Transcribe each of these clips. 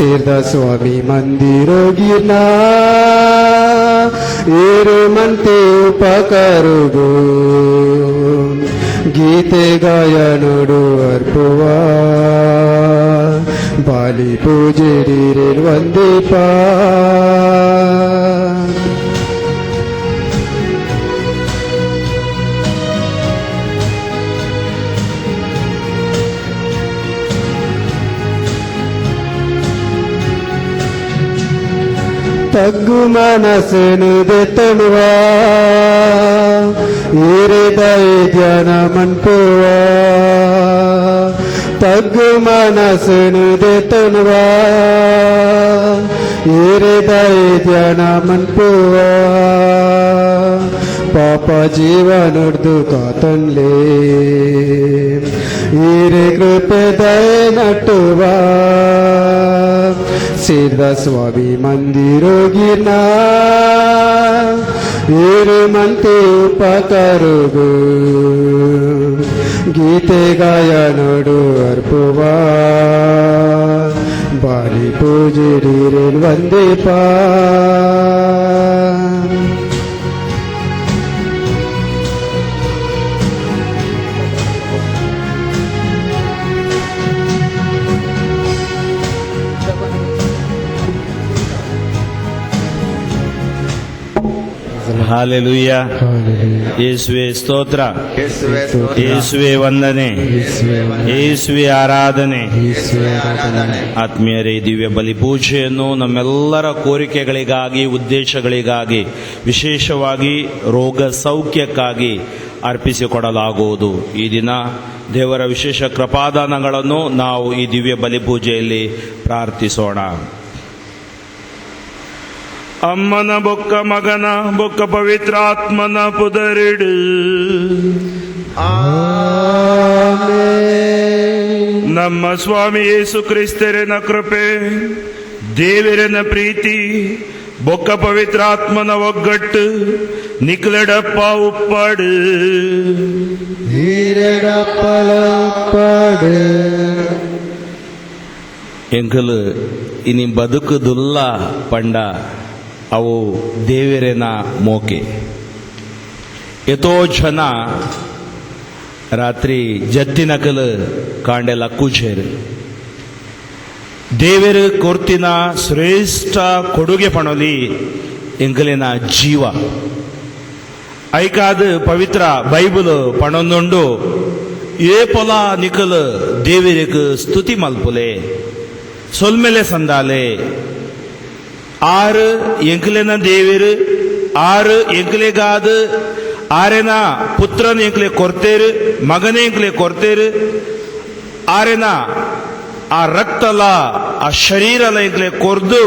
ಸೇರ್ದ ಸ್ವಾಮಿ ಮಂದಿರೋಗಿರ್ನಾ ಏರು ಮಂತೆ ಉಪಕಾರುಗೋ ಗೀತೆ ಗಾಯನೋಡು ಅರ್ಪುವ ಬಾಲಿ ಪೂಜೆಡಿರೇನ್ ವಂದೀಪ ತಗ್ಗು ಮನಸ್ಸನು ದೆತ್ತಣುವ ಏರೆದಾಯ ಧ್ಯಾನ ಮನ್ಪುವ ತಗ್ಗು ಮನಸ್ಸನು ದೆತ್ತಣುವ ಏರೆದಾಯ ಧ್ಯಾನ ಮನ್ಪುವ ಪಾಪ ಜೀವನೊಡ್ದು ಕಾತನ್ಲೇ ಈರೆ ಕೃಪೆ ದಯ ನಟುವ ಸೇರ್ದ ಸ್ವಾಮಿ ಮಂದಿರೋಗಿರ್ನಾ ಏರು ಮಂತೆ ಉಪಕಾರುಗೋ ಗೀತೆ ಗಾಯನೋಡು ಅರ್ಪುವ ಬಾಲಿ ಪೂಜೆಡಿರೇನ್ ವಂದೀಪ ಹಾಲೆಲೂಯ. ಯೇಸುವೆ ಸ್ತೋತ್ರ, ಯೇಸುವೆ ವಂದನೆ, ಯೇಸುವೆ ಆರಾಧನೆ. ಆತ್ಮೀಯರೇ, ದಿವ್ಯ ಬಲಿ ಪೂಜೆಯನ್ನು ನಮ್ಮೆಲ್ಲರ ಕೋರಿಕೆಗಳಿಗಾಗಿ, ಉದ್ದೇಶಗಳಿಗಾಗಿ, ವಿಶೇಷವಾಗಿ ರೋಗ ಸೌಖ್ಯಕ್ಕಾಗಿ ಅರ್ಪಿಸಿಕೊಡಲಾಗುವುದು. ಈ ದಿನ ದೇವರ ವಿಶೇಷ ಕೃಪಾದಾನಗಳನ್ನು ನಾವು ಈ ದಿವ್ಯ ಬಲಿ ಪೂಜೆಯಲ್ಲಿ ಪ್ರಾರ್ಥಿಸೋಣ. ಅಮ್ಮನ ಬೊಕ್ಕ ಮಗನ ಬೊಕ್ಕ ಪವಿತ್ರಾತ್ಮನ ಪುದರಿಡು. ನಮ್ಮ ಸ್ವಾಮಿ ಯೇಸು ಕ್ರಿಸ್ತರನ ಕೃಪೆ, ದೇವರನ ಪ್ರೀತಿ, ಬೊಕ್ಕ ಪವಿತ್ರಾತ್ಮನ ಒಗ್ಗಟ್ಟು ನಿಕ್ಲೆಡಪ್ಪ ಉಪ್ಪಾಡು. ಎಂಕಲು ಇನಿ ಬದುಕುದುಲ್ಲ ಪಂಡ ಅವು ದೇವರೇನ ಮೋಕೆ. ಎತೋ ಜನ ರಾತ್ರಿ ಜತ್ತಿನಕಲು ಕಾಂಡೆಲ ಕೂಚೇರು ದೇವರು ಕೊರ್ತಿನ ಶ್ರೇಷ್ಠ ಕೊಡುಗೆ ಪಣಲಿ ಎಂಕಲಿನ ಜೀವ ಐಕಾದ ಪವಿತ್ರ ಬೈಬಲ್ ಪಣೊಂದುಂಡು ಏ ಪೊಲ ನಿಕಲು ದೇವರಿಗೆ ಸ್ತುತಿ ಮಲ್ಪುಲೆ ಸೊಲ್ಮೆಲೆ ಸಂದಾಲೆ. ಆರು ಎಂಕಲೆನ ದೇವರು, ಆರು ಎಂಕಲೆಗಾದ ಆರೆನ ಪುತ್ರನ ಎಂಕಲೆ ಕೊರ್ತೇರು, ಮಗನ ಎಂಕಲೆ ಕೊರ್ತೇರು. ಆರೆನ ಆ ರಕ್ತಲ ಆ ಶರೀರಲ ಎಂಕಲೆ ಕೊರ್ದು,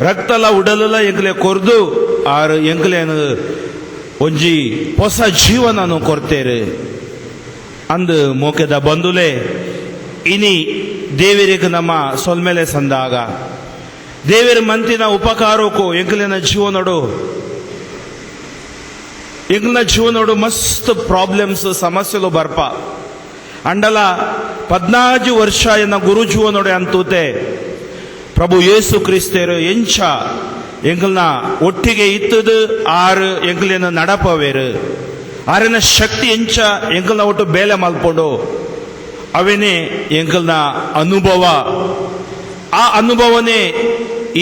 ರಕ್ತಲ ಉಡಲಲ ಎಂಕಲೆ ಕೊರ್ದು ಆರು ಎಂಕಲೆನ ಒಂಜಿ ಹೊಸ ಜೀವನನು ಕೊರ್ತೇರು. ಅಂದು ಮೋಕೆದ ಬಂದುಲೆ ಇನಿ ದೇವರಿಗೆ ನಮ್ಮ ಸೊಲ್ಮೆಲೆ ಸಂದಾಗ ದೇವರ ಮಂತಿನ ಉಪಕಾರಕ್ಕೂ ಎಂಕಲಿನ ಜೀವನೋಡು ಎಂಕಲಿನ ಜೀವನೋಡು ಮಸ್ತ್ ಪ್ರಾಬ್ಲಮ್ಸ್ ಸಮಸ್ಯೆಲು ಬರ್ಪ ಅಂಡಲ 14 ವರ್ಷ ಎನ್ನ ಗುರು ಜೀವನೋಡೆ ಅಂತೂತೆ ಪ್ರಭು ಯೇಸು ಕ್ರಿಸ್ತರು ಎಂಚ ಎಂಕಲ್ನ ಒಟ್ಟಿಗೆ ಇತ್ತದು ಆರು ಎಂಕಲಿನ ನಡಪವೇರು ಆರಿನ ಶಕ್ತಿ ಎಂಚ ಎಂಕಲ್ನ ಒಟ್ಟು ಬೇಲೆ ಮಲ್ಪೊಂಡು ಅವೇನೇ ಎಂಕಲ್ನ ಅನುಭವ. ಆ ಅನುಭವನೇ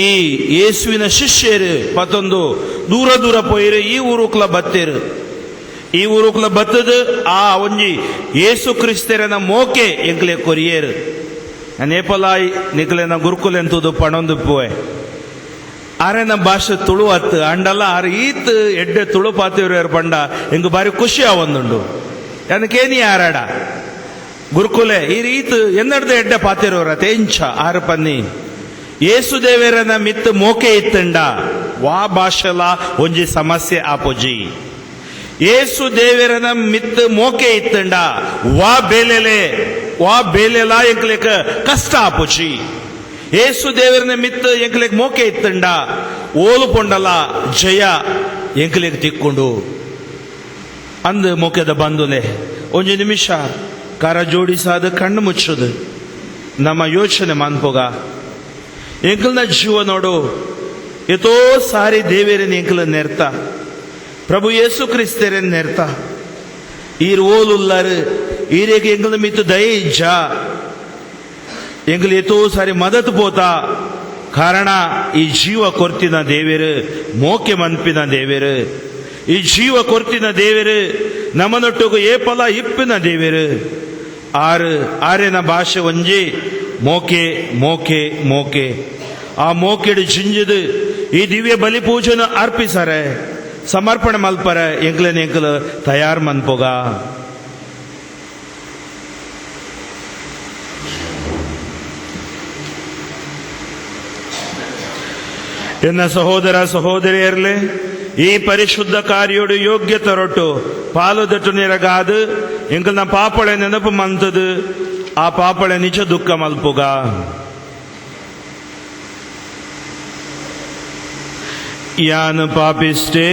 ಈ ಯೇಸುವಿನ ಶಿಷ್ಯರು ಮತ್ತೊಂದು ದೂರ ದೂರ ಪೋಯಿರು ಈ ಊರುಕ್ಲ ಬತ್ತೇರು. ಈ ಊರುಕ್ಲ ಬತ್ತದು ಆ ಒಂಜಿ ಯೇಸು ಕ್ರಿಸ್ತರನ ಮೋಕೆ ಎಂಕ್ಲೆ ಕೊರಿಯೇರು. ನೇಪಲಾಯಿ ನಿಕ್ಲೆನ ಗುರುಕುಲೆಂತುದು ಪಣೊಂದು ಪೋಯೆ ಆರೆನ ಭಾಷೆ ತುಳು ಹತ್ತು ಅಂಡಲ್ಲ ಆರು ಈತ್ ಎಡ್ಡೆ ತುಳು ಪಾತಿವ್ರು ಪಂಡ ಎಂಗು ಬಾರಿ ಖುಷಿ ಆವೊಂದುಂಡು. ನನಗೇನಿ ಆರಾಡ ಗುರುಕುಲೆ ಈ ರೀತಿ ಎನ್ನಡ್ದು ಎಡ್ಡೆ ಪಾತಿರೋರ ತೇಂಚ ಆರು ಪನ್ನಿ ಏಸುದೇವರನ ಮಿತ್ ಮೋಕೆ ಇತ್ತಂಡ ವಾ ಭಾಷೆಲ ಒಂಜಿ ಸಮಸ್ಯೆ ಆಪೊಜಿ. ಏಸು ದೇವರನ ಮಿತ್ ಮೋಕೆ ಇತ್ತಂಡ ವಾ ಬೇಲೆಲ ಎಂಕ್ಲೆಕ ಕಷ್ಟ ಆಪೊಜಿ. ಏಸು ದೇವರನ ಮಿತ್ ಎಂಕ್ಲೆಕ್ ಮೋಕೆ ಇತ್ತಂಡ ಓಲು ಪೊಂಡಲ ಜಯ ಎಂಕ್ಲೆಕ್ ತಿಕ್ಕೊಂಡು ಅಂದು ಮೋಕೆದ ಬಂದುಲೆ ಒಂಜಿ ನಿಮಿಷ ಕರ ಜೋಡಿಸಾದ ಕಣ್ಣು ಮುಚ್ಚದು ನಮ್ಮ ಯೋಚನೆ ಮನ್ಪೋಗ ಎಂಕಲ್ನ ಜೀವ ನೋಡು ಎಷ್ಟೋ ಸಾರಿ ದೇವೇರನ್ ಎಂಕಲ ನೆರ್ತ ಪ್ರಭು ಯೇಸು ಕ್ರಿಸ್ತೇರನ್ ನೆರ್ತ ಈರ್ ಓಲುಲ್ಲಾರು ಈರೇಗೆ ಎಂಕಲ್ನ ಮಿತ್ತು ದಯೆ ಇಜ್ಜ ಎಂಕಲ್ ಎಷ್ಟೋ ಸಾರಿ ಮದತ್ ಪೋತ ಕಾರಣ ಈ ಜೀವ ಕೊರ್ತಿನ ದೇವೇರು ಮೋಕೆ ಮನ್ಪಿನ ದೇವೇರು ಈ ಜೀವ ಕೊರ್ತಿನ ದೇವೇರು ನಮ್ಮನೊಟ್ಟಿಗೂ ಏ ಫಲ ಇಪ್ಪಿನ ದೇವೇರು ಆರೇನ ಭಾಷೆ ಒಂಜಿ ಮೋಕೆ ಮೋಕೆ ಮೋಕೆ ಆ ಮೋಕೆಡು ಜಿಂಜದು ಈ ದಿವ್ಯ ಬಲಿ ಪೂಜೆನ ಅರ್ಪಿಸಾರೆ ಸಮರ್ಪಣೆ ಮಲ್ಪರ ಎಂಕ್ಲನ್ ಎಂಕಲ್ ತಯಾರು ಮನ್ಪೋಗ ಎನ್ನ ಸಹೋದರ ಸಹೋದರಿಯರ್ಲೆ ಈ ಪರಿಶುದ್ಧ ಕಾರ್ಯೋಡು ಯೋಗ್ಯತರೊಟ್ಟು ಪಾಲುದಟ್ಟು ನಿರಗಾದು ಎಂಕಲ್ನ ಪಾಪಳೆ ನೆನಪು ಮಂತದು ಆ ಪಾಪಳೆ ನಿಜ ದುಃಖ ಮಲ್ಪುಗ ಯಾನು ಪಾಪಿಷ್ಟೇ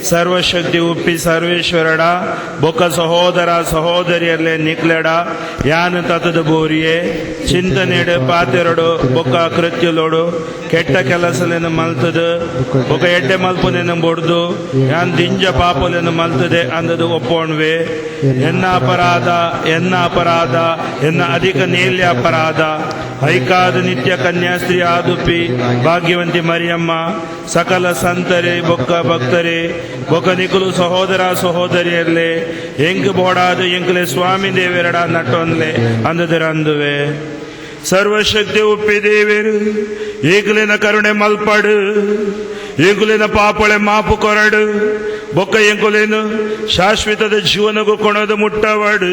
ಸರ್ವಶಕ್ತಿ ಉಪ್ಪಿ ಸರ್ವೇಶ್ವರಡ ಬೊಕ್ಕ ಸಹೋದರ ಸಹೋದರಿಯರ್ಲೆ ನಿಕ್ಲೆಡ ಯಾನು ತತದ ಬೋರಿಯೇ ಚಿಂತನೆಡು ಪಾತೆರಡು ಬೊಕ್ಕ ಕೃತ್ಯಲೋಡು ಕೆಟ್ಟ ಕೆಲಸಲೇನು ಮಲ್ತದು ಬೊಕ್ಕ ಎಡ್ಡೆ ಮಲ್ಪುನೇನು ಬೊಡ್ದು ಯಾನ್ ದಿಂಜ ಪಾಪಲೇನು ಮಲ್ತದೆ ಅಂದದು ಒಪ್ಪೋಣ್ವೆ ಎನ್ನ ಅಪರಾಧ ಎನ್ನ ಅಧಿಕ ನೇಲ್ಯ ಅಪರಾಧ ಹೈಕಾದು ನಿತ್ಯ ಕನ್ಯಾಸ್ತ್ರೀ ಆದುಪ್ಪಿ ಭಾಗ್ಯವಂತಿ ಮರಿಯಮ್ಮ ಸಕಲ ಸಂತರೆ ಬೊಕ್ಕ ಭಕ್ತರೆ ಬೊಕ್ಕ ನಿಕುಲು ಸಹೋದರ ಸಹೋದರಿಯರ್ಲೆ ಎಂಕ್ ಬೋಡಾದು ಎಂಕ್ಲೆ ಸ್ವಾಮಿ ದೇವೇರಡ ನಟ್ಟೊಂದ್ಲೆ ಅಂದುವೆ ಸರ್ವಶಕ್ತಿ ಉಪ್ಪಿ ದೇವೇರು ಏಕಲಿನ ಕರುಣೆ ಮಲ್ಪಡು ಎಂಕುಲಿನ ಪಾಪಳೆ ಮಾಪು ಕೊರಡು ಬೊಕ್ಕ ಎಂಕುಲೇನು ಶಾಶ್ವತದ ಜೀವನಗೂ ಕೊಣದು ಮುಟ್ಟವಡು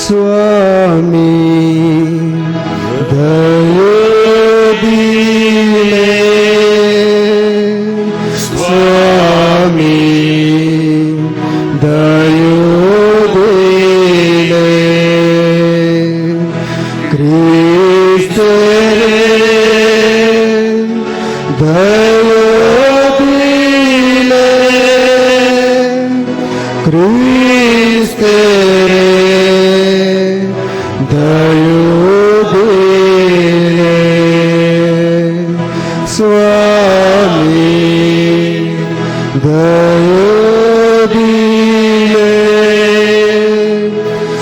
ಸ್ವಾಮಿ ದಯೆದಿಲೆ ಸ್ವಾಮಿ ದಯೆದಿಲೆ ಕ್ರಿಸ್ತರೇ ದಯೆದಿಲೆ ಕ್ರಿಸ್ತರೇ ದಯೆದಿಲೆ ಸ್ವಾಮಿ ದಯೆದಿಲೆ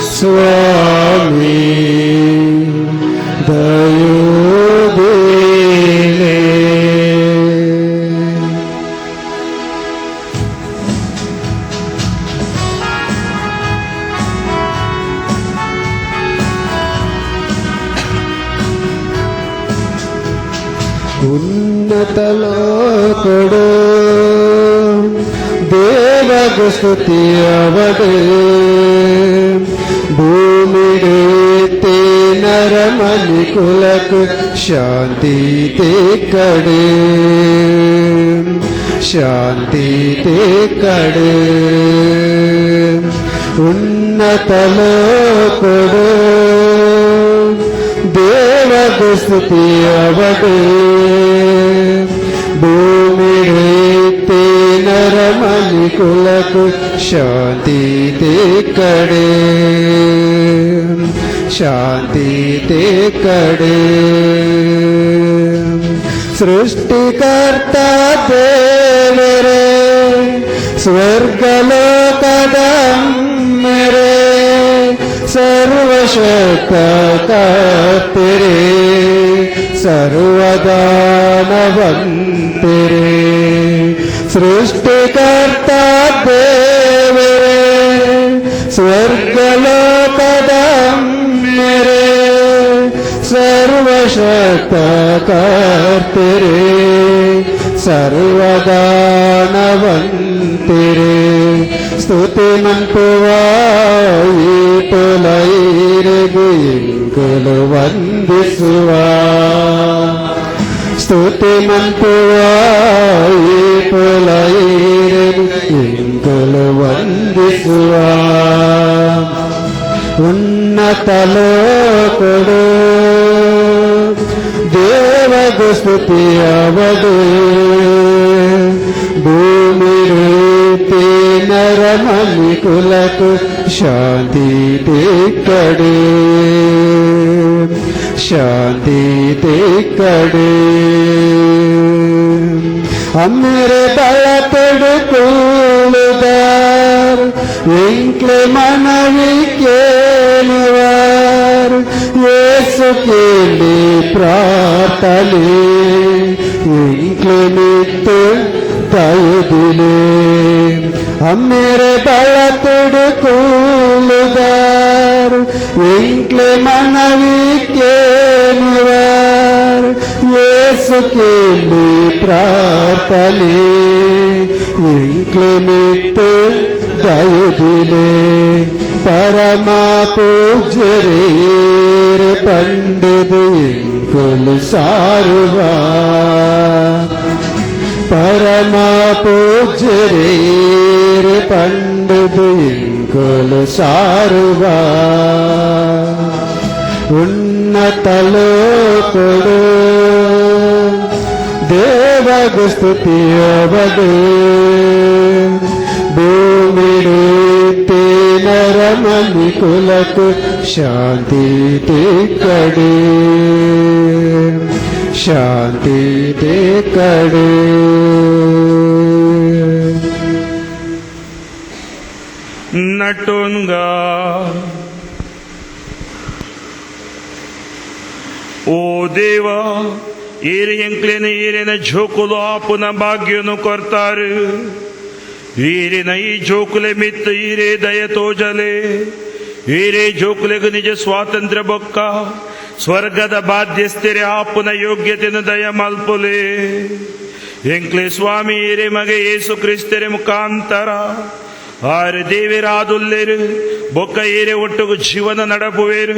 ಸ್ವಾಮಿ ದಯೆದಿಲೆ ಉನ್ನತ ಲೋಕಡು ದೇವಗ ಸ್ತುತಿಯವಡು ಭೂಮಿಗೆ ನರಮನಿ ಕುಲಕು ಶಾಂತಿ ಕಡೆ ಶಾಂತಿ ಕಡೆ ಉನ್ನತ ಲೋಕಡು ದೇವಗ ಸ್ತುತಿಯವಡು ಭೂಮಿಗೆ ನರಮನಿ ಕುಲಕು ಶಾಂತಿ ಕಡೆ ಶಾಂತಿ ಕಡೆ ಸೃಷ್ಟಿಕರ್ತ ದೇವರೇ ಸ್ವರ್ಗಲೋಕದ ಮೇರೆ ಸರ್ವಶಕ್ತ ಕರ್ತೆರೆ ಸರ್ವದಾನವಂತೆರೆ ಸೃಷ್ಟಿಕರ್ತ ದೇವರೇ ಸ್ವರ್ಗಲೋಕದ ಮೇರೆ ಸರ್ವಶಕ್ತ ಕರ್ತೆರೆ ಸರ್ವದಾನವಂತೆರೆ ಸ್ತುತಿ ಮಂಪುವಾಯಿ ಪೊಲೈರೆಗು ಇಂಕುಲು ವಂದಿಸುವ ಸ್ತುತಿ ಮಂಪುವಾಯಿ ಪೊಲೈರೆಗು ಇಂಕುಲು ವಂದಿಸುವ ಉನ್ನತ ಲೋಕಡು ದೇವಗ ಸ್ತುತಿಯವಡು ಭೂಮಿ నరమణికులకు శాంతి తిక్కడే శాంతి తిక్కడే అమ్మరే బలపడు కూలుదార్ ఇంక్లే మనవి కేనువార్ యేసు కేలి ప్రార్థనే ఇంక్లే నిత్య దయదిలే అమ్మరే బలపడు కూలుదార్ ఇంక్లే మనవి కేనువార్ యేసు కేలి ప్రార్థనే ఇంక్లే నిత్య దయదిలే పరమా పూజ్యరేర్ పండిదు ఇంకులు సారువా పరమా పూజ్యరేర్ పండిదు ఇంకులు సారువా ఉన్నతలోకుడు దేవగు స్తుతియవదు భూమిడు నరమణికులకు శాంతి తిక్కడే శాంతి తిక్కడే నటున్గా ಓ ದೇವ ಏರೆ ಎಂಕ್ಲೇನ ಏರಿನ ಜೋಕುಲು ಆಪುನ ಭಾಗ್ಯನು ಕೊರ್ತಾರೆ ಈರಿನ ಈ ಜೋಕುಲೆ ಮಿತ್ತು ಈರೇ ದಯ ತೋಜಲೆ ಈರೇ ಜೋಕುಲೆಗು ನಿಜ ಸ್ವಾತಂತ್ರ್ಯ ಬೊಕ್ಕ ಸ್ವರ್ಗದ ಬಾಧ್ಯಸ್ಥೆರೆ ಆಪುನ ಯೋಗ್ಯತೆಯನ್ನು ದಯ ಮಲ್ಪುಲೆ ಎಂಕ್ಲೆ ಸ್ವಾಮಿ ಈರೆ ಮಗೆ ಯೇಸು ಕ್ರಿಸ್ತೆರೆ ಮುಖಾಂತರ ಆರು ದೇವಿರಾದುಲ್ಲೇರು ಬೊಕ್ಕ ಏರೆ ಒಟ್ಟುಗು ಜೀವನ ನಡಪುವೇರು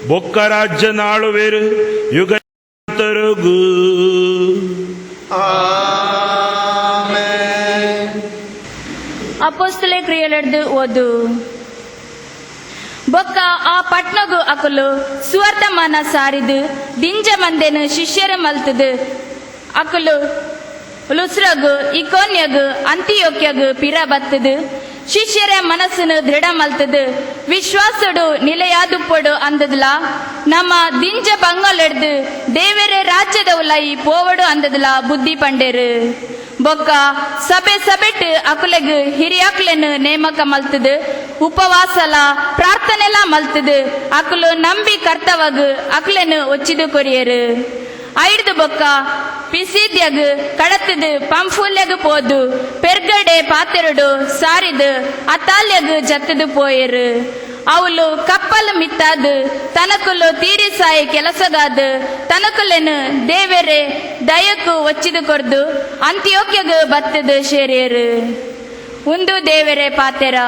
ಬೊಕ್ಕ ರಾಜ್ಯ ನಾಳುವೇರು ಯುಗ ತರುಗು ಅಪೊಸ್ತಲ ಕ್ರಿಯೆಲೆಡ್ದು ಓದು ಬೊಕ್ಕ ಆ ಪಟ್ನಗು ಅಕುಲು ಸುವರ್ತಮಾನ ಸಾರಿದು ದಿಂಜ ಮಂದೆನು ಶಿಷ್ಯರ ಮಲ್ತದು ಅಕುಲು ಲುಸ್ರಗು ಇಕೋನ್ಯಗು ಅಂತಿಯೋಕ್ಯಗು ಪಿರ ಬತ್ತದು ಶಿಷ್ಯರ ಮನಸ್ಸನ್ನು ದೃಢ ಮಲ್ತದು ವಿಶ್ವಾಸಡು ನಿಲೆಯಾದುಪ್ಪಡು ಅಂದದ್ಲ ನಮ್ಮ ದಿಂಜ ಬಂಗಲೆಡ್ದು ದೇವರೇ ರಾಜ್ಯದ ಉಲಾಯಿ ಪೋವಡು ಅಂದದ್ಲ ಬುದ್ಧಿ ಪಂಡೇರು ಬೊಕ್ಕ ಸಭೆ ಸಭೆಟ್ ಅಕುಲೆಗ್ ಹಿರಿಯಾಕ್ಲೆನು ನೇಮಕ ಮಲ್ತದು ಉಪವಾಸಲ ಪ್ರಾರ್ಥನೆಲ ಮಲ್ತದು ಅಕುಲು ನಂಬಿ ಕರ್ತವಗ್ ಅಕ್ಲೆನು ಒಚ್ಚಿದು ಕೊರಿಯರು ಐಡ್ದು ಬೊಕ್ಕ ಪಿಸಿದ್ಯಗ್ ಕಡತದು ಪಂಫೂಲ್ಯಗ್ ಪೋದು ಪೆರ್ಗಡೆ ಪಾತೆರಡು ಸಾರಿದು ಅತಾಲ್ಯಗ್ ಜತ್ತದು ಪೋಯರು ಅವಳು ಕಪ್ಪಲು ಮಿತ್ತಾದು ತನಕುಲು ತೀರಿಸಾಯ ಕೆಲಸದಾದು ತನಕುಲೆನು ದೇವರೇ ದಯಕ್ಕೂ ಒಚ್ಚಿದು ಕೊರ್ದು ಅಂತ್ಯೋಕ್ಯಗ್ ಬತ್ತದು ಶೇರಿಯರು ಒಂದು ದೇವರೇ ಪಾತೆರ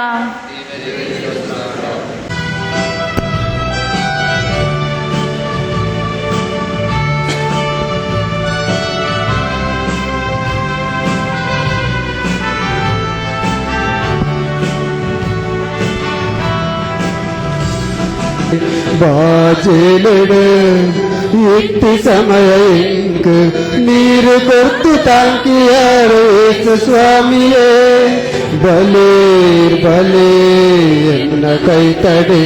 ಬಾಜಿಲಿಡು ಇಟ್ಟಿ ಸಮಯ ಇಂಕ್ ನೀರು ಕೊರ್ತು ತಾಂಕಿಯಾರು ಯೇಸು ಸ್ವಾಮಿಯೇ ಬಲೇರ್ ಬಲೇ ಎನ್ನ ಕೈತಡೆ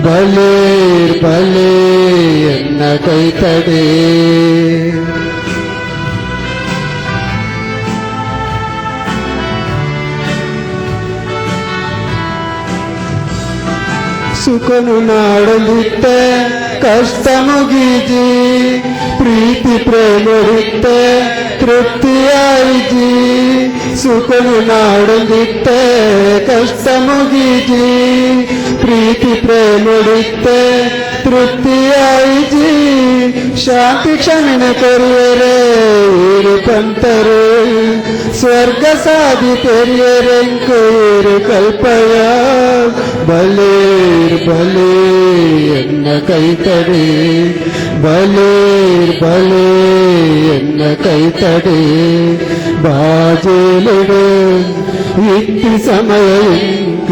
ಬಲೇರ್ ಬಲೇ ಎನ್ನ ಕೈತಡೆ ಸುಖನು ನಾಡಲಿತ್ತೆ ಕಷ್ಟ ಮುಗೀಜಿ ಪ್ರೀತಿ ಪ್ರೇಮರಿತ್ತೆ ತೃಪ್ತಿಯಾಯಿಜಿ ಸುಖನು ನಾಡಲಿತ್ತೆ ಕಷ್ಟ ಮುಗೀಜಿ ಪ್ರೀತಿ ಪ್ರೇಮರಿತ್ತೆ ತೃಪ್ತಿಯಾಯಿಜಿ ಶಾಂತಿ ಕ್ಷಮನೆ ಕೊರಿಯರೆ ಊರು ಪಂತರು ಸ್ವರ್ಗ ಸಾಧಿ ತೆರಿಯರೆಂಕೂರು ಕಲ್ಪಯ ಬಲೇರ್ ಬಲೇ ಎನ್ನ ಕೈತಡೆ ಬಲೇರ್ ಬಲೇ ಎನ್ನ ಕೈತಡೆ ಬಾಜೇಲಿಡು ಇಟ್ಟಿ ಸಮಯ ಇಂಕ್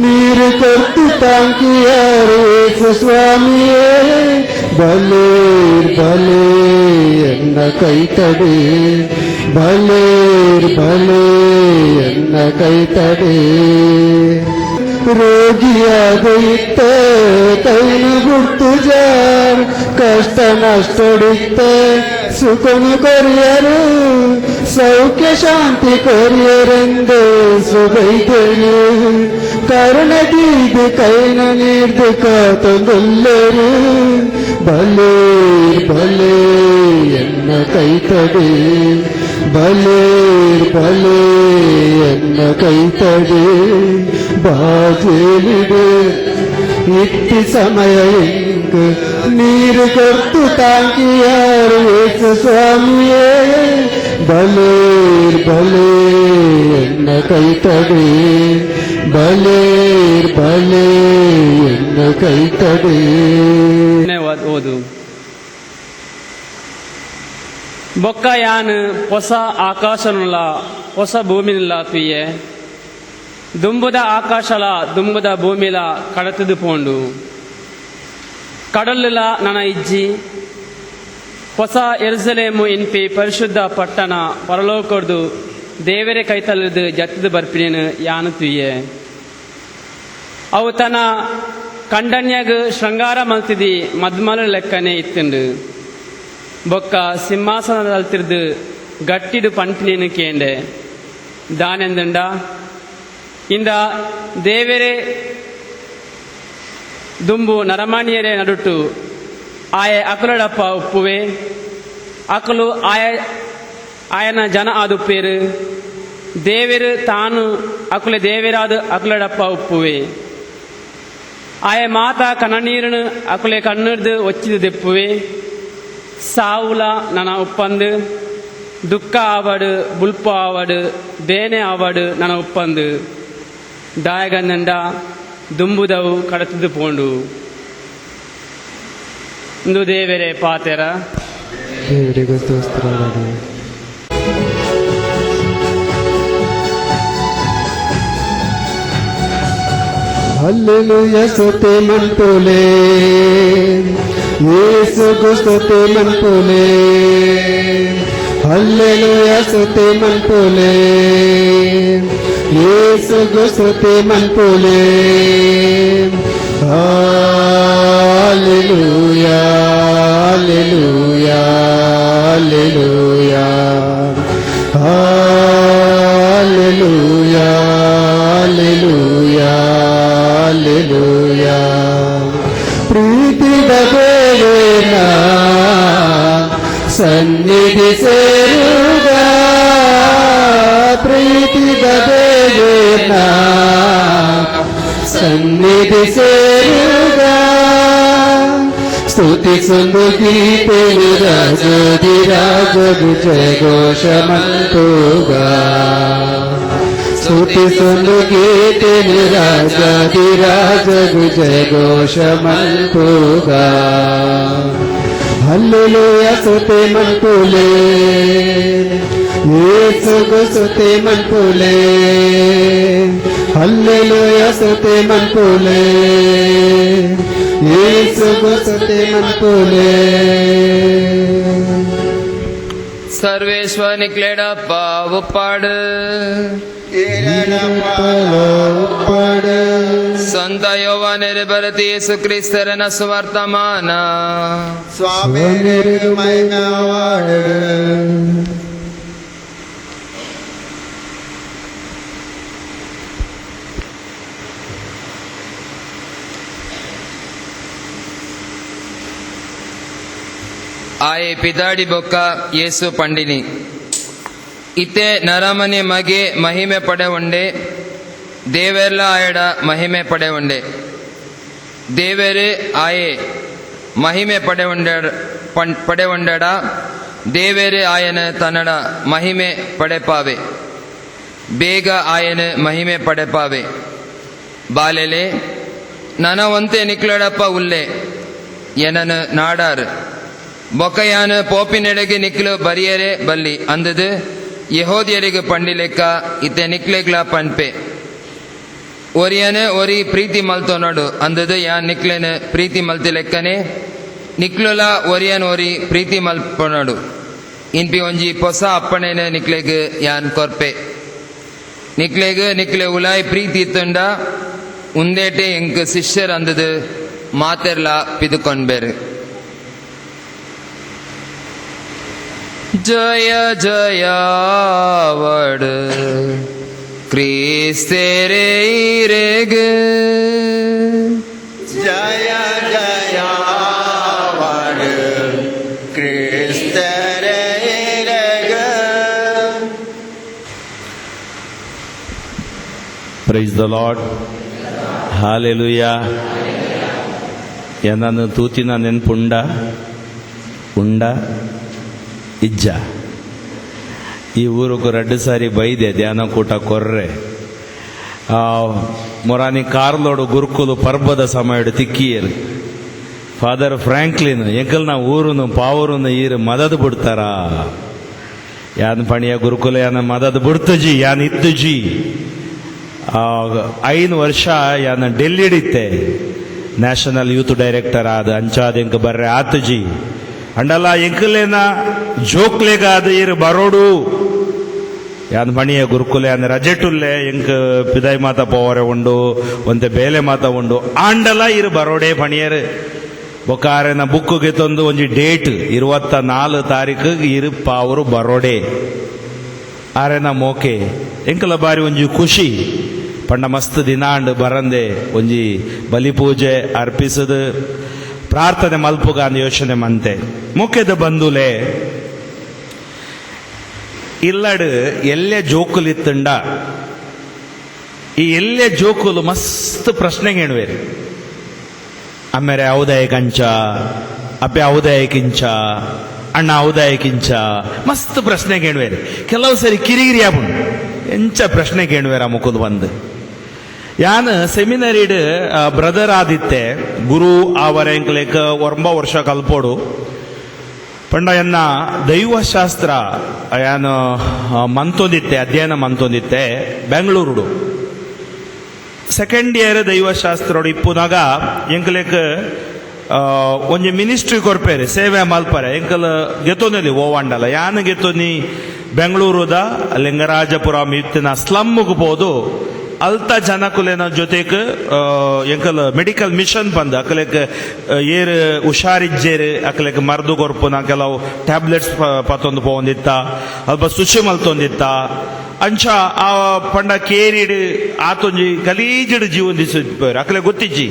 ನೀರು ಕೊರ್ತು ತಾಂಕಿಯಾರು ಯೇಸು ಸ್ವಾಮಿಯೇ ಬಲೇರ್ ಬಲೇ ಎನ್ನ ಕೈತಡೆ ಬಲೇರ್ ಬಲೆ ಎನ್ನ ಕೈತಡೆ ರೋಗಿಯಾದ ಇತ್ತೆ ಕೈನು ಗುರ್ತು ಜಾರ್ ಕಷ್ಟ ನಷ್ಟಡಿತ್ತೆ ಸುಖನು ಕೊರಿಯರು ಸೌಖ್ಯ ಶಾಂತಿ ಕೊರಿಯರೆಂದು ಸುಬೈತನು ಕರುಣದೀದು ಕೈನ ನೀಡ್ದು ಕಾತೊಂದೊಲ್ಲರು ಬಲೇರ್ ಬಲೆ ಎನ್ನ ಕೈತಡೆ ಬಲೇರ್ ಬಲೆ ಎನ್ನ ಕೈತಡೆ ಬಾಜೇಲಿದೆ ಇತ್ತಿ ಸಮಯ ಇಂಗು ನೀರು ಕೊಟ್ಟು ತಾಂಕಿಯಾರು ಯೇಸು ಸ್ವಾಮಿಯೇ ಬಲೇರ್ ಬಲೆ ಎನ್ನ ಕೈತಡೆ ಬಲೇರ್ ಬಲೆ ಎನ್ನ ಕೈತಡೆ ಓದು ಬೊಕ್ಕ ಯಾನ್ ಹೊಸ ಆಕಾಶನುಲ್ಲ ಹೊಸ ಭೂಮಿನಿಲ್ಲ ತುಯ್ಯೆ ದುಂಬುದ ಆಕಾಶಲ ದುಂಬುದ ಭೂಮಿಲ ಕಡತದು ಪೋಂಡು ಕಡಲುಲ ನನ ಇಜ್ಜಿ ಹೊಸ ಎರುಸಲೇಮು ಇನ್ಪಿ ಪರಿಶುದ್ಧ ಪಟ್ಟಣ ಪರಲೋಕರ್ದು ದೇವರೇ ಕೈತಲ್ಲದು ಜತ್ತದು ಬರ್ಪಿನೇನು ಯಾನು ತುಯ್ಯೆ ಅವು ತನ್ನ ಕಂಡನ್ಯಾಗ ಶೃಂಗಾರ ಮಲ್ತಿದಿ ಮದ್ಮಲ ಲೆಕ್ಕನೆ ಇತ್ತುಂಡು ಬೊಕ್ಕ ಸಿಂಹಾಸನದಲ್ತಿರ್ದು ಗಟ್ಟಿದು ಪಂಪಿನೇನು ಕೇಂಡೆ ದಾನೆಂದುಂಡ ಇಂದ ದೇವರೇ ದುಂಬು ನರಮಾಣಿಯರೇ ನಡುಟು ಆಯ ಅಕಲಡಪ್ಪ ಉಪ್ಪುವೆ ಅಕಲು ಆಯನ ಜನ ಆದುಪ್ಪೇರು ದೇವರು ತಾನು ಅಕುಲೆ ದೇವರಾದ ಅಕಲಡಪ್ಪ ಉಪ್ಪುವೆ ಆಯ ಮಾತ ಕಣ್ಣೀರನು ಅಕುಲೆ ಕಣ್ಣುರ್ದು ಒಚ್ಚಿದು ದೆಪ್ಪುವೆ ಸಾವುಲ ನನ್ನ ಉಪ್ಪಂದು ದುಃಖ ಆವಡು ಬುಲ್ಪು ಆವಡು ಬೇನೆ ಆವಡು ನನ್ನ ಉಪ್ಪಂದು ದಾಯಗಂದಂಡ ದುಂಬುದವು ಕಡತದು ಪೋಂಡು ಇಂದು ದೇವರೇ ಪಾತೆರ ದೇವರಿಗೆ ಸ್ತೋತ್ರವಾಗಲಿ. ಹಲ್ಲೆಲೂಯಾ ಸ್ತುತಿ ಮಂಟುಲೆ ಯೇಸುಗೂ ಸ್ತುತಿ ಮಂಟುಲೆ ಹಲ್ಲೆಲೂಯಾ ಸ್ತುತಿ ಮಂಟುಲೆ ಯೇಸುಗೂ ಸ್ತುತಿ ಮಂಟುಲೆ hallelujah hallelujah hallelujah hallelujah hallelujah hallelujah ಪ್ರೀತಿದ ದೇವನ ಸನ್ನಿಧಿ ಸೇರುಗ ಪ್ರೀತಿದ ದೇವನ ಸನ್ನಿಧಿ ಸೇರುಗ ಸ್ತುತಿಸೊಂದು ಗೀತೆಯು ರಾಜದಿ ರಾಜದು ಜಯಘೋಷಮಂತುಗ ಸ್ತುತಿಸೊಂದು ಗೀತೆಯು ರಾಜದಿ ರಾಜದು ಜಯಘೋಷಮಂತುಗ ಹಲ್ಲೆಲೂಯಾ ಸ್ತುತಿ ಮಂಟುಲೆ ಯೇಸುಗೂ ಸ್ತುತಿ ಮಂಟುಲೆ ಹಲ್ಲೆಲೂಯಾ ಸ್ತುತಿ ಮಂಟುಲೆ ಯೇಸುಗೂ ಸ್ತುತಿ ಮಂಟುಲೆ ಸರ್ವೇಶ್ವರ ನಿಕ್ಲೇಡಪ್ಪ ಉಪ್ಪಾಡು ಉಪ್ಪಾಡು ಸಂತ ಯೋವಾನರು ಬರತಿ ಯೇಸು ಕ್ರಿಸ್ತರನ ಸುವರ್ತಮಾನ ಸ್ವಾಮಿಯರಿಗೆ ಮಹಿಮೆವಾಡು ಆಯೆ ಪಿದಾಡಿ ಬೊಕ್ಕ ಯೇಸು ಪಂಡಿನಿ ಇತ್ತೆ ನರಮನೆ ಮಗೆ ಮಹಿಮೆ ಪಡೆ ಉಂಡೆ ದೇವೆಲ್ಲ ಆಯಡ ಮಹಿಮೆ ಪಡೆ ಉಂಡೆ ದೇವರೇ ಆಯೆ ಮಹಿಮೆ ಪಡೆ ಉಂಡಡ ದೇವರೇ ಆಯನ ತನ್ನಡ ಮಹಿಮೆ ಪಡೆಪಾವೆ ಬೇಗ ಆಯನ ಮಹಿಮೆ ಪಡೆಪಾವೆ ಬಾಲೆಲೆ ನನ ಒಂತೆ ನಿಕ್ಲಡಪ್ಪ ಉಲ್ಲೆ ಎನನ ನಾಡಾರ್ ಬೊಕಯಾನ ಪೋಪಿನೆಡೆಗೆ ನಿಕ್ಲು ಬರಿಯರೆ ಬಲ್ಲಿ ಅಂದದು ಯಹೋದಿಯರಿಗೆ ಪಂಡಿ ಲೆಕ್ಕ ಇತ್ತೆ ನಿಕ್ಲೆಗ್ಲ ಪಂಪೆ ಒರಿಯನ ಒರಿ ಪ್ರೀತಿ ಮಲ್ತೋ ನೋಡು ಅಂದದು ಯಾನ್ ನಿಕ್ಲೆನ ಪ್ರೀತಿ ಮಲ್ತಿ ಲೆಕ್ಕನೆ ನಿಕ್ಲುಲ ಒರಿಯನ್ ಒರಿ ಪ್ರೀತಿ ಮಲ್ಪೊನಡು ಇನ್ಪಿ ಒಂಜಿ ಹೊಸ ಅಪ್ಪಣೆನ ನಿಕ್ಲೆಗ್ ಯಾನ್ ಕೊರ್ಪೆ. ನಿಕ್ಲೆ ಉಲಾಯ್ ಪ್ರೀತಿ ಇತ್ತುಂಡ ಉಂದೇಟೆ ಎಂಕ್ ಶಿಷ್ಯರ್ ಅಂದದು ಮಾತೆರ್ಲ ಪಿದುಕೊಂಡ್ಬೇರು. ಜಯ ಜಯ ವಡ್ ಕ್ರಿಸ್ತೇರೆ ಇರೆಗ್ ಜಯ ಜಯ ವಡ್ ಕ್ರಿಸ್ತರೇ ಪ್ರೈಸ್ ದ ಲಾರ್ಡ್, ಹಾಲೆಲೂಯಾ. ನನ್ನ ತೂತಿನ ನೆನ್ಪುಂಡ ಇಜ್ಜ ಈ ಊರಿಗೆ 2 ಸಾರಿ ಬೈದೆ ಧ್ಯಾನ ಕೂಟ ಕೊರ್ರೆ ಮೊರಾನಿ ಕಾರ್ಲೋಡು ಗುರುಕುಲು ಪರ್ಬದ ಸಮಯಡು ತಿಕ್ಕಿಯರು ಫಾದರ್ ಫ್ರಾಂಕ್ಲಿನ್ ಎಂಕಲ್ನ ಊರುನು ಪಾವೂರುನು ಈರು ಮದದ್ ಬಿಡ್ತಾರ. ಯಾನ್ ಪಣಿಯ ಗುರುಕುಲ ಯಾನ ಮದದ್ ಬಿಡ್ತಜಿ ಯಾನ್ ಇತ್ತುಜಿ 5 ವರ್ಷ ಯಾನ ಡೆಲ್ಲಿಡಿತ್ತೆ ನ್ಯಾಷನಲ್ ಯೂತ್ ಡೈರೆಕ್ಟರ್ ಆದ ಅಂಚಾದ ಎಂಕ ಬರ್ರೆ ಆತುಜಿ ಅಂಡಲ್ಲ ಎಂಕಲೇನ ಜೋಕ್ಲೆಗಾದ ಇರು ಬರೋಡು ಯಾನ್ ಮಣಿಯ ಗುರುಕುಲ ಯಾನ್ ರಜೆಟುಲ್ಲೆ ಎಂಕ್ ಪಿದಾಯಿ ಮಾತ ಪೋವರೆ ಉಂಡು ಒಂತೆ ಬೇಲೆ ಮಾತ ಉಂಡು ಆಂಡಲ ಇರು ಬರೋಡೆ ಪಣಿಯರು ಬೊಕ್ಕಾರೆನ ಬುಕ್ಗೆ ತಂದು ಒಂಜಿ ಡೇಟ್ 24 ತಾರೀಕು ಇರು ಪಾವರು ಬರೋಡೆ ಆರೆನ ಮೋಕೆ ಎಂಕಲ ಬಾರಿ ಒಂಜಿ ಖುಷಿ ಪಂಡ ಮಸ್ತ್ ದಿನಾಂಡ್ ಬರಂದೆ ಒಂಜಿ ಬಲಿಪೂಜೆ ಅರ್ಪಿಸದು ಪ್ರಾರ್ಥನೆ ಮಲ್ಪುಗ ಅಂದ್ ಯೋಚನೆ ಮಂತೆ ಮುಖ್ಯದ ಬಂದುಲೆ ಇಲ್ಲಡ್ ಎಲ್ಲೆ ಜೋಕುಲಿತ್ತಂಡ ಈ ಎಲ್ಲೆ ಜೋಕುಲು ಮಸ್ತ್ ಪ್ರಶ್ನೆ ಹೇಳುವೇರಿ. ಅಮ್ಮೆರೆ ಔದಾಯ ಕಂಚ ಅಪ್ಪೆ ಔದಾಯ ಕಿಂಚ ಅಣ್ಣ ಔದಾಯ ಕಿಂಚ ಮಸ್ತ್ ಪ್ರಶ್ನೆ ಕೇಳುವೇರಿ. ಕೆಲವು ಸರಿ ಕಿರಿಗಿರಿ ಆಪುಂಡು ಎಂಚ ಪ್ರಶ್ನೆ ಕೇಳುವೇರ ಮುಖದ ಬಂದು ಯಾನ್ ಸೆಮಿನರಿಡ್ ಬ್ರದರ್ ಆದಿತ್ತೆ ಗುರು ಅವರ ಎಂಕ್ಲೆಕ್ 9 ವರ್ಷ ಕಲ್ಪೋಡು ಪಂಡ ಎನ್ನ ದೈವಶಾಸ್ತ್ರ ಯಾನು ಮಂತೊಂದಿತ್ತೆ ಅಧ್ಯಯನ ಮಂತೊಂದಿತ್ತೆ ಬೆಂಗಳೂರುಡು. 2nd ಇಯರ್ ದೈವಶಾಸ್ತ್ರೋಡು ಇಪ್ಪುನಾಗ ಎಂಕ್ಲೆಕ್ ಒಂಜಿ ಮಿನಿಸ್ಟ್ರಿ ಕೊರ್ಪೇರಿ ಸೇವೆ ಮಲ್ಪರೆ ಎಂಕಲ್ ಗೆತೊಂದಲ್ಲಿ ಓವಾಂಡಲ ಯಾನ್ ಗೆತೊನಿ ಬೆಂಗಳೂರುದ ಲಿಂಗರಾಜಪುರ ಇತ್ತಿನ ಸ್ಲಮ್ಗೆ ಹೋದು ಅಲ್ತ ಜನಕುಲೆನ ಜೊತೆಗ್ ಎಂಕಲ್ ಮೆಡಿಕಲ್ ಮಿಷನ್ ಬಂದ ಅಕಲೆಕ್ ಏರ್ ಹುಷಾರಿಜ್ಜೇರು ಅಕಲೆಕ್ ಮರ್ದು ಕೊರ್ಪುನ ಕೆಲವು ಟ್ಯಾಬ್ಲೆಟ್ಸ್ ಪತ್ತೊಂದು ಪೋಂದಿತ್ತ ಅಲ್ಪ ಶುಚಿ ಮಲ್ತೊಂದಿತ್ತ ಅಂಚ ಆ ಪಂಡ ಕೇರಿಡ್ ಆತೊಂಜಿ ಗಲೀಜಡ್ ಜೀವನ ದಿಸ ಅಕಲೆ ಗೊತ್ತಿಜ್ಜಿ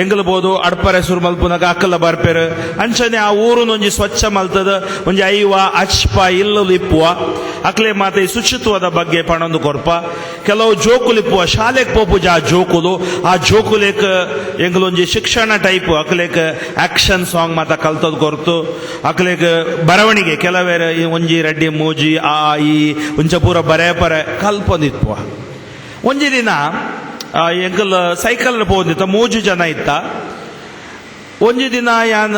ಎಂಗಲ್ ಬೋದು ಅಡ್ಪರೆ ಸುರು ಮಲ್ಪುನಾಗ ಅಕ್ಕಲ ಬರ್ಪೇರು ಅಂಚನೆ ಆ ಊರುನೊಂಜಿ ಸ್ವಚ್ಛ ಮಲ್ತದ ಒಂಜಿ ಐವ ಅಚ್ಪ ಇಲ್ಲಲು ಇಪ್ಪುವ ಅಕ್ಲೆ ಮಾತೆ ಶುಚಿತ್ವದ ಬಗ್ಗೆ ಪಣೊಂದು ಕೊರ್ಪ ಕೆಲವು ಜೋಕುಲು ಇಪ್ಪುವ ಶಾಲೆಗೆ ಪೋಪುಜ ಆ ಜೋಕುಲೇಕ್ ಎಂಗಲೊಂಜಿ ಶಿಕ್ಷಣ ಟೈಪ್ ಅಕ್ಲೇಕ್ ಆಕ್ಷನ್ ಸಾಂಗ್ ಮಾತ ಕಲ್ತದ್ ಕೊರ್ತು ಅಕ್ಲೇಕ್ ಬರವಣಿಗೆ ಕೆಲವೇರ ಒಂಜಿ ರೆಡ್ಡಿ ಮೂಜಿ ಆ ಈ ಒಂಚ ಪೂರ ಬರೇ ಪರೆ ಕಲ್ಪೊಂದಿತ್ವ. ಒಂಜಿ ದಿನ ಎಂಕಲ್ ಸೈಕಲ್ ಪೋದಿತ್ತ 3 ಜನ ಇತ್ತ. ಒಂಜಿ ದಿನ ಯಾನ್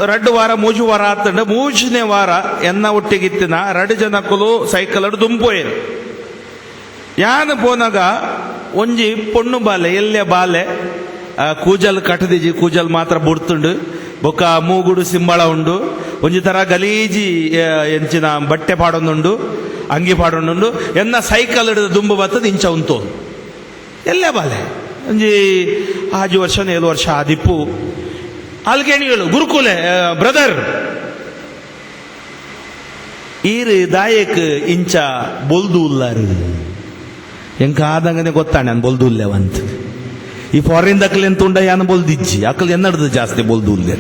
2 ವಾರ 3 ವಾರ ಆತಂಡ 3ನೇ ವಾರ ಎನ್ನ ಒಟ್ಟಿಗಿತ್ತಿನ 2 ಜನಕ್ಕಲು ಸೈಕಲ್ ದುಂಪೋಯರು. ಯಾನ್ ಪೋನಾಗ ಒಂಜಿ ಪೊಣ್ಣು ಬಾಲೆ ಎಲ್ಲೆ ಬಾಲೆ ಕೂಜಲ್ ಕಟ್ಟದಿಜಿ ಕೂಜಲ್ ಮಾತ್ರ ಬುಡ್ತುಂಡು ಬೊಕ್ಕ ಮೂಗುಡು ಸಿಂಬಳ ಉಂಡು ಒಂಜಿ ತರ ಗಲೀಜಿ ಎಂಚಿನ ಬಟ್ಟೆ ಪಾಡೊಂದುಂಡು ಅಂಗಿ ಪಾಡೊಂದುಂಡು ಎನ್ನ ಸೈಕಲ್ ದುಂಬು ಬತ್ತದ ಇಂಚ ಉಂತೋದು ಎಲ್ಲೇ ಬಾಲೆ ಒಂಜಿ 6 ವರ್ಷ 7 ವರ್ಷ ಆದಿಪ್ಪು ಅಲ್ಗೇಣಿಗಳು ಗುರುಕುಲೆ ಬ್ರದರ್ ಈರ್ ದಾಯಕ್ ಇಂಚ ಬೊಲ್ದು ಉಲ್ಲಾರು ಎಂಕ ಆದಂಗನೆ ಗೊತ್ತಾಣೆ ನಾನು ಬೊಲ್ದು ಉಲ್ಲೆವಂತ ಈ ಫಾರಿನ್ ದಕ್ಕಲೆ ಎಂತ ಉಂಡ ಯಾನು ಬೊಲ್ದಿಜ್ಜಿ ಅಕ್ಕಲ್ ಎನ್ನಡ್ದು ಜಾಸ್ತಿ ಬೊಲ್ದು ಉಲ್ಲೆ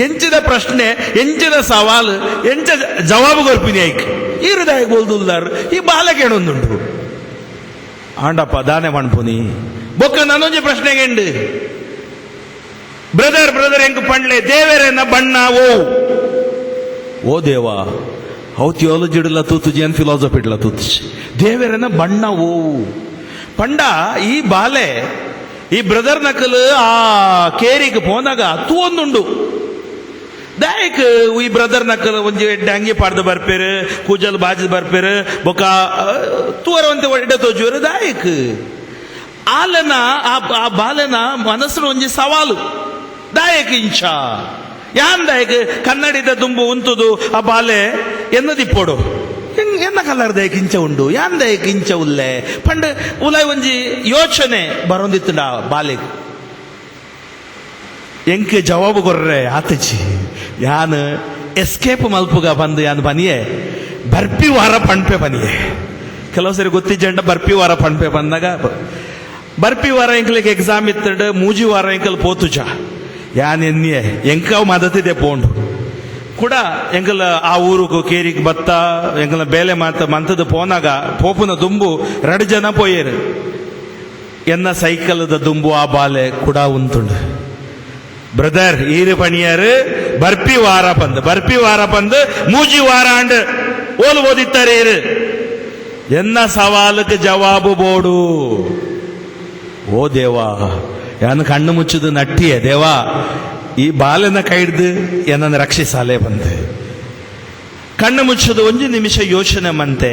ಎಂಚಿದ ಪ್ರಶ್ನೆ ಎಂಚಿದ ಸವಾಲು ಎಂಚ ಜವಾಬು ಕೊರ್ಪಿನಿ ಐಕ್ ಈರು ದಾಯಕ್ ಬೊಲ್ದು ಉಲ್ಲಾರು ಈ ಬಾಲಕೇಣೊಂದುಂಟು ಆಂಡಪ್ಪ ದಾನೆ ಮಣ್ಪುನಿ ಬೊಕ್ಕ ನಾನೊಂಜಿ ಪ್ರಶ್ನೆಗೆಂಡು ಬ್ರದರ್ ಎಂಕ್ ಪಂಡ್ಲೆ ದೇವರೇನ ಬಣ್ಣ ಓ ದೇವ ಹೌ ಥಿಯಾಲಜಿ ಇಡಲ ತೂತುಜಿ ಅನ್ ಫಿಲಾಸಫಿ ಇಡಲ ತೂತುಜಿ ದೇವರೇನ ಬಣ್ಣ ಪಂಡ ಈ ಬಾಲೆ ಈ ಬ್ರದರ್ ನಕಲು ಆ ಕೇರಿಗೆ ಪೋನಾಗ ತೂವೊಂದುಂಡು ದಾಯಕ್ ಈ ಬ್ರದರ್ ನಕಲ್ ಒಂಜಿ ಎಡ್ಡೆ ಅಂಗಿ ಪಾಡ್ದು ಬರ್ಪೇರು ಕೂಜಲ್ ಬಾಜಿ ಬರ್ಪೇರು ಬೊಕ ತೂವರವಂತೆ ಒಡ್ಡೆ ತೋಜುವರು ದಾಯಕ್ ಆಲನ ಆ ಬಾಲನ ಮನಸ್ಸು ಒಂಜಿ ಸವಾಲು ದಾಯಕ್ ಇಂಚ ಯಾಂದಾಯ್ಗ ಕನ್ನಡಿದ ದುಂಬು ಉಂತುದು ಆ ಬಾಲೆ ಎನ್ನದಿಪ್ಪೋಡು ಎನ್ನ ಕಲರ್ದ ಕಿಂಚ ಉಂಡು ಯಾಂದಾಯ ಕಿಂಚ ಉಲ್ಲೆ ಪಂಡ ಉಲಾಯ್ ಒಂಜಿ ಯೋಚನೆ ಬರೋಂದಿತ್ತುಂಡ ಬಾಲೆಗ್ ಎಂಕ್ ಜವಾಬು ಕೊರ್ರೆ ಆತಚಿ ಯಾನ್ ಎಸ್ಕೇಪ್ ಮಲ್ಪುಗ ಬಂದು ಯಾನ್ ಬನಿಯೆ ಬರ್ಪಿ ವಾರ ಪಣ್ಪೆ ಬನಿಯೆ ಕೆಲವು ಸರಿ ಗೊತ್ತಿಜ್ಜಂಡ ಬರ್ಪಿ ವಾರ ಪಣ್ಪೆ ಬಂದಾಗ ಬರ್ಪಿ ವಾರ ಎಂಕ್ಲಿಗೆ ಎಕ್ಸಾಮ್ ಇತ್ತಂಡ ಮೂಜಿ ವಾರ ಎಂಕಲ್ ಪೋತುಜ ಯಾನ್ ಎನ್ನಿಯೆ ಎಂಕಾವ್ ಮದತಿದೆ ಪೋಂಡು ಕೂಡ ಎಂಕಲ್ ಆ ಊರುಗು ಕೇರಿಗೆ ಬತ್ತ ಎಂಕಲ್ನ ಬೇಲೆ ಮಂತದ ಪೋನಾಗ ಪೋಪುನ ದುಂಬು 2 ಜನ ಪೋಯೇರು ಎನ್ನ ಸೈಕಲ್ದ ದುಂಬು ಆ ಬಾಲೆ ಕೂಡ ಉಂತುಂಡು ಬ್ರದರ್ ಈರು ಪಣಿಯರು ಬರ್ಪಿ ವಾರ ಬಂದು ಮೂಜಿ ವಾರ ಅಂಡ್ ಓಲು ಓದಿತ್ತಾರೆ ಇರು ಎನ್ನ ಸವಾಲಕ್ಕೆ ಜವಾಬು ಬೋಡು ಓ ದೇವಾ ಯಾನು ಕಣ್ಣು ಮುಚ್ಚುದು ನಟ್ಟಿಯೇ ದೇವಾ ಈ ಬಾಲನ ಕೈ ಹಿಡ್ದು ಏನನ್ನು ರಕ್ಷಿಸಾಲೇ ಬಂದೆ ಕಣ್ಣು ಮುಚ್ಚದು 1 ನಿಮಿಷ ಯೋಚನೆ ಮಂತೆ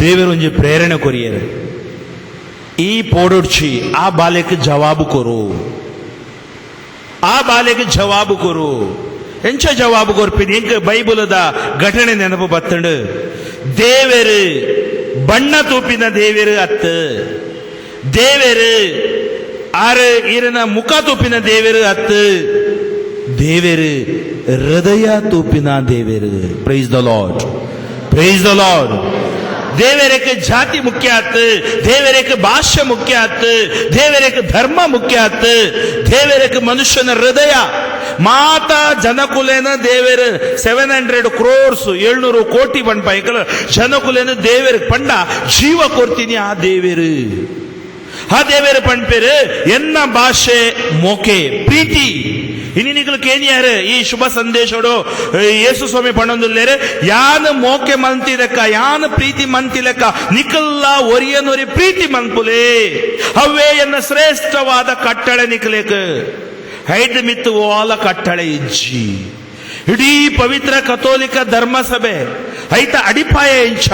ದೇವರು ಒಂಜಿ ಪ್ರೇರಣೆ ಕೊರಿಯರು ಈ ಪೋಡೊಡ್ಚಿ ಆ ಬಾಲೆಗೆ ಜವಾಬು ಕೊರು ಆ ಬಾಲೆಗೆ ಜವಾಬು ಕೊರು ಎಂಚ ಜವಾಬು ಕೊರ್ಪಿನಿ ಎಂಕ ಬೈಬಲದ ಘಟನೆ ನೆನಪು ಬತ್ತಂಡು ದೇವರು ಬಣ್ಣ ತೂಪಿನ ದೇವರು ಅತ್ತು ದೇವರು ಆರು ಈರನ ಮುಖ ತೂಪಿನ ದೇವರು ಅತ್ತು ದೇವರು ಹೃದಯ ತೂಪಿನ ದೇವರು ಪ್ರೈಸ್ ದ ಲಾರ್ಡ್ ದೇವರಿಗೆ ಜಾತಿ ಮುಖ್ಯ ಆತು ದೇವರಿಗೆ ಭಾಷೆ ಮುಖ್ಯ ಆತು ದೇವರಿಗೆ ಧರ್ಮ ಮುಖ್ಯ ಆತು ದೇವರಿಗೆ ಮನುಷ್ಯನ ಹೃದಯ ಮಾತಾ ಜನಕುಲೇನ ದೇವರು 700 crores 700 ಕೋಟಿ ಬಣ್ಣ ಪೈಕಲ್ ಜನಕುಲೇನ ದೇವರು ಪಂಡ ಜೀವ ಕೊಡ್ತೀನಿ ಆ ದೇವರು ಪಣ್ಪೇರು ಎನ್ನ ಭಾಷೆ ಮೋಕೆ ಪ್ರೀತಿ ಇನಿ ನಿಗಳು ಕೇನಿಯಾರು ಈ ಶುಭ ಸಂದೇಶೋಡು ಯೇಸು ಸ್ವಾಮಿ ಪಣ್ಣೊಂದುಲ್ಲೇರು ಯಾನ್ ಮೋಕೆ ಮಂತಿಲೆಕ್ಕ ಯಾನ್ ಪ್ರೀತಿ ಮಂತಿಲೆಕ್ಕ ನಿಕಲ್ಲ ಒರಿಯನೊರಿ ಪ್ರೀತಿ ಮನ್ಪುಲೆ ಅವೇ ಎನ್ನ ಶ್ರೇಷ್ಠವಾದ ಕಟ್ಟಳೆ ನಿಕಲೇಕ ಹೈಡ್ ಮಿತ್ತು ಓಲ ಕಟ್ಟಳೆ ಇಜ್ಜಿ ಇಡೀ ಪವಿತ್ರ ಕಥೋಲಿಕ ಧರ್ಮಸಭೆ ಐತ ಅಡಿಪಾಯ ಇಂಚ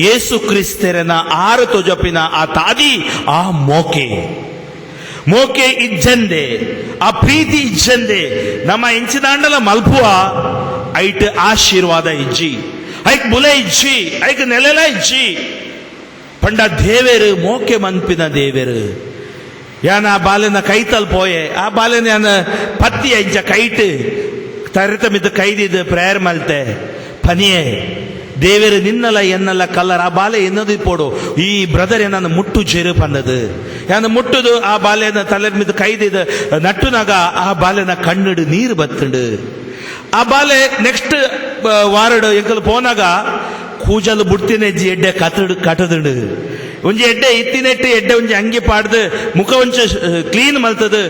ಯೇಸು ಕ್ರಿಸ್ತರನ 6 ತೊಜಪಿನ ಆ ತಾದಿ ಆ ಮೋಕೆ ಇಜ್ಜಂದೆ ಆ ಪ್ರೀತಿ ಇಜ್ಜಂದೆ ನಮ್ಮ ಇಂಚಿದಾಂಡಲ ಮಲ್ಪುವ ಐಟ್ ಆಶೀರ್ವಾದ ಇಜ್ಜಿ ಐಕ್ ಬುಲೆ ಇಜ್ಜಿ ಐಕ್ ನೆಲೆಲ ಇಜ್ಜಿ ಪಂಡ ದೇವೇರು ಮೋಕೆ ಮನ್ಪಿನ ದೇವೇರು ಯಾನ ಆ ಬಾಲೆನ ಕೈತಲ್ ಪೋಯೆ ಆ ಬಾಲೆನ ಯಾನ ಪತ್ತಿ ಇಂಚ ಕೈಟ್ ತರಿತ ಮಿದ್ದು ಕೈದಿದ್ದು ಪ್ರೇಯರ್ ಮಲ್ತೆ ಪನಿಯೇ ದೇವರು ನಿನ್ನಲ್ಲ ಎನ್ನಲ್ಲ ಕಲ್ಲರ್ ಆ ಬಾಲೆ ಎನ್ನದು ಪೋಡು ಈ ಬ್ರದರ್ ಏನನ್ನು ಮುಟ್ಟು ಜೇರು ಪಂದದು ಯಾನು ಮುಟ್ಟುದು ಆ ಬಾಲೆನ ತಲೆ ಮಿದ್ದು ಕೈದಿದ ನಟ್ಟುನಾಗ ಆ ಬಾಲೆನ ಕಣ್ಣಿಡು ನೀರು ಬತ್ತುಂಡು ಆ ಬಾಲೆ ನೆಕ್ಸ್ಟ್ ವಾರಡು ಎಂಕಲ್ ಪೋನಾಗ ಕೂಜಲು ಬುಡ್ತಿನ ಎಜ್ಜಿ ಎಡ್ಡೆ ಕಟದುಂಡು ಒಂಜಿ ಎಡ್ಡೆ ಇತ್ತಿನೆಟ್ಟು ಎಡ್ಡೆ ಒಂಜಿ ಅಂಗಿ ಪಾಡ್ದು ಮುಖ ಒಂಚ ಕ್ಲೀನ್ ಮಲ್ತದು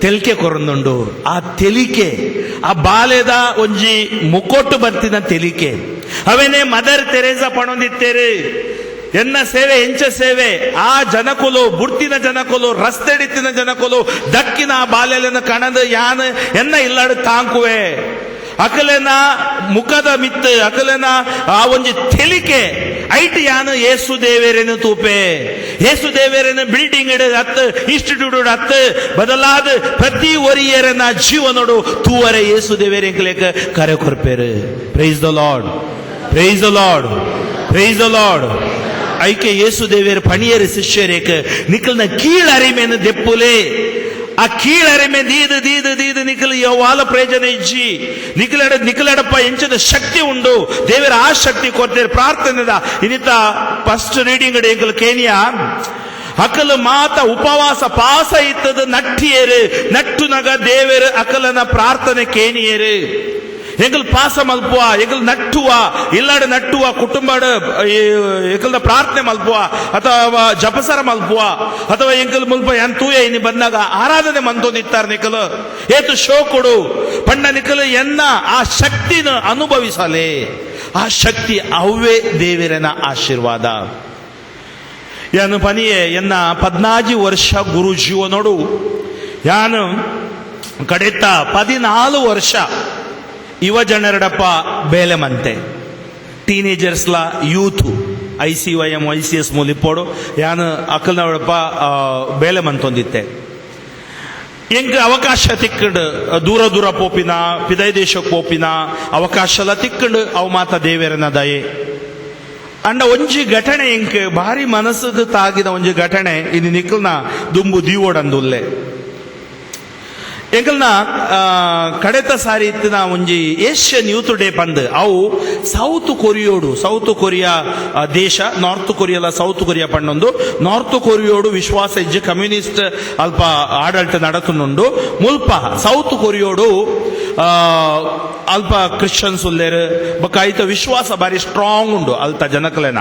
ತೆಲಿಕೆ ಕೊರಂದುಂಡು ಆ ತೆಲಿಕೆ ಆ ಬಾಲೆದ ಒಂಜಿ ಮುಕ್ಕೊಟ್ಟು ಬರ್ತಿನ ತೆಲಿಕೆ ಅವೇನೇ ಮದರ್ ತೆರೇಸಾ ಪಣೊಂದಿತ್ತೇರು ಎನ್ನ ಸೇವೆ ಎಂಚ ಸೇವೆ ಆ ಜನಕುಲು ಬುಡ್ತಿನ ಜನಕುಲು ರಸ್ತೆಡಿತ್ತಿನ ಜನಕುಲು ದಕ್ಕಿನ ಆ ಬಾಲೆಲನ ಕಣದ ಯಾನ್ ಎನ್ನ ಇಲ್ಲಾಡು ತಾಂಕುವೆ ಅಕಲೆನ ಮುಖದ ಮಿತ್ತು ಅಕಲೆನ ಆ ಒಂಜಿ ತೆಲಿಕೆ ಐಟ್ ಯಾನು ಯೇಸು ದೇವೇರೇನು ತೂಪೆ ಯೇಸು ದೇವೇರೇನು ಬಿಲ್ಡಿಂಗ್ ಇಡ ಹತ್ತು ಇನ್ಸ್ಟಿಟ್ಯೂಟ್ ಹತ್ತು ಬದಲಾದ ಪ್ರತಿ ಒರಿಯರನ ಜೀವನೋಡು ತೂವರೆ ಯೇಸು ದೇವೇರೆಂಕ್ಲೇಕ ಕರೆ ಕೊರ್ಪೇರು ಪ್ರೈಸ್ ದ ಲಾರ್ಡ್ ಐಕೆ ಯೇಸು ದೇವೇರು ಪಣಿಯರು ಶಿಷ್ಯರೇಕ ನಿಕಲ್ನ ಕೀಳರಿಮೆನು ದೆಪ್ಪುಲೆ ಆ ಕೀಳರಿಮೆ ದೀದು ನಿಖಲ್ ಯವಾಲ ಪ್ರಯೋಜನ ಇಜ್ಜಿ ನಿಖಲಡಪ್ಪ ಎಂಚದ ಶಕ್ತಿ ಉಂಡು ದೇವರ ಆ ಶಕ್ತಿ ಕೊಡ್ತೇವೆ ಪ್ರಾರ್ಥನೆದ ಇನ್ನಿತ ಫಸ್ಟ್ ರೀಡಿಂಗ್ ಎಂಕಲ್ ಕೇನಿಯಾ ಅಕಲ್ ಮಾತ ಉಪವಾಸ ಪಾಸ ಇತ್ತದ ನಟ್ಟಿಯೇರು ನಟ್ಟುನಗ ದೇವರು ಅಕಲನ ಪ್ರಾರ್ಥನೆ ಕೇನಿಯೇರು ಎಂಕಲ್ ಪಾಸ ಮಲ್ಪುವ ಎಂಕಲ್ ನಟ್ಟುವ ಇಲ್ಲಾಡ ನಟ್ಟುವ ಕುಟುಂಬದ ಎಂಕಲ್ನ ಪ್ರಾರ್ಥನೆ ಮಲ್ಪುವ ಅಥವಾ ಜಪಸರ ಮಲ್ಪುವ ಅಥವಾ ಎಂಕಲ್ ಮುಲ್ಪ ಯಾನ್ ತೂಯ ಇನಿ ಬಂದಾಗ ಆರಾಧನೆ ಮಂತೊಂದಿತ್ತಾರೆ ನಿಕಲು ಏತು ಶೋ ಕೊಡು ಪಂಡ ನಿಕಲು ಎನ್ನ ಆ ಶಕ್ತಿನ ಅನುಭವಿಸಲೇ ಆ ಶಕ್ತಿ ಅವೇ ದೇವರನ ಆಶೀರ್ವಾದ ಯಾನು ಪನಿಯೇ ಎನ್ನ 14 ವರ್ಷ ಗುರು ಜೀವನೋಡು ಯಾನು ಕಡೆತ್ತ 14 ವರ್ಷ ಯುವ ಜನರಡಪ್ಪ ಬೇಲೆ ಮಂತೆ ಟೀನೇಜರ್ಸ್ಲ ಯೂತ್ ICYM ICS ಮೂಲಿಪ್ಪೋಡು ಯಾನು ಅಕ್ಕಲ್ನವಡಪ್ಪ ಬೇಲೆ ಮಂತೊಂದಿತ್ತೆ ಎಂಕ್ ಅವಕಾಶ ತಿಕ್ಕಂಡು ದೂರ ದೂರ ಪೋಪಿನ ಪಿದೈ ದೇಶಕ್ಕೆ ಪೋಪಿನ ಅವಕಾಶ ಎಲ್ಲ ತಿಕ್ಕಂಡು ಅವು ಮಾತ ದೇವೇರನ ದಯೆ ಅಂಡ ಒಂಜಿ ಘಟನೆ ಎಂಕ್ ಭಾರಿ ಮನಸ್ಸದ ತಾಗಿದ ಒಂಜಿ ಘಟನೆ ಇದು ನಿಖಲ್ನ ದುಂಬು ದೀವೋಡಂದುಲ್ಲೆ ಎಂಕಲ್ನ ಕಡೆತ ಸಾರಿ ಇತ್ತಿನ ಒಂಜಿ ಏಷ್ಯನ್ ಯೂತ್ ಡೇ ಪಂದ್ ಅವು ಸೌತ್ ಕೊರಿಯಾ ದೇಶ ನಾರ್ತ್ ಕೊರಿಯಾಲ ಸೌತ್ ಕೊರಿಯಾ ಪಂಡೊಂದು ನಾರ್ತ್ ಕೊರಿಯೋಡು ವಿಶ್ವಾಸ ಇಜ್ಜಿ ಕಮ್ಯುನಿಸ್ಟ್ ಅಲ್ಪ ಆಡಳಿತ ನಡತುನುಂಡು ಮುಲ್ಪ ಸೌತ್ ಕೊರಿಯೋಡು ಅಲ್ಪ ಕ್ರಿಶ್ಚಿಯನ್ಸ್ ಉಲ್ಲೇರು ಬೊಕ್ಕ ಐತ ವಿಶ್ವಾಸ ಬಾರಿ ಸ್ಟ್ರಾಂಗ್ ಉಂಡು ಅಲ್ತ ಜನಕಲೆನ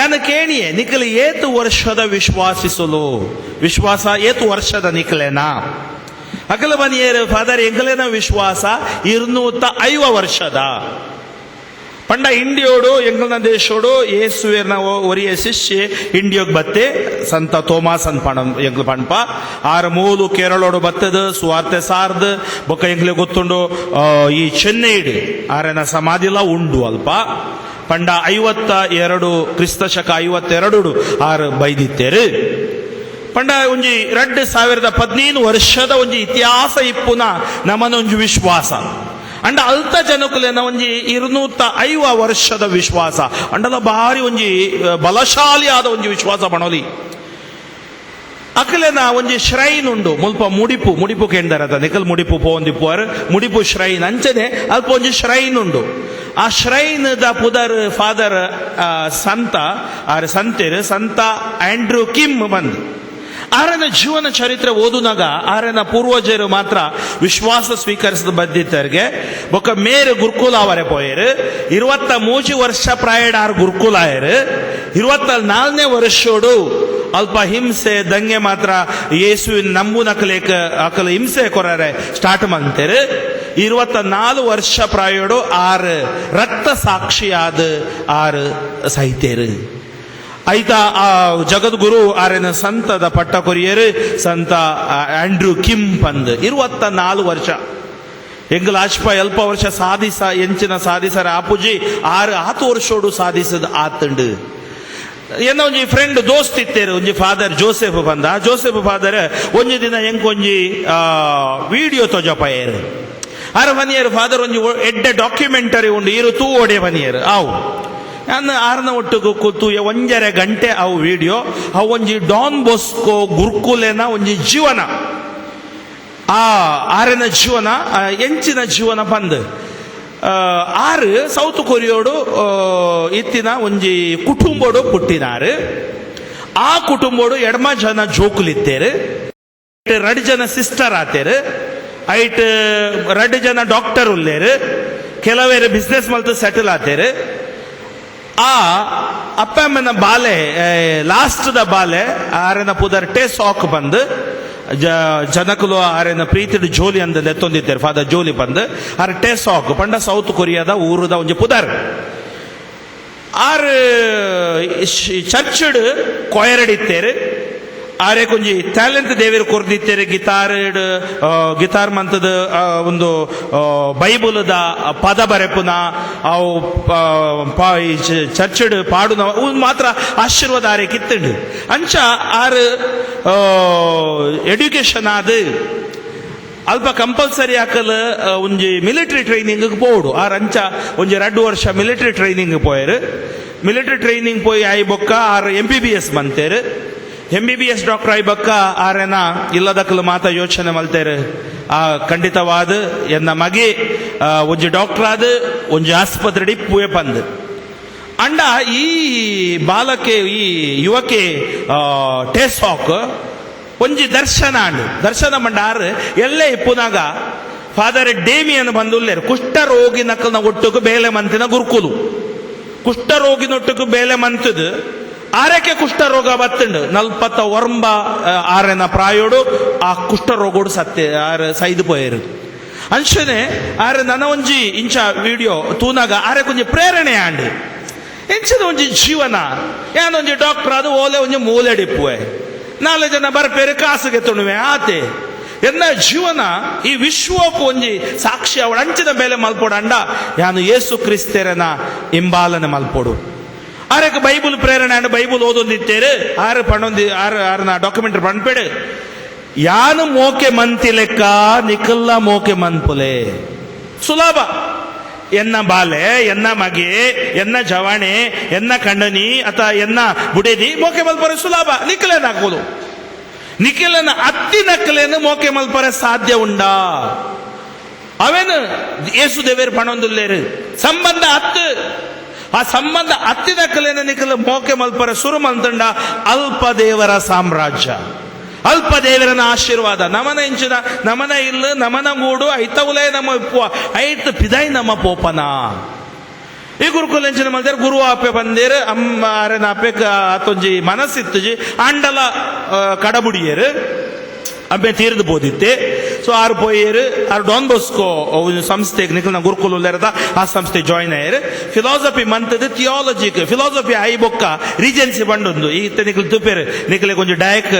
ಯಾನ ಕೇಣಿಯೇ ನಿಖಲ್ ಏತು ವರ್ಷದ ವಿಶ್ವಾಸ ಏತು ವರ್ಷದ ನಿಖಲೇನಾ ಅಕಲ ಬನಿಯರು ಫಾದರ್ ಎಂಕಲೇನ ವಿಶ್ವಾಸ 205 ವರ್ಷದ ಪಂಡ ಇಂಡಿಯೋಡು ಎಂಕಲ್ನ ದೇಶೋಡು ಯೇಸುವಿನ ಒರಿಯ ಶಿಷ್ಯ ಇಂಡಿಯೋಗ್ ಬತ್ತೆ ಸಂತ ಥೋಮಾಸ್ ಅನ್ ಪಣ ಎಂಕ್ಲು ಪಣಪ ಆರು ಮೂಲು ಕೇರಳೋಡು ಬತ್ತದ ಸುವಾರ್ತೆ ಸಾರ್ದು ಬೊಕ್ಕ ಎಂಕ್ಲೆ ಗೊತ್ತುಂಡು ಈ ಚೆನ್ನೈಡ್ ಆರನ ಸಮಾಧಿಲ ಉಂಡು ಅಲ್ಪ ಪಂಡ 52 ಕ್ರಿಸ್ತ ಶಕ 52 ಆರು ಬೈದಿತ್ತೇರು ಪಂಡ ಒಂಜಿ 2015 ವರ್ಷದ ಒಂಜಿ ಇತಿಹಾಸ ಇಪ್ಪುನ ನಮನ ಒಂಜಿ ವಿಶ್ವಾಸ ಅಂಡ ಅಲ್ತ ಜನಕುಲೆನ ಒಂಜಿ 205 ವರ್ಷದ ವಿಶ್ವಾಸ ಅಂಡಲ ಭಾರಿ ಒಂಜಿ ಬಲಶಾಲಿ ಆದ ಒಂಜಿ ವಿಶ್ವಾಸ ಪಣೋಲಿ ಅಕಲೆನ ಒಂಜಿ ಶ್ರೈನ್ ಉಂಡು ಮುಲ್ಪ ಮುಡಿಪು ಕೇಂದರದ ನಿಕಲ್ ಮುಡಿಪು ಪೋಂದಿಪ್ಪುವರ್ ಮುಡಿಪು ಶ್ರೈನ್ ಅಂಚನೆ ಅಲ್ಪ ಒಂಜಿ ಶ್ರೈನ್ ಉಂಡು ಆ ಶ್ರೈನ್ ದ ಪುದರ್ ಫಾದರ್ ಸಂತ ಆಂಡ್ರೂ ಕಿಮ್ ಬಂದು ಆರನ ಜೀವನ ಚರಿತ್ರೆ ಓದುನಾಗ ಆರನ ಪೂರ್ವಜರು ಮಾತ್ರ ವಿಶ್ವಾಸ ಸ್ವೀಕರಿಸಿದ ಬದ್ದಿತ್ತರ್ಗೆ ಬೊಕ್ಕ ಮೇರೆ ಗುರುಕುಲ ಅವರೇ ಪೋಯರು 23 ವರ್ಷ ಪ್ರಾಯಡ್ ಆರು ಗುರುಕುಲ ಆಯರು 24ನೇ ವರ್ಷೋಡು ಅಲ್ಪ ಹಿಂಸೆ ದಂಗೆ ಮಾತ್ರ ಯೇಸುವಿನ ನಂಬು ನಕಲೇಕ ಅಕಲ ಹಿಂಸೆ ಕೊರರೆ ಸ್ಟಾರ್ಟ್ ಮಂತೇರು 24 ವರ್ಷ ಪ್ರಾಯೋಡು ಆರು ರಕ್ತ ಸಾಕ್ಷಿಯಾದ ಆರು ಸಹಿತೇರು ಐತ ಆ ಜಗದ್ಗುರು ಆರೇನ ಸಂತದ ಪಟ್ಟ ಕೊರಿಯರು ಸಂತ ಆಂಡ್ರೂ ಕಿಮ್ ಪಂದ್ 24 ವರ್ಷ ಎಂಗಲ್ ಆಶ್ಪ ಅಲ್ಪ ವರ್ಷ ಎಂಚಿನ ಸಾಧಿಸರ ಆಪುಜಿ 6 ವರ್ಷೋಡು ಸಾಧಿಸದ ಆತಂಡು ಏನೋ ಒಂಜಿ ಫ್ರೆಂಡ್ ದೋಸ್ತ್ ಇತ್ತೇರು ಒಂಜಿ ಫಾದರ್ ಜೋಸೆಫ್ ಫಾದರ್ ಒಂಜಿ ದಿನ ಎಂಕೊಂಜಿ ವಿಡಿಯೋ ತೊಜಪಯರು ಆರ ಬನಿಯರು ಫಾದರ್ ಒಂಜಿ ಎಡ್ಡೆ ಡಾಕ್ಯುಮೆಂಟರಿ ಉಂಡು ಇರು ತೂ ಓಡೆ ಬನಿಯರು ಅವು ನಾನು ಆರನ ಒಟ್ಟಿಗೆ ಕೂತು 1.5 ಗಂಟೆ ಅವು ವಿಡಿಯೋ ಅವು ಒಂಜಿ ಡಾನ್ ಬೊಸ್ಕೋ ಗುರುಕುಲೆನ ಒಂಜಿ ಜೀವನ ಆ ಆರನ ಜೀವನ ಎಂಚಿನ ಜೀವನ ಬಂದು ಆರು ಸೌತ್ ಕೊರಿಯೋಡು ಇತ್ತಿನ ಒಂಜಿ ಕುಟುಂಬೋಡು ಪುಟ್ಟಿನಾರು ಆ ಕುಟುಂಬೋಡು ಎಡ್ಮ ಜನ ಜೋಕುಲಿತ್ತೇರು 2 ಜನ ಸಿಸ್ಟರ್ ಆತೇರು ಐಟ್ 2 ಜನ ಡಾಕ್ಟರ್ ಉಲ್ಲೇರು ಕೆಲವೇರು ಬಿಸ್ನೆಸ್ ಮಲ್ತು ಸೆಟಲ್ ಆತೇರು ಆ ಅಪ್ಪಮ್ಮನ ಬಾಲೆ ಲಾಸ್ಟ್ ದ ಬಾಲೆ ಆರನ ಪುದರ್ ಟೇ ಸಾಕ್ ಬಂದು ಜನಕಲು ಆರೇನ ಪ್ರೀತಿಡ್ ಜೋಲಿ ಅಂದ ಎತ್ತೊಂದಿದ್ದೇರು ಫಾದರ್ ಜೋಲಿ ಬಂದು ಆರ್ ಟೇ ಸಾಕ್ ಪಂಡ ಸೌತ್ ಕೊರಿಯಾದ ಊರದ ಒಂಜಿ ಪುದರ್ ಆರ್ ಚರ್ಚ್ಡ್ ಕೊಯರಡಿತ್ತೇರು ಆರೆ ಕೊಂಜಿ ಟ್ಯಾಲೆಂಟ್ ದೇವೇರು ಕೊರ್ದಿತ್ತೇರೆ ಗಿತಾರ್ ಮಂತದ ಒಂದು ಬೈಬಲ್ದ ಪದ ಬರೆಪುನ ಅವು ಚರ್ಚಡ್ ಪಾಡುನ ಮಾತ್ರ ಆಶೀರ್ವಾದ ಆರೆ ಕಿತ್ತಂಡು ಅಂಚ ಆರು ಎಡ್ಯುಕೇಶನ್ ಆದ ಅಲ್ಪ ಕಂಪಲ್ಸರಿ ಹಾಕಲ್ ಒಂಜಿ ಮಿಲಿಟರಿ ಟ್ರೈನಿಂಗ್ ಪೋಡು ಆರ್ ಅಂಚ ಒಂಜಿ 2 ವರ್ಷ ಮಿಲಿಟರಿ ಟ್ರೈನಿಂಗ್ ಪೋಯರು ಮಿಲಿಟರಿ ಟ್ರೈನಿಂಗ್ ಪೋಯಿ ಆಯ್ ಬೊಕ್ಕ ಆರ್ MBBS ಬಂತೇರು MBBS ಡಾಕ್ಟರ್ ಆಯ್ ಬೊಕ್ಕ ಆರೇನ ಇಲ್ಲದಕ್ಕಲು ಮಾತ ಯೋಚನೆ ಮಲ್ತೇರು ಆ ಖಂಡಿತವಾದ ಎನ್ನ ಮಗೆ ಒಂಜಿ ಡಾಕ್ಟರ್ ಆದ ಒಂಜಿ ಆಸ್ಪತ್ರೆ ಪೂಯೆ ಪಂದ್ ಅಂಡ ಈ ಬಾಲಕೆ ಈ ಯುವಕೆ ಟೇಸಾಕ್ ಒಂಜಿ ದರ್ಶನ ಮಂಡಾರ್ ಎಲ್ಲೇ ಇಪ್ಪುನಾಗ ಫಾದರ್ ಡೇಮಿಯನ್ ಬಂದುಲ್ಲೇರು ಕುಷ್ಠರೋಗಿ ನಕಲ್ನ ಒಟ್ಟುಕು ಬೇಲೆ ಮಂತಿನ ಗುರುಕುಲು ಕುಷ್ಠರೋಗಿನೊಟ್ಟುಕು ಬೇಲೆ ಮಂತದು ಆರಕ್ಕೆ ಕುಷ್ಠರೋಗ ಬತ್ತಂಡು 40 ಆರನ ಪ್ರಾಯೋಡು ಆ ಕುಷ್ಠರೋಗೋಡು ಸೈದು ಪೋಯರು ಅಂಶನೆ ಆರೆ ನನ್ನ ಒಂಜಿ ಇಂಚ ವಿಡಿಯೋ ತೂನಾಗ ಆರೆ ಕೊಂಚ ಪ್ರೇರಣೆ ಆಂಡು ಎಂಚದ ಒಂಜಿ ಜೀವನ ಏನೊಂಜಿ ಡಾಕ್ಟರ್ ಅದು ಓಲೆ ಒಂಜಿ ಮೂಲೆಡಿಪ್ಪುವೆ 4 ಜನ ಬರ್ಪೇರು ಕಾಸುಗೆ ತುಣುವೆ ಆತೆ ಎನ್ನ ಜೀವನ ಈ ವಿಶ್ವಕ್ಕೂ ಒಂಜಿ ಸಾಕ್ಷಿ ಅವಳ ಅಂಚಿನ ಬೇಲೆ ಮಲ್ಪೋಡಂಡ ಯಾನು ಯೇಸು ಕ್ರಿಸ್ತೇರನ ಇಂಬಾಲನೆ ಮಲ್ಪೋಡು ಆರಕ್ಕೆ ಬೈಬಲ್ ಪ್ರೇರಣೆ ಅಂಡ್ ಬೈಬಲ್ ಓದೊಂದಿತ್ತೇರು ಆರನ ಡಾಕ್ಯುಮೆಂಟ್ರಿ ಪಣ್ಪೇಡು ಯಾನು ಮೋಕೆ ಮಂತಿ ಲೆಕ್ಕ ನಿಖಲ್ಲ ಮೋಕೆ ಮನ್ಪುಲೆ ಸುಲಭ. ಎನ್ನ ಬಾಲೆ, ಎನ್ನ ಮಗೆ, ಎನ್ನ ಜವಾಣೆ, ಎನ್ನ ಕಂಡನಿ ಅಥವಾ ಎನ್ನ ಬುಡೇದಿ ಮೋಕೆ ಮಲ್ಪರೆ ಸುಲಭ. ನಿಖಲೇನ ಹಾಕೋದು, ನಿಖಿಲನ ಅತ್ತಿ ನಕ್ಕಲೇನು ಮೋಕೆ ಮಲ್ಪರೆ ಸಾಧ್ಯ ಉಂಡಾ? ಅವೇನು ಏಸು ದೇವೇರು ಪಣೊಂದುಲ್ಲೇರು ಸಂಬಂಧ ಹತ್ತು. ಆ ಸಂಬಂಧ ಹತ್ತಿನ ಕಲೆನ ನಿಖಲ ಮೋಕೆ ಮಲ್ಪರ ಸುರು ಮಂತಂಡ ಅಲ್ಪ ದೇವರ ಸಾಮ್ರಾಜ್ಯ, ಅಲ್ಪ ದೇವರನ ಆಶೀರ್ವಾದ. ನಮನ ಇಂಚಿನ ನಮನ ಇಲ್ಲ ನಮನ ಗೂಡು ಐತವುಲೇ ನಮ್ಮ ಐತ್ ಪಿದಾಯಿ ನಮ್ಮ ಪೋಪನ. ಈ ಗುರುಕುಲ ಎಂಚಿನ ಮಲ್ದೇರು ಗುರು ಆಪೆ ಬಂದೇರು ಅಮ್ಮ ಅರೆನ ಆಪೆ ಆತೊಂಜಿ ಮನಸ್ಸಿತ್ತುಜಿ ಅಂಡಲ ಕಡಬುಡಿಯರು ಅಬ್ಬೆ ತೀರ್ದು ಬೋದಿತ್ತೆ. ಸೊ ಆರು ಪೋಯರು ಆರು ಡಾನ್ ಬೋಸ್ಕೋ ಸಂಸ್ಥೆಗೆ ನಿಖಲ್ನ ಗುರುಕುಲ ಆ ಸಂಸ್ಥೆ ಜಾಯಿನ್ ಆಯ್ಯರು. ಫಿಲಾಸಫಿ ಮಂತದ ಥಿಯಾಲಜಿಕ್ ಫಿಲಾಸಫಿ ಐ ಬೊಕ್ಕ ರೀಜೆನ್ಸಿ ಬಂಡೊಂದು ಈತ ನಿಖಲ್ ತುಪೇರು ನಿಖಲೆ ಕೊಂಚ ಡಯಕ್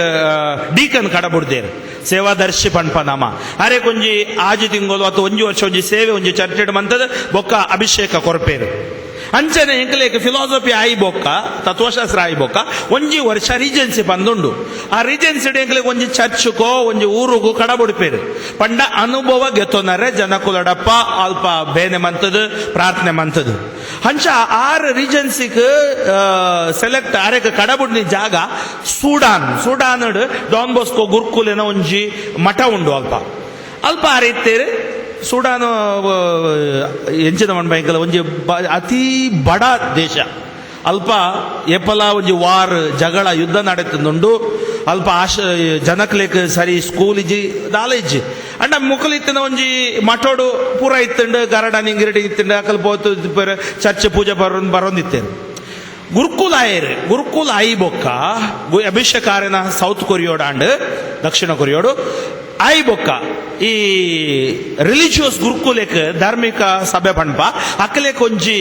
ಡೀಕನ್ ಕಡಬುಡ್ದೇರು ಸೇವಾದರ್ಶಿ ಪಂಪ ನಾಮ ಅರೆ ಕೊಂಜಿ ಆಜು ತಿಂಗೋಲು ಅಥವಾ ಒಂಜಿ ವರ್ಷ ಒಂಜಿ ಸೇವೆ ಒಂಜಿ ಚರ್ಚೆಡ್ ಮಂತದ ಬೊಕ್ಕ ಅಭಿಷೇಕ ಕೊರಪೇರು. ಅಂಚನೆ ಎಂಕಲೇಕ ಫಿಲಾಸಫಿ ಆಯಿ ಬೊಕ್ಕ ತತ್ವಶಾಸ್ತ್ರ ಆಯಿ ಬೊಕ್ಕ ಒಂಜಿ ವರ್ಷ ರೀಜೆನ್ಸಿ ಬಂದುಂಡು. ಆ ರೀಜೆನ್ಸಿ ಎಂಕಲೇಕ ಒಂಜಿ ಚರ್ಚ್ಕೋ ಒಂಜಿ ಊರುಗೂ ಕಡಬುಡಿಪೇರು ಪಂಡ ಅನುಭವ ಗೆತ್ತೊನರೆ ಜನಕುಲಡಪ್ಪ ಅಲ್ಪ ಬೇನೆ ಮಂತದು ಪ್ರಾರ್ಥನೆ ಮಂತದು. ಹಂಚ ಆರು ರೀಜೆನ್ಸಿಕ್ ಸೆಲೆಕ್ಟ್ ಆರೆಕ ಕಡಬುಡ್ನಿ ಜಾಗ ಸೂಡಾನ್ ಡಾನ್ ಬೋಸ್ಕೋ ಗುರುಕುಲಿನ ಒಂಜಿ ಮಠ ಉಂಡು ಅಲ್ಪ ಅಲ್ಪ ಆರಿತ್ತೇರು. ಸೂಡಾನು ಎಂಚಿನ ಮಣ್ಬೈಕಲ ಒಂಜಿ ಅತಿ ಬಡ ದೇಶ. ಅಲ್ಪ ಎಪ್ಪಲ ಒಂಜಿ ವಾರ್ ಜಗಳ ಯುದ್ಧ ನಡೆತುಂಡು. ಅಲ್ಪ ಜನಕ್ಲೆಕ್ ಸರಿ ಸ್ಕೂಲ್ ಇಜ್ಜಿ ದಾಲ ಇಜ್ಜಿ ಅಂಡ ಮುಕ್ಕಲಿತ್ತಿನ ಒಂಜಿ ಮಠೋಡು ಪೂರ ಇತ್ತಂಡು ಗರಡ ನಿಂಗಿರಡಿ ಇತ್ತಂಡು ಅಕಲ್ ಪೋತು ಚರ್ಚ್ ಪೂಜೆ ಬರೋಂದಿತ್ತೇರು. ಗುರುಕುಲ ಆಯರು ಗುರುಕುಲ ಆಯಿ ಬೊಕ್ಕ ಅಭಿಷೇಕಾರನ ಸೌತ್ ಕೊರಿಯೋಡು ಅಂಡ್ ದಕ್ಷಿಣ ಕೊರಿಯೋಡು ಆಯಿ ಬೊಕ್ಕ ಈ ರಿಲಿಜಿಯಸ್ ಗುರುಕುಲೆಕ್ ಧಾರ್ಮಿಕ ಸಭೆ ಪಂಪ ಅಕ್ಕಲೆ ಕೊಂಜಿ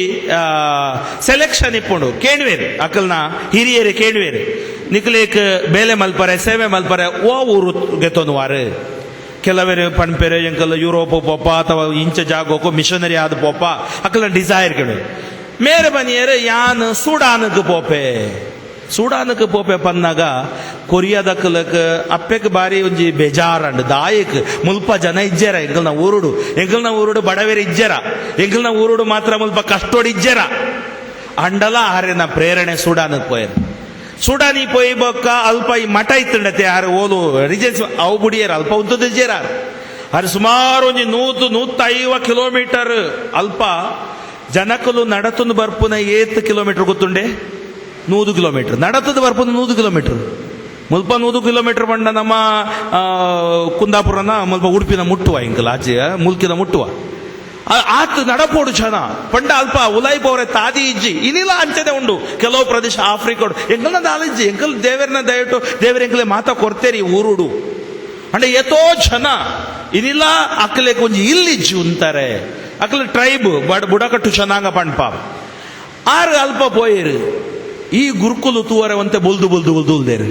ಸೆಲೆಕ್ಷನ್ ಇಪ್ಪುಂಡು ಕೇಳುವೇರು ಅಕ್ಕಲ್ನ ಹಿರಿಯರು ಕೇಳುವೇರು ನಿಕ್ಲೇಕ್ ಬೇಲೆ ಮಲ್ಪರೆ ಸೇವೆ ಮಲ್ಪರೆ ಓ ಊರು ಗೆತ್ತೊಂದುವಾರು. ಕೆಲವರು ಪಣ್ಪೇರು ಎಂಕಲ್ ಯುರೋಪ್ ಪೋಪ ಅಥವಾ ಇಂಚ ಜಾಗೋಕು ಮಿಷನರಿ ಆದ ಪೋಪ ಅಕ್ಕಲ್ನ ಡಿಸೈರ್ ಕೇಳು ಮೇರೆ ಬನಿಯರು ಯಾನ್ ಸೂಡಾನಕ್ ಪೋಪೆ ಪನ್ನಾಗ ಕೊರಿಯಾದಕ್ಕಲಕ್ ಅಪ್ಪೆಕ್ ಬಾರಿ ಒಂಜಿ ಬೇಜಾರಂಡ್ ದಾಯಕ್ ಮುಲ್ಪ ಜನ ಇಜ್ಜೆರ. ಎಂಕಲ್ನ ಊರುಡು ಬಡವೇರು ಇಜ್ಜೆರ, ಎಂಕಲ್ನ ಊರುಡು ಮಾತ್ರ ಮುಲ್ಪ ಕಷ್ಟೋಡು ಇಜ್ಜೆರ ಅಂಡಲ ಆರೆನ ಪ್ರೇರಣೆ ಸೂಡಾನಕ್ ಪೋಯರು. ಸೂಡಾನಿ ಪೋಯಿ ಬೊಕ್ಕ ಅಲ್ಪ ಈ ಮಠ ಇತ್ತಂಡತೆ ಆರು ಓಲು ರಿಜೆನ್ಸ್ ಅವು ಬುಡಿಯರ ಅಲ್ಪ ಉದ್ದದ ಇಜ್ಜೆರ. ಅದು ಸುಮಾರು ಒಂಜಿ 150 ಕಿಲೋಮೀಟರ್ ಅಲ್ಪ ಜನಕಲು ನಡತುಂದು ಬರ್ಪುನ 8 ಕಿಲೋಮೀಟರ್ ಗೊತ್ತುಂಡೆ 100 ಕಿಲೋಮೀಟರ್ ನಡತದ ಬರ್ಪುನ 100 ಕಿಲೋಮೀಟರ್ ಮುಲ್ಪ 100 ಕಿಲೋಮೀಟರ್ ಬಂಡ ನಮ್ಮ ಕುಂದಾಪುರನ ಮುಲ್ಪ ಉಡುಪಿನ ಮುಟ್ಟುವ ಇಂಕಲ್ ಆಚೆ ಮುಲ್ಕಿನ ಮುಟ್ಟುವ ಆತ್ ನಡಪೋಡು ಜನ ಪಂಡ ಅಲ್ಪ ಉಲಾಯಿ ಪೋರೆ ತಾದಿ ಇಜ್ಜಿ ಇನ್ನಿಲ್ಲ ಅಂಚನೆ ಉಂಡು. ಕೆಲವು ಪ್ರದೇಶ ಆಫ್ರಿಕೋಡು ಎಂಕಲ್ನ ದಾಲಿಜ್ಜಿ ಎಂಕಲ್ ದೇವರನ್ನ ದಯಟು ದೇವರ ಎಂಕಲೆ ಮಾತಾ ಕೊಡ್ತೇರಿ ಊರುಡು ಅಂಡ ಎತೋ ಜನ ಇನ್ನಿಲ್ಲ ಅಕ್ಕಲೆ ಕೊಂಚ ಇಲ್ಲಿಜ್ಜಿ ಉಂತಾರೆ ಅಕ್ಕಲ ಟ್ರೈಬ್ ಬುಡಕಟ್ಟು ಚೆನ್ನಾಗ ಪಂಡ್ಪ ಆರು ಅಲ್ಪ ಪೋಯರು. ಈ ಗುರುಕುಲು ತೂವರವಂತೆ ಬುಲ್ದುಲ್ದೇರು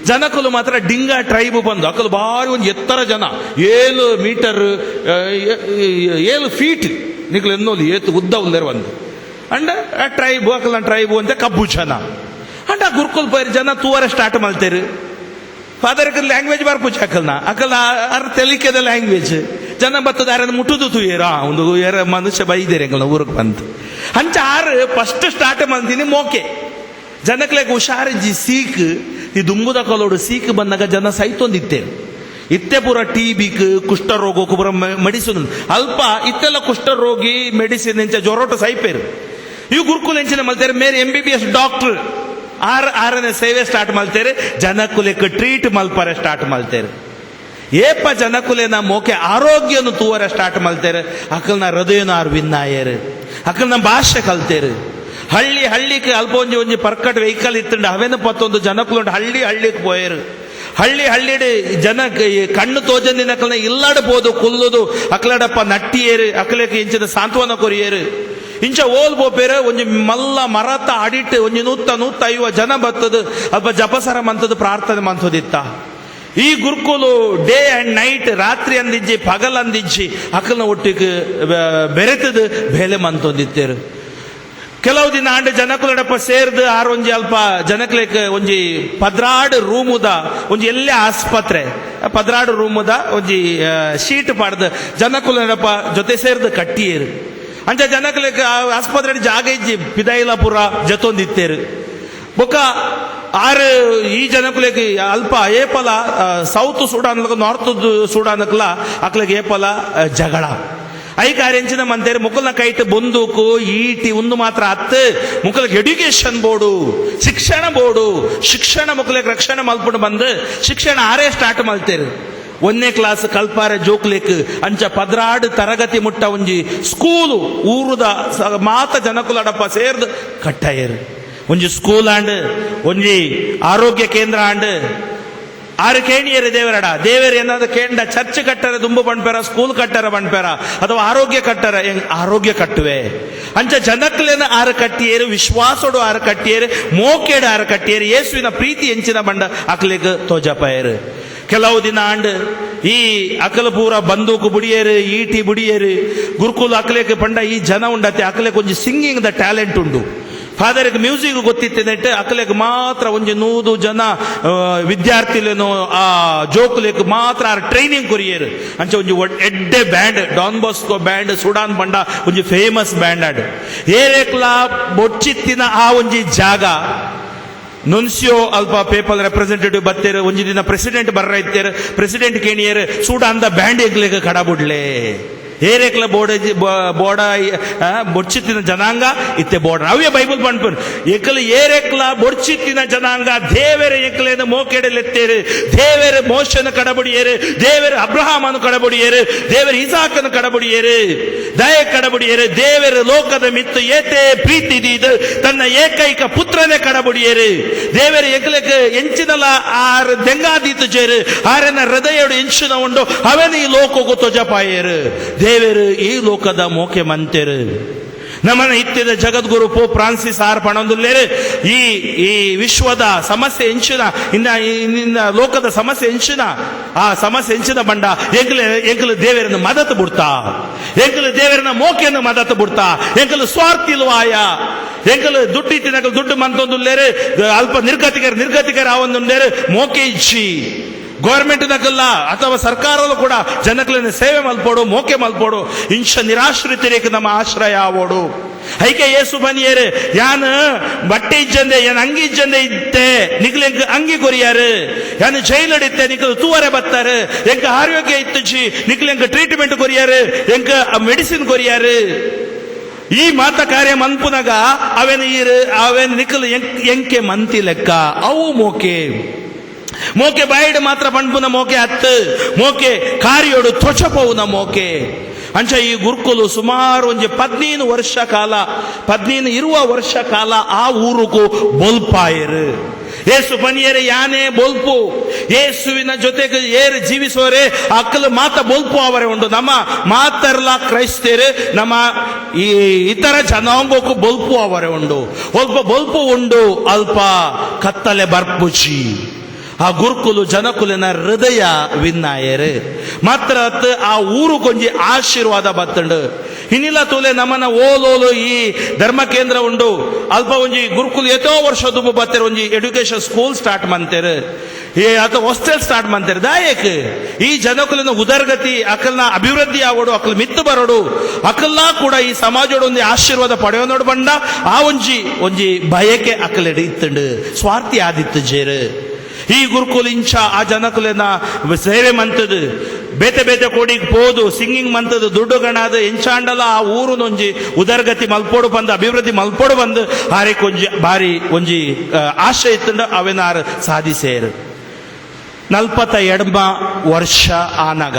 ಜನಕುಲು ಮಾತ್ರ ಡಿಂಗ ಟ್ರೈಬ್ ಬಂದು ಅಕ್ಕಲು ಬಾರಿ ಒಂದು ಎತ್ತರ ಜನ 7 ಮೀಟರ್ 7 ಫೀಟ್ ನಿಕ್ಲು ಎನ್ನೋಲಿ ಏತು ಉದ್ದ ಉಲ್ಲೇರು ಒಂದು ಅಂಡ ಟ್ರೈಬ್ ಅಕ್ಕಲ್ನ ಟ್ರೈಬು ಅಂತ ಕಬ್ಬು ಜನ ಅಂಡ ಗುರುಕುಲ್ ಪೈರು ಜನ ತೂವರ ಸ್ಟಾರ್ಟ್ ಮಾಡ್ತೇರು. ಫಾದರ್ ಲ್ಯಾಂಗ್ವೇಜ್ ಬರ್ಪುಚ್ಚ ಅಕ್ಕಲ್ನ ಅರ್ ತೆಲಿಕೆದ ಲ್ಯಾಂಗ್ವೇಜ್ ಜನ ಬತ್ತದ ಯಾರನ್ನ ಮುಟ್ಟುದು ತೂಯೇರ ಒಂದು ಯಾರ ಮನುಷ್ಯ ಬೈದೇರಿ ಎಂಕಲ್ನ ಊರಿಗೆ ಬಂತು ಹಂಚ ಆರು ಫಸ್ಟ್ ಸ್ಟಾರ್ಟ್ ಮಾಡ್ತೀನಿ ಮೋಕೆ ಜನಕ್ಲೆಗ್ ಹುಷಾರಿಜ್ಜಿ ಸೀಕ್ ಈ ದುಂಬುದ ಕಲೋಡು ಸೀಕ್ ಬಂದಾಗ ಜನ ಸೈತೊಂದಿತ್ತೇರು ಇತ್ತೆ ಪೂರ TBಕ್ ಕುಷ್ಠರೋಗಕ್ಕೂ ಪೂರ ಮೆಡಿಸಿನ್ ಅಲ್ಪ ಇತ್ತೆಲ್ಲ ಕುಷ್ಠರೋಗಿ ಮೆಡಿಸಿನ್ ಎಂಚ ಜೊರೋಟ ಸೈಪೇರು. ಇವು ಗುರುಕುಲ ಎಂಚಿನ ಮಲ್ತೇರು ಮೇರೆ MBBS ಡಾಕ್ಟರ್ ಆರನೇ ಸೇವೆ ಸ್ಟಾರ್ಟ್ ಮಾಡ್ತೇರೆ ಜನಕುಲೆಕ್ ಟ್ರೀಟ್ ಮಲ್ಪರೆ ಸ್ಟಾರ್ಟ್ ಮಾಡ್ತೇರೆ. ಏಪ ಜನಕುಲೆನ ಮೋಕೆ ಆರೋಗ್ಯನು ತೂವರ ಸ್ಟಾರ್ಟ್ ಮಾಡ್ತೇರೆ. ಅಕ್ಕಲ್ನ ಹೃದಯನ ಆರು ವಿನ್ನಾಯರು ಅಕ್ಕಲ್ನ ಭಾಷೆ ಕಲ್ತೇರು. ಹಳ್ಳಿಗೆ ಅಲ್ಪ ಒಂಜಿ ಪರ್ಕಟ್ ವೆಹಿಕಲ್ ಇತ್ತಂಡ ಅವೇನು ಪತ್ತೊಂದು ಜನಕುಲು ಹಳ್ಳಿಗೆ ಪೋಯರು. ಹಳ್ಳಿಡಿ ಜನಕ್ಕೆ ಕಣ್ಣು ತೋಜಂದಿನ ಅಕ್ಕಲ್ನ ಇಲ್ಲಾಡಬಹುದು ಕುಲ್ಲುದು ಅಕ್ಕಲಡಪ್ಪ ನಟ್ಟಿಯೇರು ಅಕ್ಕಲಕ್ಕೆ ಇಂಚಿನ ಸಾಂತ್ವನ ಕೊರಿಯರು ಇಂಚ ಓಲ್ ಬೋಪೇರು ಒಂಜಿ ಮಲ್ಲ ಮರತ ಅಡಿಟ್ ಒಂಜಿ ನೂತ್ತ ಐವ ಜನ ಬತ್ತದು ಅಲ್ಪ ಜಪಸರ ಮಂತದ್ದು ಪ್ರಾರ್ಥನೆ ಮಂತದಿತ್ತ. ಈ ಗುರುಕುಲು ಡೇ ಅಂಡ್ ನೈಟ್ ರಾತ್ರಿ ಅಂದಿಜ್ಜಿ ಪಗಲ್ ಅಂದಿಜ್ಜಿ ಅಕ್ಕಲ್ನ ಒಟ್ಟಿಗೆ ಬೆರೆತದು ಬೇಲೆ ಮಂತೊಂದಿತ್ತೇರು. ಕೆಲವು ದಿನ ಆಂಡ ಜನಕುಲಡಪ್ಪ ಸೇರ್ದು ಆರು ಒಂಜಿ ಅಲ್ಪ ಜನಕ್ಲೆಕ್ ಒಂಜಿ ಪದ್ರಾಡು ರೂಮುದ ಒಂಜಿ ಎಲ್ಲೇ ಆಸ್ಪತ್ರೆ ಪದ್ರಾಡು ರೂಮುದ ಒಂಜಿ ಶೀಟ್ ಪಾಡ್ದು ಜನಕುಲಡಪ್ಪ ಜೊತೆ ಸೇರ್ದು ಕಟ್ಟಿಯೇರು ಅಂಚ ಜನಕ್ಲೆಕ್ ಆಸ್ಪತ್ರೆ ಜಾಗ ಇಜ್ಜಿ ಪಿದೈಲಾಪುರ ಜತೊಂದಿತ್ತೇರು ಬೊಕ್ಕ ಆರು ಈ ಜನಕುಲೆಗ್ ಅಲ್ಪ ಏಪಲ ಸೌತ್ ಸುಡಾನ್ ನಾರ್ತ್ ಸುಡಾನಕ್ಲ ಅಕ್ಲೆಗ್ ಏಪಲ ಜಗಳ ಐಕಾರೆಂಚಿನ ಮಂತೇರು ಮುಕ್ಕಲ್ನ ಕೈಟ್ ಬಂದೂಕು ಈಟಿ ಒಂದು ಮಾತ್ರ ಅತ್ತು ಮುಕ್ಕಲಿಗೆ ಎಡ್ಯುಕೇಶನ್ ಬೋರ್ಡು ಶಿಕ್ಷಣ ಬೋರ್ಡು ಶಿಕ್ಷಣ ಮುಕ್ಕಲಿಗೆ ರಕ್ಷಣೆ ಮಲ್ಪುಂಡು ಬಂದು ಶಿಕ್ಷಣ ಆರೇ ಸ್ಟಾರ್ಟ್ ಮಲ್ತೇರು 1ನೇ ಕ್ಲಾಸ್ ಕಲ್ಪಾರೆ ಜೋಕ್ಲೆಕ್ ಅಂಚ ಪದ್ರಾಡು ತರಗತಿ ಮುಟ್ಟ ಒಂಜಿ ಸ್ಕೂಲು ಊರುದ ಮಾತ ಜನಕುಲಡಪ್ಪ ಸೇರ್ದು ಕಟ್ಟಾಯರು ಒಂಜಿ ಸ್ಕೂಲ್ ಆಂಡ್ ಒಂಜಿ ಆರೋಗ್ಯ ಕೇಂದ್ರ ಆಂಡ್ ಆರು ಕೇಣಿಯರು ದೇವರಡ ದೇವರು ಏನಾದ್ರು ಕೇಂಡ ಚರ್ಚ್ ಕಟ್ಟರ ದುಂಬು ಬಣ್ಪೇರ ಸ್ಕೂಲ್ ಕಟ್ಟರ ಬಣ್ಪೇರ ಅಥವಾ ಆರೋಗ್ಯ ಕಟ್ಟರ ಆರೋಗ್ಯ ಕಟ್ಟುವೆ ಅಂಚ ಜನಕ್ಲೇನ ಆರು ಕಟ್ಟಿಯರು ವಿಶ್ವಾಸೋಡು ಆರು ಕಟ್ಟಿಯರು ಮೋಕೆಡು ಆರು ಕಟ್ಟಿಯರು ಯೇಸುವಿನ ಪ್ರೀತಿ ಎಂಚಿನ ಬಂಡ ಅಕ್ಲಿಗ್ ತೋಜಪಾಯರು ಕೆಲವು ದಿನ ಆಂಡ್ ಈ ಅಕಲ ಪೂರ ಬಂದೂಕು ಬುಡಿಯೇರು ಈಟಿ ಬುಡಿಯೇರು ಗುರುಕುಲ್ ಅಕ್ಲೇಕ್ ಪಂಡ ಈ ಜನ ಉಂಡತ್ತೆ ಅಕ್ಲೇಕ್ ಒಂಜಿ ಸಿಂಗಿಂಗ್ ದ ಟ್ಯಾಲೆಂಟ್ ಉಂಡು ಫಾದರ್ಗೆ ಮ್ಯೂಸಿಕ್ ಗೊತ್ತಿತ್ತೇನೆಟ್ಟು ಅಕ್ಲೆಗ್ ಮಾತ್ರ ಒಂಜಿ 100 ಜನ ವಿದ್ಯಾರ್ಥಿಲೇನು ಆ ಜೋಕ್ಲೆಗ್ ಮಾತ್ರ ಟ್ರೈನಿಂಗ್ ಕೊರಿಯರು ಅಂಚ ಒಂಜಿ ಎಡ್ಡೆ band Don Bosco band Sudan ಬಂಡ ಒಂಜಿ ಫೇಮಸ್ ಬ್ಯಾಂಡ್ ಆಡ್ ಏರೇಕ್ಲ ಬೊಚ್ಚಿತ್ತಿನ ಆ ಒಂಜಿ ಜಾಗ ನುನ್ಸಿಯೋ ಅಲ್ಪ ಪೇಪಲ್ ರೆಪ್ರೆಸೆಂಟೇಟಿವ್ ಬತ್ತೇರು ಒಂಜಿ ದಿನ ಪ್ರೆಸಿಡೆಂಟ್ ಬರ್ರ ಇತ್ತೇರು ಪ್ರೆಸಿಡೆಂಟ್ ಕೇಣಿಯರು ಸೂಡಾನ್ದ ಬ್ಯಾಂಡ್ ಎಗ್ಲೆಗ್ ಕಡಬುಡ್ಲೆ ಏರೇಕ್ಲ ಬೋಡ ಬೊಡ್ಚಿತ್ತಿನ ಜನಾಂಗ ಇತ್ತೆ ಬೋಡ ಅವೇ ಬೈಬಲ್ ಪಂಡ್ಪನ್ ಎಕ್ಕಲು ಏರೇಕ್ಲ ಬೊಡ್ಚಿತ್ತಿನ ಜನಾಂಗ ದೇವರ ಎಕ್ಕಲೇನ ಮೋಕೆಡಲೆತ್ತೇರು ದೇವರ ಮೋಶನ ಕಡಬುಡಿಯೇರು ದೇವರ ಅಬ್ರಹಾಮನು ಕಡಬುಡಿಯೇರು ದೇವರ ಇಸಾಕನು ಕಡಬುಡಿಯೇರು ದಯ ಕಡಬುಡಿಯೇರು ದೇವರ ಲೋಕದ ಮಿತ್ತು ಏತೆ ಪ್ರೀತಿ ದೀದು ತನ್ನ ಏಕೈಕ ಪುತ್ರನೇ ಕಡಬುಡಿಯೇರು ದೇವರ ಎಕ್ಕಲೆಕ್ ಎಂಚಿನಲ ಆರ್ ದೆಂಗಾದೀತು ಜೇರು ಆರನ ಹೃದಯಡು ಎಂಚಿನ ಉಂಡು ಅವನ ಈ ಲೋಕಕ್ಕೂ ತೊಜಪಾಯೇರು ದೇವರು ಈ ಲೋಕದ ಮೋಕೆ ಮಂತೆರು ನಮ್ಮನ ಇತ್ತಿದ ಜಗದ್ಗುರು ಪೋಪ್ ಫ್ರಾನ್ಸಿಸ್ ಆರ್ ಪಣಂದುಲ್ಲೇರು ಈ ವಿಶ್ವದ ಸಮಸ್ಯೆ ಎಂಚಿನ ಇನ್ನ ಲೋಕದ ಸಮಸ್ಯೆ ಎಂಚಿನ ಆ ಸಮಸ್ಯೆ ಎಂಚಿನ ಬಂಡ ಎಂಕಲು ದೇವರನ್ನು ಮದತ್ ಬಿಡ್ತಾ ಎಂಕಲು ದೇವರನ್ನ ಮೋಕೆಯನ್ನು ಮದತ್ ಬಿಡ್ತಾ ಎಂಕಲು ಸ್ವಾರ್ಥಿಲ್ವಾಯ ಎಂಕಲು ದುಡ್ಡು ಇತ್ತಿನ ದುಡ್ಡು ಮಂತೊಂದುಲ್ಲೇರು ಅಲ್ಪ ನಿರ್ಗತಿಕರ ಆವೊಂದುಂಡೇರು ಮೋಕೆ ಇಚ್ಚಿ ಗೌರ್ಮೆಂಟ್ ನಗಲ್ಲ ಅಥವಾ ಸರ್ಕಾರದಲ್ಲೂ ಕೂಡ ಜನಕ್ಲೇನ ಸೇವೆ ಮಲ್ಪೋಡು ಮೋಕೆ ಮಲ್ಪೋಡು ಇಂಶ ನಿರಾಶ್ರಿತರಿಗೆ ನಮ್ಮ ಆಶ್ರಯ ಆವೋಡು ಐಕೆ ಏಸು ಬನಿಯರು ಯಾನ್ ಬಟ್ಟೆ ಇಜ್ಜಂದೆ ಯಾನ್ ಅಂಗಿ ಇಜ್ಜಂದೆ ಇತ್ತೆ ನಿಕ್ಲೆ ಅಂಗಿ ಕೊರಿಯಾರು ಯಾನ್ ಜೈಲಡಿತ್ತೆ ನಿಕ್ಲು ತೂವರೆ ಬತ್ತಾರೆ ಎಂಕ ಆರೋಗ್ಯ ಇತ್ತುಜಿ ನಿಕ್ಲೆ ಎಂಕ ಟ್ರೀಟ್ಮೆಂಟ್ ಕೊರಿಯಾರು ಎಂಕ ಮೆಡಿಸಿನ್ ಕೊರಿಯಾರು ಈ ಮಾತ ಕಾರ್ಯ ಮನ್ಪುನಗ ಅವೇನು ನಿಕ್ಲು ಎಂಕೆ ಮಂತಿ ಲೆಕ್ಕ ಅವು ಮೋಕೆ ಬಾಯಿಡ್ ಮಾತ್ರ ಪಂಡ್ಪುನ ಮೋಕೆ ಹತ್ತು ಮೋಕೆ ಕಾರಿಯೋಡು ತೊಚಪೋವುನ ಮೋಕೆ ಅಂಚ ಈ ಗುರುಕುಲು ಸುಮಾರು ಒಂಜಿ 15 ವರ್ಷ ಕಾಲ ಆ ಊರುಗೂ ಬೊಲ್ಪಾಯರು ಏಸು ಬನಿಯರೆ ಯಾನೇ ಬೊಲ್ಪು ಯೇಸುವಿನ ಜೊತೆಗೆ ಏರು ಜೀವಿಸೋರೆ ಅಕ್ಕಲು ಮಾತ ಬೊಲ್ಪು ಅವರೇ ಉಂಡು ನಮ್ಮ ಮಾತರ್ಲ ಕ್ರೈಸ್ತರು ನಮ್ಮ ಈ ಇತರ ಜನಾಂಗಕ್ಕೂ ಬೊಲ್ಪು ಅವರೇ ಉಂಡು ಅಲ್ಪ ಬೊಲ್ಪು ಉಂಡು ಅಲ್ಪ ಕತ್ತಲೆ ಬರ್ಪುಚಿ ಆ ಗುರುಕುಲು ಜನಕುಲಿನ ಹೃದಯ ವಿನ್ನಾಯರು ಮಾತ್ರ ಆ ಊರು ಕೊಂಜಿ ಆಶೀರ್ವಾದ ಬತ್ತಂಡು ಇನ್ನಿಲ್ಲ ತೂಲೆ ನಮ್ಮನ ಓಲೋಲು ಈ ಧರ್ಮ ಕೇಂದ್ರ ಉಂಡು ಅಲ್ಪ ಒಂಜಿ ಗುರುಕುಲು ಎಷ್ಟೋ ವರ್ಷ ದುಬ್ಬು ಬತ್ತೇರು ಒಂಜಿ ಎಡ್ಯುಕೇಶನ್ ಸ್ಕೂಲ್ ಸ್ಟಾರ್ಟ್ ಮಂತೇರು ಅಥವಾ ಹಾಸ್ಟೆಲ್ ಸ್ಟಾರ್ಟ್ ಮಂತೇರು ದಾಯಕ್ ಈ ಜನಕುಲಿನ ಉದರ್ಗತಿ ಅಕಲ್ನ ಅಭಿವೃದ್ಧಿ ಆಗೋಡು ಅಕಲ್ ಮಿತ್ತು ಬರೋಡು ಅಕಲ್ಲ ಕೂಡ ಈ ಸಮಾಜೋಡು ಒಂದು ಆಶೀರ್ವಾದ ಪಡೆಯೋ ನೋಡು ಬಂಡ ಆ ಒಂಜಿ ಬಯಕೆ ಅಕಲೆಡೆ ಇತ್ತಂಡು ಸ್ವಾರ್ಥಿ ಆದಿತ್ತು ಜೇರು ಈ ಗುರುಕುಲ್ ಇಂಚ ಆ ಜನಕುಲಿನ ಸೇವೆ ಮಂತದು ಬೇತೆ ಕೋಡಿಗೆ ಪೋದು ಸಿಂಗಿಂಗ್ ಮಂತದು ದುಡ್ಡು ಗಣಾದ ಎಂಚಾಂಡಲ ಆ ಊರು ಒಂಜಿ ಉದರ್ಗತಿ ಮಲ್ಪೋಡು ಬಂದು ಅಭಿವೃದ್ಧಿ ಮಲ್ಪೋಡು ಬಂದು ಆರೆಕ್ ಒಂಜಿ ಬಾರಿ ಒಂಜಿ ಆಶೆ ಇತ್ತಂಡು ಅವೇನಾರು ಸಾಧಿಸೇರು 42 ವರ್ಷ ಆನಾಗ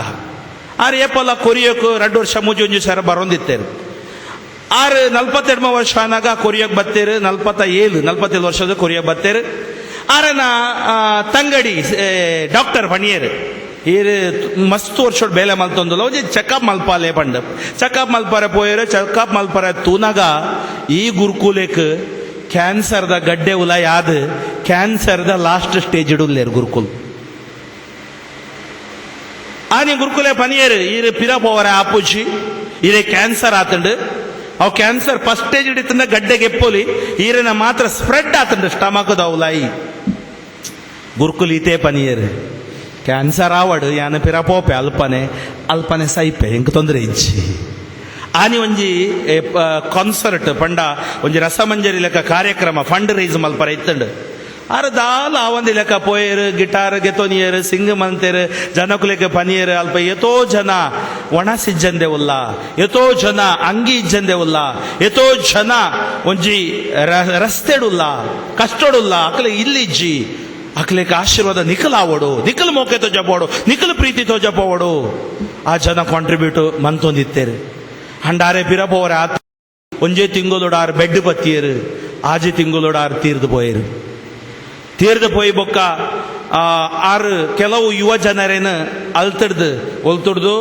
ಆರು ಏಪಲ ಕೊರಿಯೋಕು 2 ವರ್ಷ ಒಂಜಿ ಸರ ಬರೋಂದಿತ್ತೇರು ಆರು 42 ವರ್ಷ ಆನಾಗ ಕೊರಿಯೋಕ್ ಬತ್ತೇರು 47 ವರ್ಷದ ಕೊರಿಯೋಕ್ ಬತ್ತೇರು ಆರನ ತಂಗಡಿ ಡಾಕ್ಟರ್ ಪಣಿಯರು ಈರು ಮಸ್ತ್ ವರ್ಷ ಬೇಲೆ ಮಲ್ತೊಂದುಲ್ಲ ಒಂಜಿ ಚೆಕಪ್ ಮಲ್ಪಾಲೆ ಪಂಡ್ ಚೆಕಪ್ ಮಲ್ಪರೆ ಪೋಯರು ಚೆಕಪ್ ಮಲ್ಪರೆ ತೂನಗ ಈ ಗುರುಕುಲೆಕ್ ಕ್ಯಾನ್ಸರ್ದ ಗಡ್ಡೆ ಉಲ ಯಾದ್ ಕ್ಯಾನ್ಸರ್ದ ಲಾಸ್ಟ್ ಸ್ಟೇಜ್ ಇಡುಲ್ಲೇರು ಗುರುಕುಲ್ ಆನಿ ಗುರುಕುಲೆ ಪನಿಯರು ಈರು ಪಿರ ಪೋವರೆ ಆಪುಜಿ ಇರೇ ಕ್ಯಾನ್ಸರ್ ಆತಂಡು ಅವು ಕ್ಯಾನ್ಸರ್ ಫಸ್ಟ್ ಸ್ಟೇಜ್ ಹಿಡಿತಂದ ಗಡ್ಡೆಗೆ ಎಪ್ಪೋಲಿ ಈರನ ಮಾತ್ರ ಸ್ಪ್ರೆಡ್ ಆತಂಡ ಸ್ಟಮಕದ ಅವಲಾಯಿ ಗುರುಕುಲ್ ಈತೆ ಪನಿಯರ್ ಕ್ಯಾನ್ಸರ್ ಆವಡು ಯಾನ ಪಿರ ಪೋಪೆ ಅಲ್ಪನೆ ಸೈಪೆ ಹೆಂಗೆ ತೊಂದರೆ ಇಜ್ಜಿ ಆನಿ ಒಂಜಿ ಕಾನ್ಸರ್ಟ್ ಪಂಡ ಒಂಜಿ ರಸಮಂಜರಿ ಲೆಕ್ಕ ಕಾರ್ಯಕ್ರಮ ಫಂಡ್ ರೈಸ್ ಮಲ್ಪರ ಇತ್ತಂಡು ಆರು ದಾಲ ಆವಂದಿ ಲೆಕ್ಕ ಪೋಯರು ಗಿಟಾರ್ ಗೆತೋನಿಯರು ಸಿಂಗ್ ಮಂತೇರು ಜನಕು ಲೆಕ್ಕ ಪನಿಯರು ಅಲ್ಪ ಎತೋ ಜನ ಒಣ ಸಿಜ್ಜಂದೆ ಉಲ್ಲ ಎತೋ ಜನ ಅಂಗಿ ಇಜ್ಜಂದೆ ಉಲ್ಲ ಎತೋ ಜನ ಒಂಜಿ ರಸ್ತೆಡುಲ್ಲ ಕಷ್ಟಡುಲ್ಲ ಅಕಲೆ ಇಲ್ಲಿಜ್ಜಿ ಅಕ್ಲೇಕ ಆಶೀರ್ವಾದ ನಿಖಲ್ ಆವೋಡು ನಿಖಲ್ ಮೋಕೆ ತೋ ಜಪೋಡು ನಿಖಲ್ ಪ್ರೀತಿ ತೋ ಜಪೋಡು ಆ ಜನ ಕಾಂಟ್ರಿಬ್ಯೂಟ್ ಮಂತೊಂದಿತ್ತೇರು ಹಂಡಾರೆ ಬಿರಬೋರ ಒಂಜೇ ತಿಂಗಳೋಡ ಆರು ಬೆಡ್ ಬತ್ತಿಯರು ಆಜೆ ತಿಂಗಳೋಡ ಆರು ತೀರ್ದು ಪೋಯಿ ಬೊಕ್ಕ ಆರು ಕೆಲವು ಯುವ ಜನರೇನು ಅಲ್ತಡ್ದು ಒಲ್ತಡ್ದು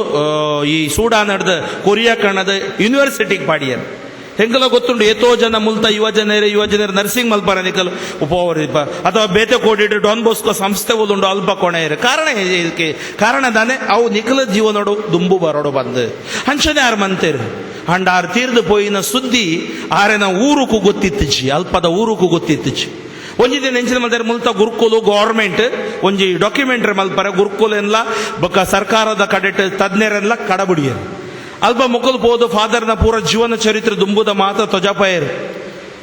ಈ ಸೂಡಾನ್ ನಡ್ದು ಕೊರಿಯಾ ಕನ್ನಡ ಯೂನಿವರ್ಸಿಟಿಗೆ ಪಾಡಿಯರು ಹೆಂಗಲ ಗೊತ್ತುಂಡು ಎತೋ ಜನ ಮುಲ್ತ ಯುವ ಜನರು ನರ್ಸಿಂಗ್ ಮಲ್ಪರ ನಿಕಲು ಉಪವರಿಪ ಅಥವಾ ಬೇತೆ ಕೋಡಿಡು ಡಾನ್ ಬೋಸ್ಕೋ ಸಂಸ್ಥೆ ಉಂಡು ಅಲ್ಪ ಕೊಣೆಯರು ಕಾರಣ ಇದಕ್ಕೆ ಕಾರಣ ದಾನೆ ಅವು ನಿಖಲ ಜೀವನೋಡು ದುಂಬು ಬರೋಡು ಬಂದು ಹಂಚನೆ ಆರು ಮಂತೇರು ಹಂಡ ಆರು ತೀರ್ದು ಪೋಯಿನ ಸುದ್ದಿ ಆರೆನ ಊರುಕು ಗೊತ್ತಿತ್ತುಚಿ ಅಲ್ಪದ ಊರುಕು ಗೊತ್ತಿತ್ತುಚಿ ಒಂಜಿ ದಿನ ನೆಂಚಿನ ಮಲ್ತಾರೆ ಮುಲ್ತ ಗುರುಕುಲು ಗೌರ್ಮೆಂಟ್ ಒಂಜಿ ಡಾಕ್ಯುಮೆಂಟ್ರಿ ಮಲ್ಪರ ಗುರುಕುಲು ಎಲ್ಲ ಬೊಕ್ಕ ಸರ್ಕಾರದ ಕಡೆಟ್ ತಜ್ಞರೆಲ್ಲ ಕಡಬುಡಿಯರು ಅಲ್ಪ ಮುಕ್ಕಲು ಪೋದು ಫಾದರ್ನ ಪೂರ ಜೀವನ ಚರಿತ್ರೆ ದುಂಬುದ ಮಾತ ತೊಜಪಾಯರು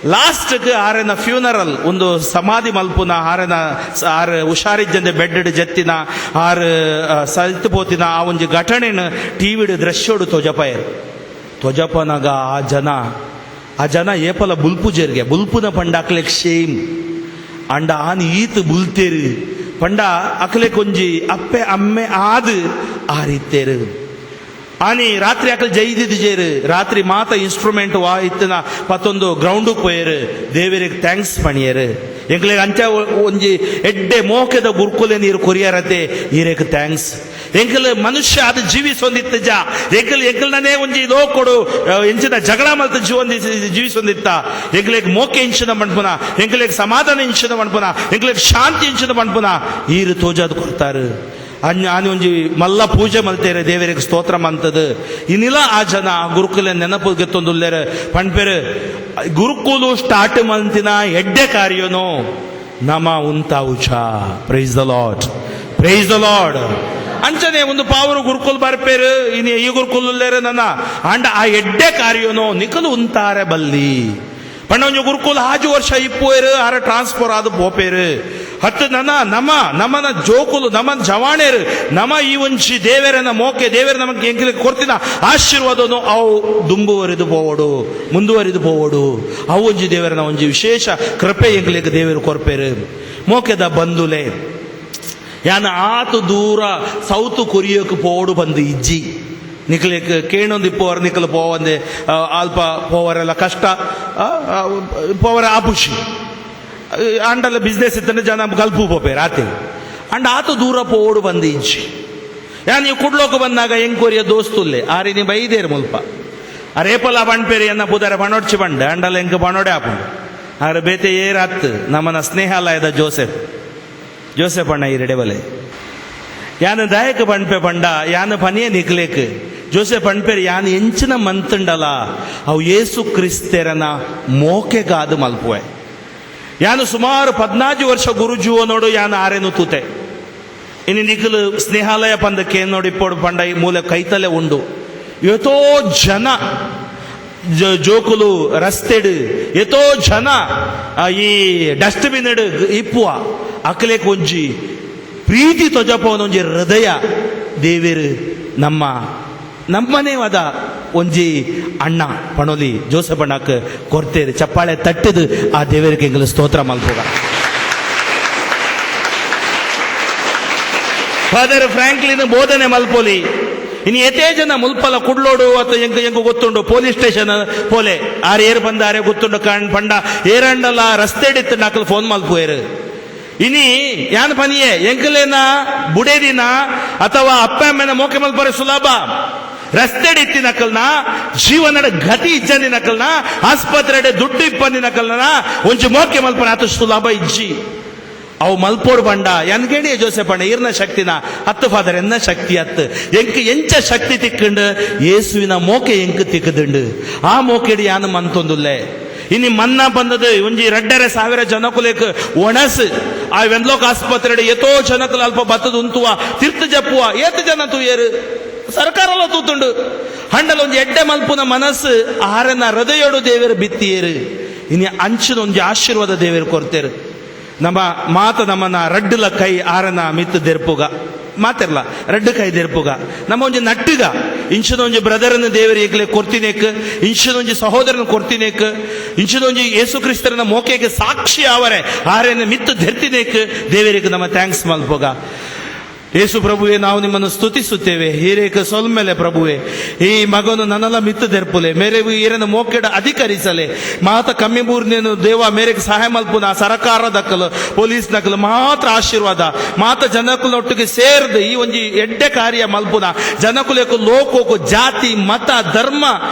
ಲಾಸ್ಟ್ಗೆ ಆರೆನ ಫ್ಯೂನರಲ್ ಒಂದು ಸಮಾಧಿ ಮಲ್ಪುನ ಆರು ಹುಷಾರಿಜ್ಜಂದೆ ಬೆಡ್ ಜತ್ತಿನ ಆರು ಸಲ್ತು ಪೋತಿನ ಆ ಒಂಜಿ ಘಟನೆನ ಟಿವಿಡ್ ದೃಶ್ಯೋಡು ತೊಜಪನಾಗ ಆ ಜನ ಏಪಲ ಬುಲ್ಪುಜರ್ಗೆ ಬುಲ್ಪುನ ಪಂಡ ಅಕ್ಲೆಕ್ ಶೇಮ್ ಅಂಡ ಆನ್ ಈತ್ ಬುಲ್ತೇರು ಪಂಡ ಅಕ್ಲೆಕ್ ಒಂಜಿ ಅಪ್ಪೆ ಅಮ್ಮೆ ಆದ್ ಆರಿತ್ತೇರು ಆನಿ ರಾತ್ರಿ ಅಕಲ್ ಜೈದಿದ್ದು ಜೇರು ರಾತ್ರಿ ಮಾತ ಇನ್ಸ್ಟ್ರೂಮೆಂಟ್ ವಾ ಇತ್ತಿನ ಪತ್ತೊಂದು ಗ್ರೌಂಡು ಪೋಯರು ದೇವರಿಗೆ ಥ್ಯಾಂಕ್ಸ್ ಪಣಿಯರು ಎಂಕ್ಲೆಗ್ ಅಂಚ ಒಂಜಿ ಎಡ್ಡೆ ಮೋಕೆದ ಗುರುಕುಲೆ ನೀರು ಕೊರಿಯರತೆ ಈರೆಕ್ ಥ್ಯಾಂಕ್ಸ್ ಎಂಕಲ್ ಮನುಷ್ಯ ಅದು ಜೀವಿಸೊಂದಿತ್ತ ಎಂಕಲ್ನೇ ಒಂಜಿ ಲೋಕೊಡು ಎಂಚಿನ ಜಗಳ ಮಲ್ತ ಜೀವಿಸೊಂದಿತ್ತ ಎಂಕ್ಲೆಗ್ ಮೋಕೆ ಇಂಚಿನ ಮಣ್ಪುನ ಎಂಕ್ಲೆಗ್ ಸಮಾಧಾನ ಇಂಚಿನ ಮಣ್ಪುನ ಎಂಕ್ಲೆಗ್ ಶಾಂತಿ ಇಂಚಿನ ಮಣ್ಪುನ ಈರು ತೋಜಾದ್ ಕೊಡ್ತಾರು ಆನಿ ಒಂಜಿ ಮಲ್ಲ ಪೂಜೆ ಮಲ್ತೇರೆ ದೇವರಿಗೆ ಸ್ತೋತ್ರ ಮಂತದು ಇನ್ನಿಲ್ಲ ಆ ಜನ ಗುರುಕುಲ ನೆನಪು ಗೆತ್ತೊಂದುಲ್ಲೇರ ಪಣ್ಪೇರು ಗುರುಕುಲು ಸ್ಟಾರ್ಟ್ ಮಂತಿನ ಎಡ್ಡೆ ಕಾರ್ಯನೋ ನಮ ಉಂತಾವುಚ ಪ್ರೈಸ್ ದ ಲಾರ್ಡ್ ಅಂಚನೆ ಒಂದು ಪಾವರು ಗುರುಕುಲ್ ಬರ್ಪೇರು ಇನ್ನು ಈ ಗುರುಕುಲ್ಲೇರ ನನ್ನ ಅಂಡ ಆ ಎಡ್ಡೆ ಕಾರ್ಯನೋ ನಿಕಲು ಉಂತಾರೆ ಬಲ್ಲಿ ಪಂಡ ಒಂಜಿ ಗುರುಕುಲ್ ಹಾಜು ವರ್ಷ ಇಪ್ಪೋಯರು ಆರ ಟ್ರಾನ್ಸ್ಫರ್ ಆದ ಪೋಪೇರು ಹತ್ತು ನಮನ ಜೋಕುಲು ನಮನ ಜವಾಣೇರು ನಮ ಈ ಒಂಜಿ ದೇವರನ ಮೋಕೆ ದೇವರ ನಮಗೆ ಎಂಕಿಲೆ ಕೊರ್ತಿನ ಆಶೀರ್ವಾದನು ಅವು ಮುಂದುವರಿದು ಪೋವಡು ಅವು ಒಂಜಿ ದೇವರನ ಒಂಜಿ ವಿಶೇಷ ಕೃಪೆ ಎಂಕ್ಲೆಗ್ ದೇವರು ಕೊರ್ಪೇರು ಮೋಕೆದ ಬಂದುಲೆ ಯಾನ ಆತು ದೂರ ಸೌತ್ ಕೊರಿಯಾಕ್ಕೆ ಪೋಡು ಬಂದು ಇಜ್ಜಿ ನಿಖಲಿಕ್ ಕೇಣೊಂದು ಇಪ್ಪವರ ನಿಖಲು ಪೋವಂದೆ ಅಲ್ಪ ಪೋವರೆಲ್ಲ ಕಷ್ಟ ಪೋವರ ಆಪುಷಿ ಅಂಡಲ್ಲ ಬಿಸ್ನೆಸ್ ಇತ್ತಂದ್ರೆ ಜನ ಕಲ್ಪು ಪೋಪೆ ರಾತ್ರಿ ಅಂಡ್ ಆತು ದೂರ ಪೋಡು ಬಂದು ಇಜ್ಜಿ ನೀವು ಕುಡ್ಲೋಕ ಬಂದಾಗ ಹೆಂಗ್ ಕೊರಿಯ ದೋಸ್ತುಲ್ಲೆ ಆರಿ ನೀವು ಬೈದೇರು ಮುಲ್ಪ ಆ ರೇಪಲ್ಲ ಬಣ್ಪೇರಿ ಅನ್ನ ಪುದಾರ ಬಣೋಡ್ಚಿ ಬಂಡೆ ಅಂಡಲ್ಲ ಹೆಂಗೆ ಬಣೋಡೆ ಆಪುಂಡು ಆರ ಬೇತೆ ಏರಾತ್ ನಮ್ಮನ ಸ್ನೇಹಾಲಯದ ಜೋಸೆಫ್ ಅಣ್ಣ ಈರೆಡೆ ಬಲೆ ಯಾನ ದಾಯಕ ಬಣ್ಪೆ ಪಂಡ ಯಾನ ಪನಿಯ ನಿಕ್ಲೇಕ್ ಜೋಸೆಫ್ ಅಣ್ಪೇರು ಯಾನ್ ಎಂಚಿನ ಮಂತುಂಡಲ ಅವು ಏಸು ಕ್ರಿಸ್ತೆರನ ಮೋಕೆಗಾದು ಮಲ್ಪುವೆ ಯಾನು ಸುಮಾರು 14 ವರ್ಷ ಗುರುಜುವನೋಡು ಯಾನು ಆರೇನು ತೂತೆ ಇನ್ನು ನಿಖಲು ಸ್ನೇಹಾಲಯ ಪಂದಕ್ಕೆ ನೋಡಿಪ್ಪೋಡು ಪಂಡ ಈ ಮೂಲೆ ಕೈತಲೆ ಉಂಡು ಎತೋ ಜನ ಜೋಕುಲು ರಸ್ತೆಡು ಎತೋ ಜನ ಈ ಡಸ್ಟ್ಬಿನ್ ಇಪ್ಪುವ ಅಕಲೆ ಕೊಂಜಿ ಪ್ರೀತಿ ತೊಜಪವನೊಂಜಿ ಹೃದಯ ದೇವೇರು ನಮ್ಮನೇ ವಾದ ಒಂಜಿ ಅಣ್ಣ ಪಣೋಲಿ ಜೋಸೆಫ್ ಅಣ್ಣಕ್ಕೆ ಕೊರ್ತೇರು ಚಪ್ಪಾಳೆ ತಟ್ಟದು ಆ ದೇವರಿಗೆ ಎಂಗಲು ಸ್ತೋತ್ರ ಮಲ್ಪುಗ ಫಾದರ್ ಫ್ರಾಂಕ್ಲಿನ್ ಬೋಧನೆ ಮಲ್ಪೋಲಿ ಇನ್ನು ಎತೇ ಜನ ಮುಲ್ಪಲ ಕುಡ್ಲೋಡು ಅಥವಾ ಎಂಗು ಗೊತ್ತುಂಡು ಪೊಲೀಸ್ ಸ್ಟೇಷನ್ ಪೋಲೆ ಆರು ಏರು ಬಂದಾರೆ ಗೊತ್ತುಂಡು ಪಂಡ ಏರಂಡಲ್ಲ ರಸ್ತೆ ಹಿಡಿತು ನಾಕಲು ಫೋನ್ ಮಲ್ಪುವೇರು ಇನಿ ಯಾನ್ ಪನಿಯೇ ಎಂಕಲೇನ ಬುಡೇದಿನ ಅಥವಾ ಅಪ್ಪ ಅಮ್ಮನ ಮೋಕೆ ಮಲ್ಪರೆ ಸುಲಭ ರಸ್ತೆ ಇತ್ತಿ ನಕಲ್ನ ಜೀವನದ ಗತಿ ಇಜ್ಜಂದಿ ನಕಲ್ನ ಆಸ್ಪತ್ರೆ ದುಡ್ಡು ಇಪ್ಪಂದಿ ನಕಲ್ನ ಒಂಜಿ ಮೋಕೆ ಮಲ್ಪನೆ ಆತ ಸುಲಭ ಇಜ್ಜಿ ಅವು ಮಲ್ಪೋಡು ಬಂಡ ಎನ್ಗೇಡಿ ಜೋಸೆಪಣ್ಣ ಇರ್ನ ಶಕ್ತಿನ ಹತ್ತು ಫಾದರ್ ಎನ್ನ ಶಕ್ತಿ ಹತ್ತು ಎಂಚ ಶಕ್ತಿ ತಿಕ್ಕಂಡು ಯೇಸುವಿನ ಮೋಕೆ ಎಂಕ್ ತಿಕ್ಕದುಂಡು ಆ ಮೋಕೆಡಿ ಯಾನು ಮಂತೊಂದುಲ್ಲೆ ಇನ್ನು ಮನ್ನ ಬಂದದು ಒಂಜಿ 2,500 ಜನಕುಲೆಕ್ ಒಣಸ್ ಆ ವೆನ್ಲೋಕ್ ಆಸ್ಪತ್ರೆ ಎತೋ ಜನಕುಲು ಅಲ್ಪ ಬತ್ತದ ಉಂತುವ ತೀರ್ಥ ಜಪ್ಪುವ ಏತು ಜನ ತೂಯರು ಸರ್ಕಾರಲ್ಲ ತೂತುಂಡು ಹಂಡಲ ಒಂಜಿ ಎಡ್ಡೆ ಮಲ್ಪುನ ಮನಸ್ಸು ಆರನ ಹೃದಯೋಡು ದೇವರು ಬಿತ್ತಿಯರು ಇನ್ನು ಅಂಚಿನ ಒಂಜಿ ಆಶೀರ್ವಾದ ದೇವರು ಕೊಡ್ತೇರು ನಮ್ಮ ಮಾತ ನಮ್ಮನ್ನ ರಡ್ಡುಲ ಕೈ ಆರನ ಮಿತ್ತು ದೆರ್ಪುಗ ಮಾತಿರ್ಲ ರಡ್ಡು ಕೈ ದೆರ್ಪುಗ ನಮ್ಮ ಒಂಜಿ ನಟ್ಟುಗ ಇಂಚದೊಂಜಿ ಬ್ರದರ್ನ ದೇವರು ಈಗಲೇ ಕೊರ್ತಿನೇಕ್ ಇಂಚದೊಂಜಿ ಸಹೋದರನ ಕೊರ್ತಿನೇಕ್ ಇಂಚದೊಂಜಿ ಯೇಸು ಕ್ರಿಸ್ತರನ ಮೋಕೆಗೆ ಸಾಕ್ಷಿ ಅವರೇ ಆರೇನ ಮಿತ್ತು ದೆರ್ತಿನೇಕ್ ದೇವರಿಗೆ ನಮ್ಮ ಥ್ಯಾಂಕ್ಸ್ ಮಲ್ಪುಗ ಯೇಸು ಪ್ರಭುವೆ ನಾವು ನಿಮ್ಮನ್ನು ಸ್ತುತಿಸುತ್ತೇವೆ ಹೀರೇಕ ಸೊಲ್ಮೆಲೆ ಪ್ರಭುವೆ ಈ ಮಗನು ನನ್ನಲ್ಲ ಮಿತ್ತು ದೆರ್ಪುಲೆ ಮೇರೆವು ಈರನ ಮೋಕೆಡ ಅಧಿಕರಿಸಲೆ ಮಾತ ಕಮ್ಮಿ ಮೂರ್ನೇನು ದೇವ ಮೇರೆಗೆ ಸಹಾಯ ಮಲ್ಪುನ ಸರಕಾರ ದಕ್ಕಲು ಪೊಲೀಸ್ ದಕ್ಕಲು ಮಾತ್ರ ಆಶೀರ್ವಾದ ಮಾತ ಜನಕುಲೊಟ್ಟಿಗೆ ಸೇರ್ದು ಈ ಒಂಜಿ ಎಡ್ಡೆ ಕಾರ್ಯ ಮಲ್ಪುನ ಜನಕುಲಕು ಲೋಕೋಕು ಜಾತಿ ಮತ ಧರ್ಮ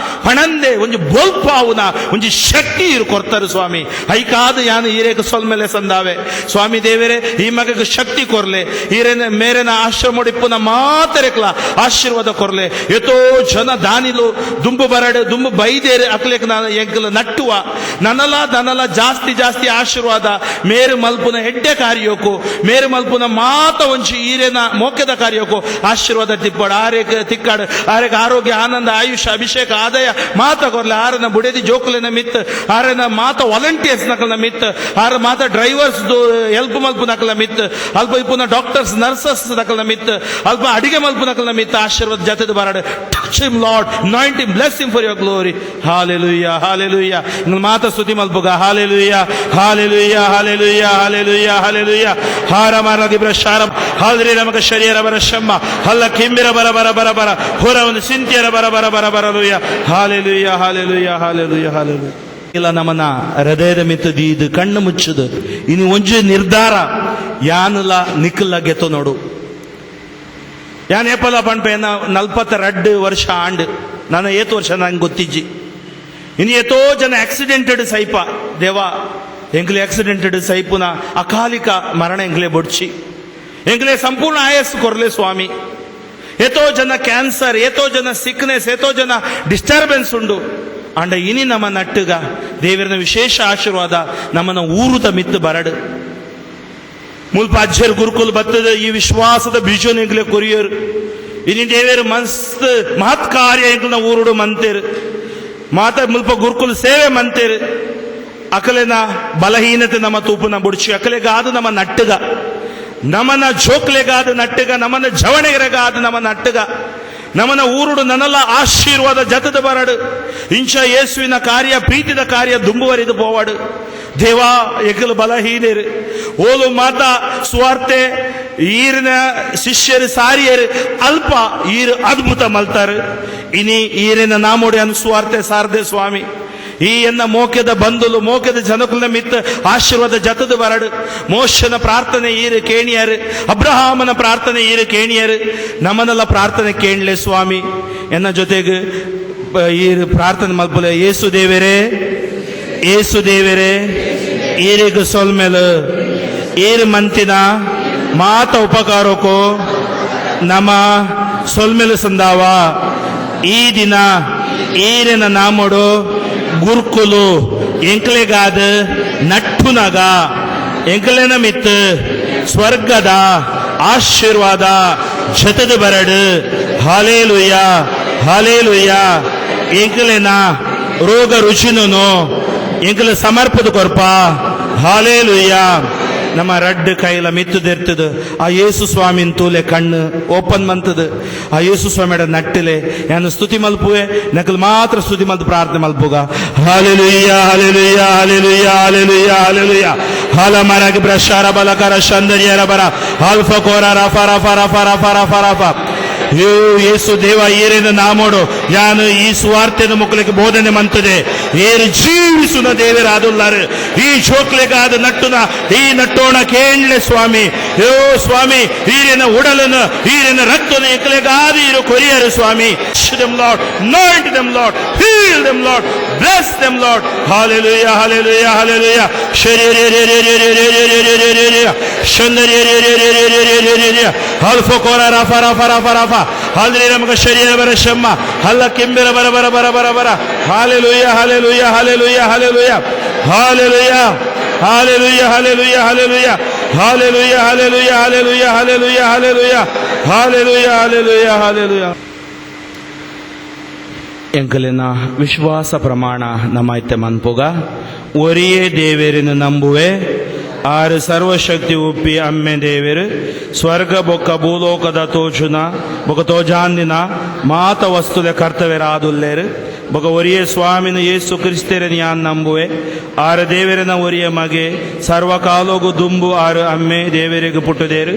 ಪಣಂದೆ ಒಂಜಿ ಬೋಲ್ಪಾವುನ ಒಂಜಿ ಶಕ್ತಿ ಇರು ಕೊರ್ತಾರೆ ಸ್ವಾಮಿ ಐಕಾದ ಯಾನು ಈರೇಕ ಸೊಲ್ಮೆಲೆ ಸಂದಾವೆ ಸ್ವಾಮಿ ದೇವರೇ ಈ ಮಗಗೆ ಶಕ್ತಿ ಕೊರ್ಲೆ ಈರೇನ ಮೇರೆನ ಆಶ್ರಮಡಿಪ್ಪುನ ಮಾತರೆಕ್ಲ ಆಶೀರ್ವಾದ ಕೊರ್ಲೆ ಎತೋ ಜನ ದಾನಿಲು ದುಂಬು ಬರಡು ದುಂಬು ಬೈದೇರೆ ಅಕ್ಲೆಕ್ ಎಂಕಲು ನಟ್ಟುವ ನನಲ ಜಾಸ್ತಿ ಆಶೀರ್ವಾದ ಮೇರು ಮಲ್ಪುನ ಹೆಡ್ಡೆ ಕಾರ್ಯೋಕು ಮೇರು ಮಲ್ಪುನ ಮಾತ ಒಂಚಿ ಈರೇನ ಮೋಕೆದ ಕಾರ್ಯೋಕು ಆಶೀರ್ವಾದ ತಿಪ್ಪಾಡು ಆರೇಕ ತಿಕ್ಕಾಡು ಆರೇಕ ಆರೋಗ್ಯ ಆನಂದ ಆಯುಷ ಅಭಿಷೇಕ ಆದಾಯ ಮಾತ ಕೊರ್ಲೆ ಆರನ ಬುಡೇದಿ ಜೋಕುಲಿನ ಮಿತ್ ಆರನ ಮಾತ ವಾಲಂಟಿಯರ್ಸ್ ನಕಲ್ನ ಮಿತ್ ಆರ ಮಾತ ಡ್ರೈವರ್ಸ್ ಹೆಲ್ಪ್ ಮಲ್ಪು ನಕಲ ಮಿತ್ ಅಲ್ಪ ಇಪ್ಪುನ ಡಾಕ್ಟರ್ಸ್ ನರ್ಸಸ್ ನಕಲ್ನ ಮಿತ್ ಅಲ್ಪ ಅಡಿಗೆ ಮಲ್ಪು ನಕಲ್ನ ಮಿತ್ ಆಶೀರ್ವಾದ ಜತೆದು ಬರಾಡು touch him Lord anoint him bless him for your glory hallelujah hallelujah ಇಂಗ್ಲ ಮಾತ ಸ್ತುತಿ ಮಲ್ಪುಗ hallelujah hallelujah hallelujah hallelujah hallelujah ಹಾರ ಮಾರದಿ ಬ್ರಶಾರ ಹಾಲ್ರಿ ನಮಗ ಶರೀರ ಬರ ಶಮ್ಮ ಹಲ್ಲ ಕಿಂಬಿರ ಬರ ಬರ ಬರ ಬರ ಹೊರ ಒಂದು ಸಿಂತಿಯರ ಬರ ಬರ ಬರ ಬರಲೂಯಾ ಹಾಲೆಲೂಯಾ ಹಾಲೆಲೂಯಾ ಹಾಲೆಲೂಯಾ ಹಾಲೆಲೂಯಾ ಇಲ್ಲ ನಮ್ಮನ ಹೃದಯದ ಮಿತ್ತು ದೀದು ಕಣ್ಣು ಮುಚ್ಚುದು ಇನ್ನು ಒಂಜು ನಿರ್ಧಾರ ಯಾನುಲ ನಿಕ್ಕಲ್ಲ ಗೆತ್ತೋ ನೋಡು ಯಾನ್ ಏಪಲ ಪಂಪೇನ 42 ವರ್ಷ ಆಂಡ್ ನಾನು ಏತು ವರ್ಷ ನಂಗೆ ಗೊತ್ತಿಜ್ಜಿ ಇನ್ನು ಎತೋ ಜನ ಆಕ್ಸಿಡೆಂಟೆಡ್ ಸೈಪ ದೇವಾ ಎಂಗ್ಲೆ ಆಕ್ಸಿಡೆಂಟೆಡ್ ಸೈಪುನ ಅಕಾಲಿಕ ಮರಣ ಎಂಗ್ಲೆ ಬೊಡ್ಚಿ ಎಂಗ್ಲೆ ಸಂಪೂರ್ಣ ಆಯಸ್ಸು ಕೊರ್ಲೆ ಸ್ವಾಮಿ ಎತೋ ಜನ ಕ್ಯಾನ್ಸರ್ ಎತೋ ಜನ ಸಿಕ್ನೆಸ್ ಎತೋ ಜನ ಡಿಸ್ಟರ್ಬೆನ್ಸ್ ಉಂಡು ಅಂಡ ಇನಿ ನಮ್ಮ ನಟ್ಟುಗ ದೇವರಿನ ವಿಶೇಷ ಆಶೀರ್ವಾದ ನಮ್ಮನ್ನ ಊರುದ ಮಿತ್ತು ಬರಡು ಮುಲ್ಪ ಅಜ್ಜರ್ ಗುರುಕುಲ್ ಬತ್ತದ ಈ ವಿಶ್ವಾಸದ ಬೀಜ ಎಂಗ್ಲೆ ಕೊರಿಯರು ಇನಿ ದೇವರು ಮಸ್ತ್ ಮಹತ್ ಕಾರ್ಯ ಎಂಗ್ಲ ಊರುಡು ಮಂತೇರು ಮಾತ ಮುಲ್ಪ ಗುರುಕುಲ್ ಸೇವೆ ಮಂತೇರು ಅಕಲೆನ ಬಲಹೀನತೆ ನಮ್ಮ ತೂಪುನ ಬುಡ್ಚಿ ಅಕಲೆಗಾದ ನಮ್ಮ ನಟ್ಟುಗ ನಮನ ಜೋಕ್ಲೆಗಾದ ನಟ್ಟುಗ ನಮನ ಜವಣೆಗರೆಗಾದ ನಮ್ಮ ನಟ್ಟುಗ ನಮನ ಊರುಡು ನನ್ನಲ್ಲ ಆಶೀರ್ವಾದ ಜತದ ಬರಡು ಇಂಚ ಯೇಸುವಿನ ಕಾರ್ಯ ಪ್ರೀತಿದ ಕಾರ್ಯ ದುಂಬುವರಿದು ಪೋವಾಡು ದೇವಾ ಎಕಲು ಬಲಹೀನರು ಓಲು ಮಾತ ಸ್ವಾರ್ತೆ ಈರಿನ ಶಿಷ್ಯರು ಸಾರಿಯರು ಅಲ್ಪ ಈರು ಅದ್ಭುತ ಮಲ್ತಾರೆ ಇನಿ ಈರಿನ ನಾಮೋಡಿ ಅನು ಸ್ವಾರ್ತೆ ಸಾರದೆ ಸ್ವಾಮಿ ಈ ಎನ್ನ ಮೋಕೆದ ಬಂದುಲು ಮೋಕೆದ ಜನಕುಲ ಮಿತ್ ಆಶೀರ್ವಾದ ಜತದ ಬರಡು ಮೋಶನ ಪ್ರಾರ್ಥನೆ ಈರು ಕೇಣಿಯರು ಅಬ್ರಹಾಮನ ಪ್ರಾರ್ಥನೆ ಈರು ಕೇಣಿಯರು ನಮ್ಮನೆಲ್ಲ ಪ್ರಾರ್ಥನೆ ಕೇಳಲೆ ಸ್ವಾಮಿ ಎನ್ನ ಜೊತೆಗೆ ಈ ಪ್ರಾರ್ಥನೆ ಮಲ್ಪಲೆ ಯೇಸು ದೇವರೇ ಈರಿಗ ಸೊಲ್ಮೆಲು ಈರು ಮಂತಿನ ಮಾತ ಉಪಕಾರಕ್ಕೋ ನಮ ಸೊಲ್ಮೆಲು ಸಂದಾವ ಈ ದಿನ ಈರಿನ ನಾಮೋಡು ಗುರುಕುಲು ಎಂಕ್ಲೆಗಾದ ನಟ್ಟುನಗ ಎಂಕ್ಲೆನ ಮಿತ್ ಸ್ವರ್ಗದ ಆಶೀರ್ವಾದ ಜತದ ಬರಡು ಹಾಲೇಲುಯ್ಯ ಹಾಲೇಲುಯ್ಯ ಎಂಕ್ಲೆನ ರೋಗ ರುಚಿನೂ ಎಂಕ್ಲೆ ಸಮರ್ಪದ ಕೊರ್ಪ ಹಾಲೇಲುಯ್ಯ ನಮ್ಮ ರಡ್ಡು ಕೈಲ ಮಿತ್ತುದಿರ್ತದ ಆ ಯೇಸು ಸ್ವಾಮಿನ ತೂಲೆ ಕಣ್ಣು ಓಪನ್ ಮಂತದ ಆ ಯೇಸು ಸ್ವಾಮಿಯ ನಟ್ಟಿಲೆ ನಾನು ಸ್ತುತಿ ಮಲ್ಪುವೆ ನಕಲ್ ಮಾತ್ರ ಸ್ತುತಿ ಮಲ್ತು ಪ್ರಾರ್ಥನೆ ಮಲ್ಪುಗ hallelujah hallelujah hallelujah hallelujah hallelujah ಹಾಲ ಮರಗೆ ಬ್ರಶಾರ ಬಲಕರ ಶಂದರಿಯರ ಬರ ಆಲ್ಫ ಕೋರ ರಫ ರಫ ರಫ ರಫ ರಫ ರಫ ಯೇಸು ದೇವ ಏರೇನ ನಾಮೋಡು ಯಾನು ಈ ಸ್ವಾರ್ಥದ ಮುಕ್ಕಲಿಕ್ಕೆ ಬೋಧನೆ ಮಂತದೆ ಏರು ಜೀವಿಸುನ ದೇವರಾದುಲ್ಲಾರು ಈ ಜೋಕ್ಲೆಗಾದ ನಟ್ಟುನ ಈ ನಟ್ಟೋಣ ಕೇಳಲೆ ಸ್ವಾಮಿ ಯೋ ಸ್ವಾಮಿ ಈರಿನ ಉಡಲನ್ನು ಈರಿನ ರಕ್ತನ ಎಕ್ಕಲೆಗಾದ ಇರು ಕೊರಿಯರು ಸ್ವಾಮಿ them Lord, anoint them Lord, heal them Lord, Bless them, Lord. Hallelujah, hallelujah, hallelujah. Alfa kora rafa rafa rafa rafa. Hallelujah, maka shariya bara shemma. Halla kimbira bara bara bara bara bara. Hallelujah, hallelujah, hallelujah, hallelujah. Hallelujah. Hallelujah, hallelujah, hallelujah. Hallelujah, hallelujah, hallelujah, hallelujah, hallelujah. Hallelujah, hallelujah, hallelujah. ಎಂಕಲಿನ ವಿಶ್ವಾಸ ಪ್ರಮಾಣ ನಮ್ಮೈತೆ ಮನ್ಪುಗ ಒರಿಯೇ ದೇವೇರಿನ ನಂಬುವೆ ಆರು ಸರ್ವಶಕ್ತಿ ಉಪ್ಪಿ ಅಮ್ಮೆ ದೇವೇರು ಸ್ವರ್ಗ ಬೊಕ್ಕ ಭೂಲೋಕದ ತೋಚುನ ಬೊಕ್ಕ ತೋಜಾಂದಿನ ಮಾತ ವಸ್ತುಲೆ ಕರ್ತವ್ಯರಾದುಲ್ಲೇರು ಬೊಕ್ಕ ಒರಿಯೇ ಸ್ವಾಮಿನ ಯೇಸು ಕ್ರಿಸ್ತೇರನ ಯಾನ್ ನಂಬುವೆ ಆರು ದೇವೇರನ ಒರಿಯ ಮಗೆ ಸರ್ವಕಾಲೋಗು ದುಂಬು ಆರು ಅಮ್ಮೆ ದೇವೇರಿಗೆ ಪುಟ್ಟದೇರು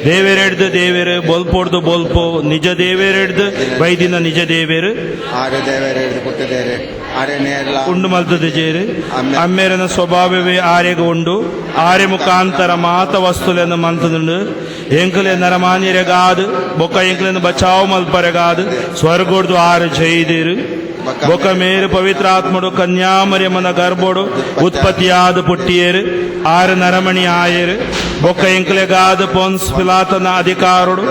ದೇವೇರೆಡ್ದು ದೇವೇರು ಬೋಲ್ಪೋಡ್ದು ಬೋಲ್ಪೋ ನಿಜ ದೇವೇರೆಡ್ದು ವೈದಿನ ನಿಜ ದೇವೇರು ಆರು ದೇವರೆಡ್ದು ಪುಟ್ಟದೇರು ಆರೆ ನೇರ್ಲ ಉಂಡು ಮಲ್ತದ ಜೇರು ಅಮ್ಮೇರನ ಸ್ವಭಾವವೇ ಆರೆಗ ಉಂಡು ಆರೆ ಮುಖಾಂತರ ಮಾತ ವಸ್ತುಲೆನ್ನು ಮಂತದುಂಡು ಎಂಕಲೆ ನರಮಾನ್ಯರೆಗಾದು ಬೊಕ್ಕ ಎಂಕಲೆನ್ನು ಬಚಾವ್ ಮಲ್ಪರೆಗಾದು ಸ್ವರ್ಗೋಡ್ದು ಆರು ಜೈದೇರು ಬೊಕ್ಕ ಮೇರು ಪವಿತ್ರಾತ್ಮಡು ಕನ್ಯಾಮರಿಯಮ್ಮನ ಗರ್ಭೋಡು ಉತ್ಪತ್ತಿಯಾದ ಪುಟ್ಟಿಯೇರು ಆರು ನರಮಣಿ ಆಯರು ಬೊಕ್ಕ ಎಂಕಲೆಗಾದ ಪೊನ್ಸ್ ಪಿಲಾತನ ಅಧಿಕಾರುಡು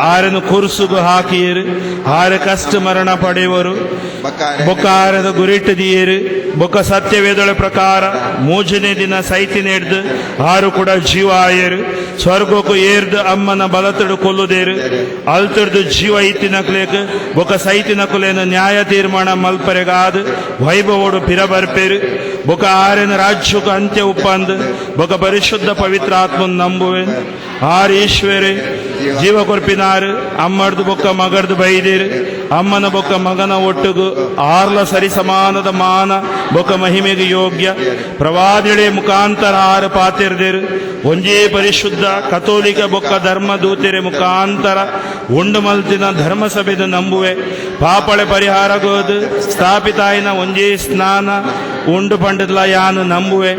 ಆರನ್ನು ಕುರ್ಸುಗು ಹಾಕಿಯರು ಆರು ಕಷ್ಟ ಮರಣ ಪಡೆಯುವರು ಬೊಕ್ಕ ಆರದ ಗುರಿಟ್ಟು ದಿಯೇರು ಬೊಕ್ಕ ಸತ್ಯವೇದಳ ಪ್ರಕಾರ ಮೂಜನೇ ದಿನ ಸೈತಿನ ಹಿಡ್ದು ಆರು ಕೂಡ ಜೀವ ಆಯರು ಸ್ವರ್ಗಕ್ಕೂ ಏರ್ದು ಅಮ್ಮನ ಬಲತಡು ಕೊಲ್ಲುದೇರು ಅಲ್ತಡ್ದು ಜೀವ ಐತಿನ ಕುಲೇಕ ಬೊಕ್ಕ ಸೈತಿನ ಕುಲೇನ ನ್ಯಾಯ ತೀರ್ಮಾನ ಮಲ್ಪರೆಗಾದ ವೈಭವೋಡು ಪಿರಬರ್ಪೇರು ಬೊಕ್ಕ ಆರನ ರಾಜ್ಯಕ್ಕೂ ಅಂತ್ಯ ಉಪ್ಪಂದು ಬೊಕ್ಕ ಪರಿಶುದ್ಧ ಪವಿತ್ರಾತ್ಮನ ನಂಬುವೆ ಆರು ಈಶ್ವರೇ ಜೀವ ಕೊರ್ಪಿನಾರು ಅಮ್ಮಡ್ದು ಬೊಕ್ಕ ಮಗಡ್ದು ಬೈದೇರು ಅಮ್ಮನ ಬೊಕ್ಕ ಮಗನ ಒಟ್ಟುಗು ಆರ್ಲ ಸರಿ ಸಮಾನದ ಮಾನ ಬೊಕ್ಕ ಮಹಿಮೆಗೆ ಯೋಗ್ಯ ಪ್ರವಾದಿಳೆ ಮುಖಾಂತರ ಆರು ಪಾತಿರ್ದೇರು ಒಂಜೇ ಪರಿಶುದ್ಧ ಕಥೋಲಿಕ ಬೊಕ್ಕ ಧರ್ಮ ದೂತೆರೆ ಮುಖಾಂತರ ಉಂಡು ಮಲ್ತಿನ ಧರ್ಮಸಭೆದ ನಂಬುವೆ ಪಾಪಳೆ ಪರಿಹಾರಗೋದು ಸ್ಥಾಪಿತಾಯಿನ ಒಂಜೇ ಸ್ನಾನ ಉಂಡು ಪಂಡದ್ಲ ಯಾನು ನಂಬುವೆ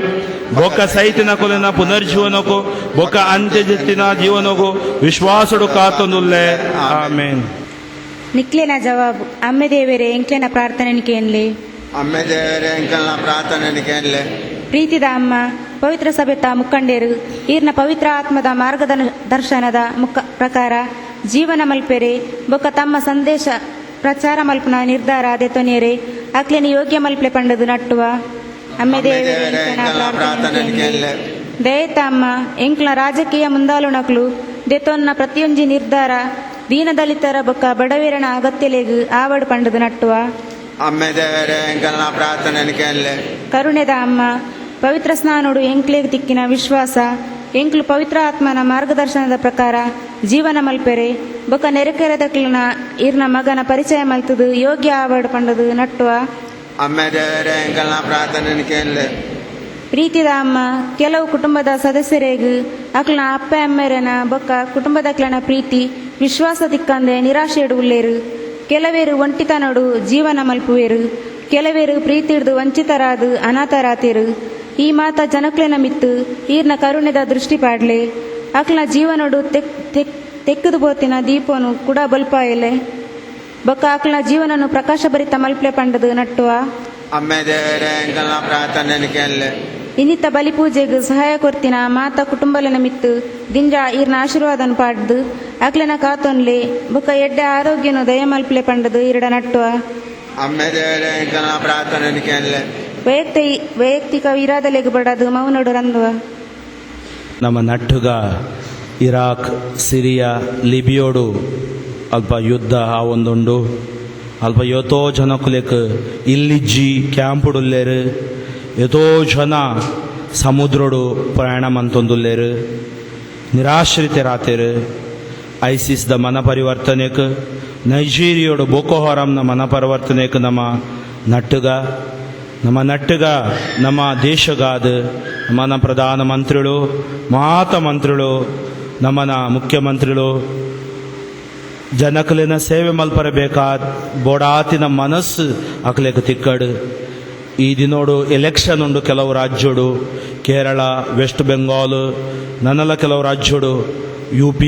ಬೊಕ್ಕ ಸೈತಿನ ಕೊಲೆನ ಪುನರ್ಜೀವನಕ್ಕೂ ಬೊಕ್ಕ ಅಂತ್ಯಜತ್ತಿನ ಜೀವನಕ್ಕೂ ವಿಶ್ವಾಸಡು ಕಾತೊಂದುಲ್ಲೆ ಆಮೇನ್. ನಿಕ್ಲೆನ ಜವಾಬು ಅಮ್ಮೆ ದೇವರೇ ಎಂಕ್ಲೆನ ಪ್ರಾರ್ಥನೆ ಕೇಳಲಿ. ಅಮ್ಮೆ ದೇವರೇ ಎಂಕಲ್ನ ಪ್ರಾರ್ಥನೆ ಕೇಳಲಿ. ಪ್ರೀತಿದ ಅಮ್ಮ ಪವಿತ್ರ ಸಭೆತ ಮುಖಂಡರು ಈರ್ನ ಪವಿತ್ರ ಆತ್ಮದ ಮಾರ್ಗದರ್ಶನದ ಪ್ರಕಾರ ಜೀವನ ಮಲ್ಪೆರೆ ಬೊಕ್ಕ ತಮ್ಮ ಸಂದೇಶ ಪ್ರಚಾರ ಮಲ್ಪನ ನಿರ್ಧಾರ ದೆತೊನೆರೆ ಅಕ್ಲೆನ ಯೋಗ್ಯ ಮಲ್ಪೆ ಪಂಡದು ನಟ್ಟುವ ಅಮ್ಮೆ ದೇವರೇ ಪ್ರಾರ್ಥನೆ ಕೇಳಲಿ. ದಯತ ಅಮ್ಮ ಎಂಕ್ಲ ರಾಜಕೀಯ ಮುಂದಾಲುಣಕ್ಲು ದೆತೊನ್ನ ಪ್ರತಿಯೊಂಜಿ ನಿರ್ಧಾರ ದೀನದಲಿತರ ಬೊಕ್ಕ ಬಡವೇರನ ಅಗತ್ಯಲೆಗು ಆವಡು ಪಂಡದು ನಟ್ಟುವ ಅಮ್ಮೆ ದೇವರೇ ಎಂಕಲ್ನ ಪ್ರಾರ್ಥನೆ ಕೇಳಲಿ. ಕರುಣೆದ ಅಮ್ಮ ಪವಿತ್ರ ಸ್ನಾನುಡು ಎಂಕ್ಲೆಗ್ ತಿಕ್ಕಿನ ವಿಶ್ವಾಸ ಎಂಕ್ಲು ಪವಿತ್ರ ಆತ್ಮನ ಮಾರ್ಗದರ್ಶನದ ಪ್ರಕಾರ ಜೀವನ ಮಲ್ಪೆರೆ ಬೊಕ್ಕ ನೆರೆಕೆರೆದಕ್ಲನ ಇರ್ನ ಮಗನ ಪರಿಚಯ ಮಲ್ತದು ಯೋಗ್ಯ ಆವಡು ಪಂಡದು ನಟ್ಟುವ ಅಮ್ಮೆ ದೇವರೇ ಎಂಕಲ್ನ ಪ್ರಾರ್ಥನೆ ಕೇಳಲಿ. ಪ್ರೀತಿದ ಅಮ್ಮ ಕೆಲವು ಕುಟುಂಬದ ಸದಸ್ಯರಿಗೂ ಅಕ್ಲನ ಅಪ್ಪ ಅಮ್ಮೆರನ ಬೊಕ್ಕ ಕುಟುಂಬದಕ್ಲನ ಪ್ರೀತಿ ವಿಶ್ವಾಸ ತಿಕ್ಕಂದೆ ನಿರಾಶೆ ಇಡುವುಲ್ಲೇರು ಕೆಲವೇರು ಒಂಟಿತನಡು ಜೀವನ ಮಲ್ಪುವೆರು ಕೆಲವೇರು ಪ್ರೀತಿಡ್ದು ವಂಚಿತರಾದು ಅನಾಥರಾತಿರು ಈ ಮಾತ ಜನಕ್ಲೆನ ಮಿತ್ತು ಈರ್ನ ಕರುಣೆದ ದೃಷ್ಟಿ ಪಾಡ್ಲೆ ಅಕ್ಲನ ಜೀವನಡು ತೆಕ್ಕದು ಬೋತಿನ ದೀಪನು ಕೂಡ ಬಲ್ಪಾಯಲೆ ಬೊಕ್ಕ ಅಕ್ಲನ ಜೀವನನು ಪ್ರಕಾಶಭರಿತ ಮಲ್ಪಲೆ ಪಂಡದು ನಟ್ಟುವ ಅಮ್ಮೆ ದೇವರೇ ಎಂಕಲ್ನ ಪ್ರಾರ್ಥನೆ ಕೇಳಲಿ. ಇನ್ನಿತ್ತ ಬಲಿಪೂಜೆಗೂ ಸಹಾಯ ಕೊರ್ತಿನ ಮಾತ ಕುಟುಂಬಲೆನ ಮಿತ್ತು ದಿಂಜ ಈರ್ನ ಆಶೀರ್ವಾದನ ಪಾಡ್ದು ಅಕ್ಲೆನ ಕಾತೊನ್ಲೆ ಬೊಕ್ಕ ಎಡ್ಡೆ ಆರೋಗ್ಯನು ದಯಮಲ್ಪಲೆ ಪಂಡದು ಇರಡ ನಟ್ಟುವ ಅಮ್ಮೆ ದೇವರೇ ಎಂಕಲ್ನ ಪ್ರಾರ್ಥನೆ ಕೇಳಲಿ. ವೈಯಕ್ತಿಕ ವಿರಾದಲೆಗು ಬಡದು ಮೌನಡು ರಂದುವ ನಮ್ಮ ನಟ್ಟುಗ ಇರಾಕ್ ಸಿರಿಯಾ ಲಿಬಿಯೋಡು ಅಲ್ಪ ಯುದ್ಧ ಆ ಒಂದುಂಡು ಅಲ್ಪ ಯೋತೋ ಜನಕ್ಕುಲೆಕ್ ಇಲ್ಲಿಜ್ಜಿ ಕ್ಯಾಂಪುಡುಲ್ಲೇರು ಎಷ್ಟೋ ಜನ ಸಮುದ್ರಡು ಪ್ರಯಾಣ ಮಂತೊಂದುಲ್ಲೇರು ನಿರಾಶ್ರಿತರಾತೇರು ಐಸಿಸ್ದ ಮನ ಪರಿವರ್ತನೆಕ್ ನೈಜೀರಿಯೋಡು ಬೋಕೋ ಹರಾಮ್ನ ಮನ ಪರಿವರ್ತನೆಕ್ ನಮ್ಮ ನಟ್ಟುಗ ನಮ್ಮ ದೇಶಗಾದ ನಮ್ಮನ ಪ್ರಧಾನ ಮಂತ್ರಿಗಳು ಮಾತ ಮಂತ್ರಿಗಳು ನಮ್ಮನ ಮುಖ್ಯಮಂತ್ರಿಗಳು ಜನಕಲಿನ ಸೇವೆ ಮಲ್ಪರಬೇಕಾದ ಬೋಡಾತಿನ ಮನಸ್ಸು ಅಕ್ಲೆಕ್ ತಿಕ್ಕಡು ಈ ದಿನೋಡು ಎಲೆಕ್ಷನ್ ಉಂಡು ಕೆಲವು ರಾಜ್ಯೋಡು ಕೇರಳ ವೆಸ್ಟ್ ಬೆಂಗಾಲ್ ನನ್ನಲ್ಲ ಕೆಲವು ರಾಜ್ಯೋಡು UP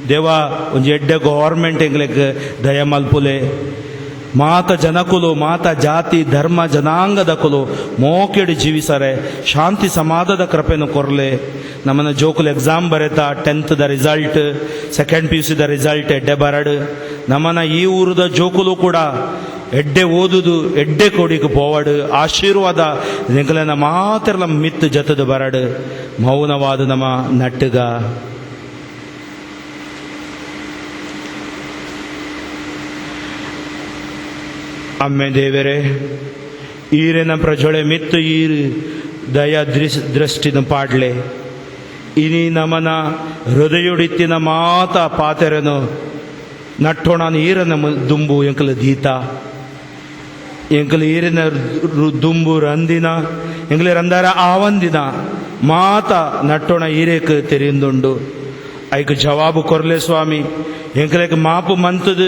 ದೇವ ಒಂಜಿ ಎಡ್ಡೆ ಗವರ್ಮೆಂಟ್ ಎಂಗ್ಲೆಕ್ ದಯ ಮಲ್ಪುಲೆ ಮಾತ ಜನಕುಲು ಮಾತ ಜಾತಿ ಧರ್ಮ ಜನಾಂಗದ ಕುಲು ಮೋಕೆಡು ಜೀವಿಸರೆ ಶಾಂತಿ ಸಮಾಧದ ಕೃಪೆನು ಕೊರ್ಲೆ. ನಮ್ಮನ್ನ ಜೋಕುಲು ಎಕ್ಸಾಮ್ ಬರೆತ 10th result, 2nd PUC result ಎಡ್ಡೆ ಬರಡು. ನಮ್ಮನ್ನ ಈ ಊರದ ಜೋಕುಲು ಕೂಡ ಎಡ್ಡೆ ಓದುದು ಎಡ್ಡೆ ಕೊಡಿಗೆ ಪೋವಡು ಆಶೀರ್ವಾದ ನಿಂಕಲನ ಮಾತೆಲ್ಲ ಮಿತ್ತು ಜತದ ಬರಡು ಮೌನವಾದ ನಮ್ಮ ನಟ್ಟುಗ. ಅಮ್ಮೆ ದೇವರೇ, ಈರಿನ ಪ್ರಜೊಳೆ ಮಿತ್ತು ಈರು ದಯ ದೃಷ್ಟಿನ ಪಾಡ್ಲೆ. ಇನಿ ನಮನ ಹೃದಯೊಡಿತ್ತಿನ ಮಾತ ಪಾತೆರನು ನಟ್ಟೋಣ ಈರನ ದುಂಬು ಎಂಕಲ ದೀತ ಎಂಕಲ ಈರಿನ ದುಂಬು ರಂದಿನ ಎಂಕಲ ರಂದಾರ ಆವಂದಿನ ಮಾತ ನಟ್ಟೋಣ ಈರೇಕ್ ತೆರಿಂದುಂಡು ಐಕ್ ಜವಾಬು ಕೊರ್ಲೆ ಸ್ವಾಮಿ. ಎಂಕಲಕ್ಕೆ ಮಾಪು ಮಂತದು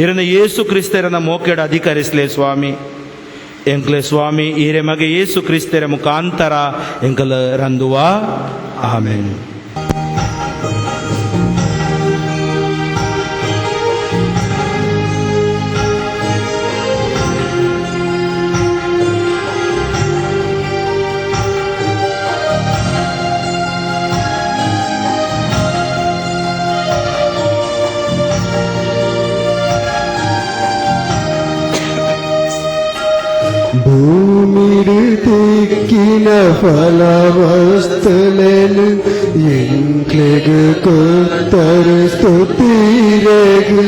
ಇರನ ಯೇಸು ಕ್ರಿಸ್ತರನ ಮೋಕೆಡ ಅಧಿಕರಿಸಲೇ ಸ್ವಾಮಿ. ಎಂಕಲೆ ಸ್ವಾಮಿ ಈರೆ ಮಗೆ ಯೇಸು ಕ್ರಿಸ್ತರ ಮುಖಾಂತರ ಎಂಕಲ ರಂದುವ. ಆಮೇನ್. ഭൂമിയുടെ തെക്കിന ഫലവസ്തുലന് എങ്കിലേക്ക് കൊത്തരു സ്തുതിരേക്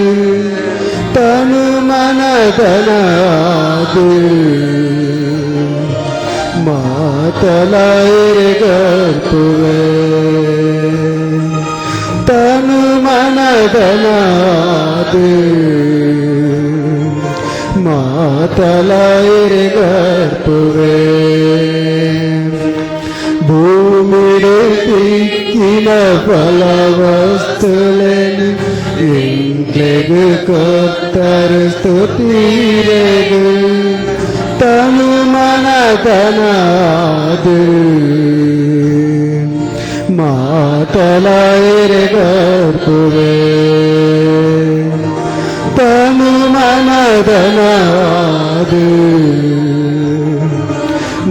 തനു മനതനാത് മാതലായരകർത്തുവേ തനു മനതനാത് മാതലായരകർത്തുവേ ഭൂമിയുടെ തെക്കിന ഫലവസ്തുലന് എങ്കിലേക്ക് കൊത്തരു സ്തുതിരേക് തനു മനതനാത് മാതലായരകർത്തുവേ തനു മനതനാത്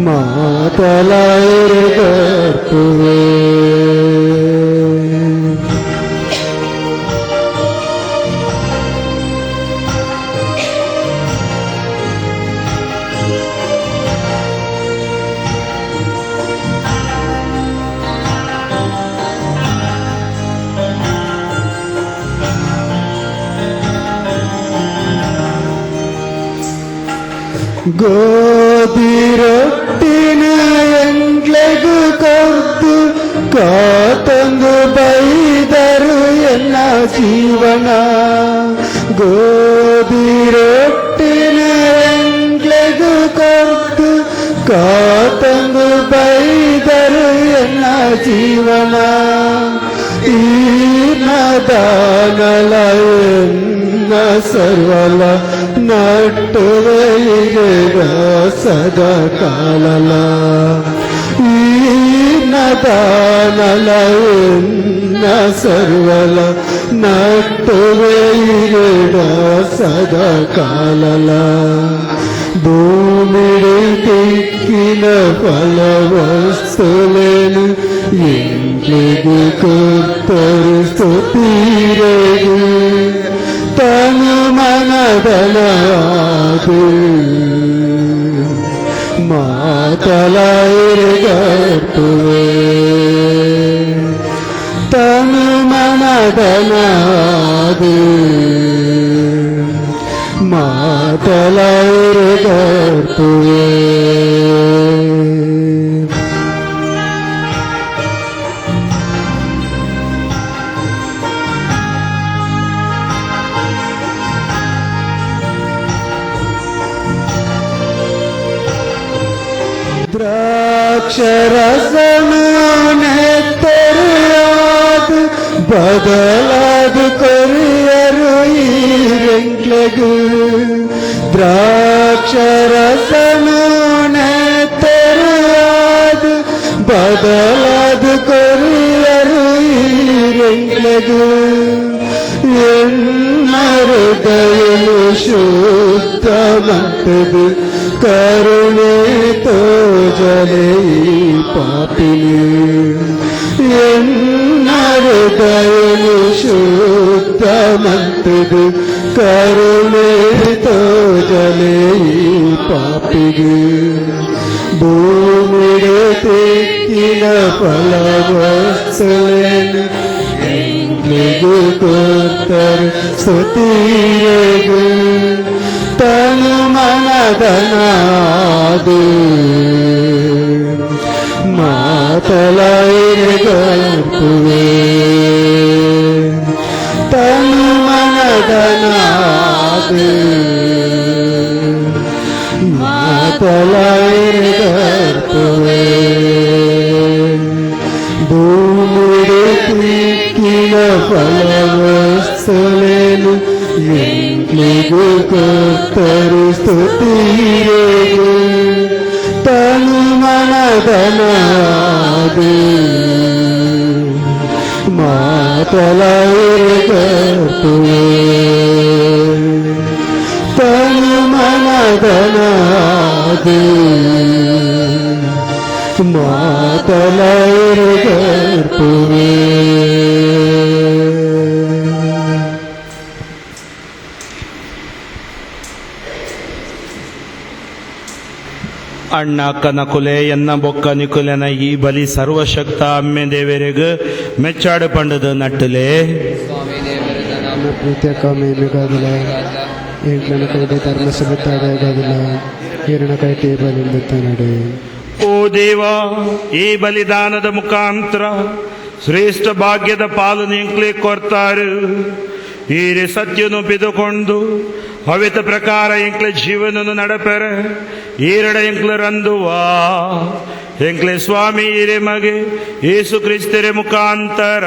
മാതലായരകർത്തുവേ. ಗೋಧಿರೊಟ್ಟಿನ ಎಂಗ್ಲೆಗು ಕೊರ್ದು ಕಾತಂದು ಬೈದರು ಎನ್ನ ಜೀವನ. ಗೋಧಿರೊಟ್ಟಿನ ಎಂಗ್ಲೆಗು ಕೊರ್ದು ಕಾತಂದು ಬೈದರು ಎನ್ನ ಜೀವನ. ಈ ನದಾನಲ ಎನ್ನ ಸರ್ವಲ ನಟ್ಟುವೆಯಿಗ ಸದಾ ಕಾಲಲ. ಈ ನದಾನಲ ಎನ್ನ ಸರ್ವಲ ನಟ್ಟುವೆಯಿಗ ಸದಾ ಕಾಲಲ. ಭೂಮಿയുടെ തെക്കിന ഫലവസ്തുലന് എങ്കിലേക്ക് കൊത്തരു സ്തുതിരേക് തനു മനതനാത് മാതലായരകർത്തുവേ തനു മനതനാത് മാതലായരകർത്തുവേ. ദ്രാക്ഷരസമു നെത്തറിയാത് ಬದಲಾದು ಕೊರಿಯರು ಈರೆಂಗ್ಲೆಗು. ದ್ರಾಕ್ಷರಸನು ನೆತ್ತರಿಯಾದು ಬದಲಾದು ಕೊರಿಯರು ಈರೆಂಗ್ಲೆಗು. ಎನ್ನ ಹೃದಯವು ಶುದ್ಧ ಮಂತದು ಕರುಣೆ ತೋಜಲೆ ಈ ಪಾಪಿನಿ ಎನ್ನರುದಯನು ಶುದ್ಧ ಮಂತದು ಕರುಣೆ ತೋಜಲೆ ಈ ಪಾಪಿಗೆ ಭೂಮಿಗೆ ತೆಕ್ಕಿನ ಫಲವಸ್ತುಲೇನು ಎಂಗ್ಲಿಗೂ ಕೊಡ್ತಾರೆ ಸ್ತುತಿರೆಗೂ ತನು ಮನದನಾದು ಮಾತಲಾಯಿರೆಗರ್ಪುವೆ ತನು ಮನದನಾದು ಮಾತಲಾಯಿರೆಗರ್ಪುವೆ ಭೂಮಿಗೆ ತಿಕ್ಕಿನ ಫಲವಸ್ತುಲೇನು ಎಂಗ್ಲಿಗೂ ಕೊಟ್ಟರು ಸ್ತುತಿರೆಗೂ ತನು ಮನದನಾದು ಮಾತಲಾಯಿರೆಗರ್ಪುವೆ ತನು ಮನದನಾದು ಮಾತಲಾಯಿರೆಗರ್ಪುವೆ ಅಣ್ಣ ಅಕ್ಕನ ಕುಲೆ ಎನ್ನ ಬೊಕ್ಕ ನಿಕುಲೆನ ಈ ಬಲಿ ಸರ್ವಶಕ್ತ ಅಮ್ಮೆ ದೇವರಿಗೆ ಮೆಚ್ಚಾಡು ಪಂಡದ ನಟ್ಟಲೆ ಸ್ವಾಮಿ ದೇವರ ನನ್ನ ಪ್ರೀತಿಯ ಕಾಮೇನುಗಾಗಲ ಎಂಟ್ಲನ ಕೈದೆ ಧರ್ಮಸಭೆತ್ತಾದಾಗಲ ಹಿರಣ ಕೈ ಟೇಬಲ್ ನಡೆ ಓ ದೇವ ಈ ಬಲಿದಾನದ ಮುಖಾಂತರ ಶ್ರೇಷ್ಠ ಭಾಗ್ಯದ ಪಾಲು ನಿಂಕ್ಲೆ ಕೊರ್ತಾರೆ ಈರೆ ಸತ್ಯನು ಬಿದುಕೊಂಡು ಹವಿತ ಪ್ರಕಾರ ಎಂಕ್ಲೆ ಜೀವನನು ನಡಪೆರೆ ಈರಡ ಎಂಕ್ಲೆ ರಂದುವಾ ಎಂಕ್ಲೆ ಸ್ವಾಮಿ ಈರೆ ಮಗೆ ಯೇಸು ಕ್ರಿಸ್ತರೆ ಮುಖಾಂತರ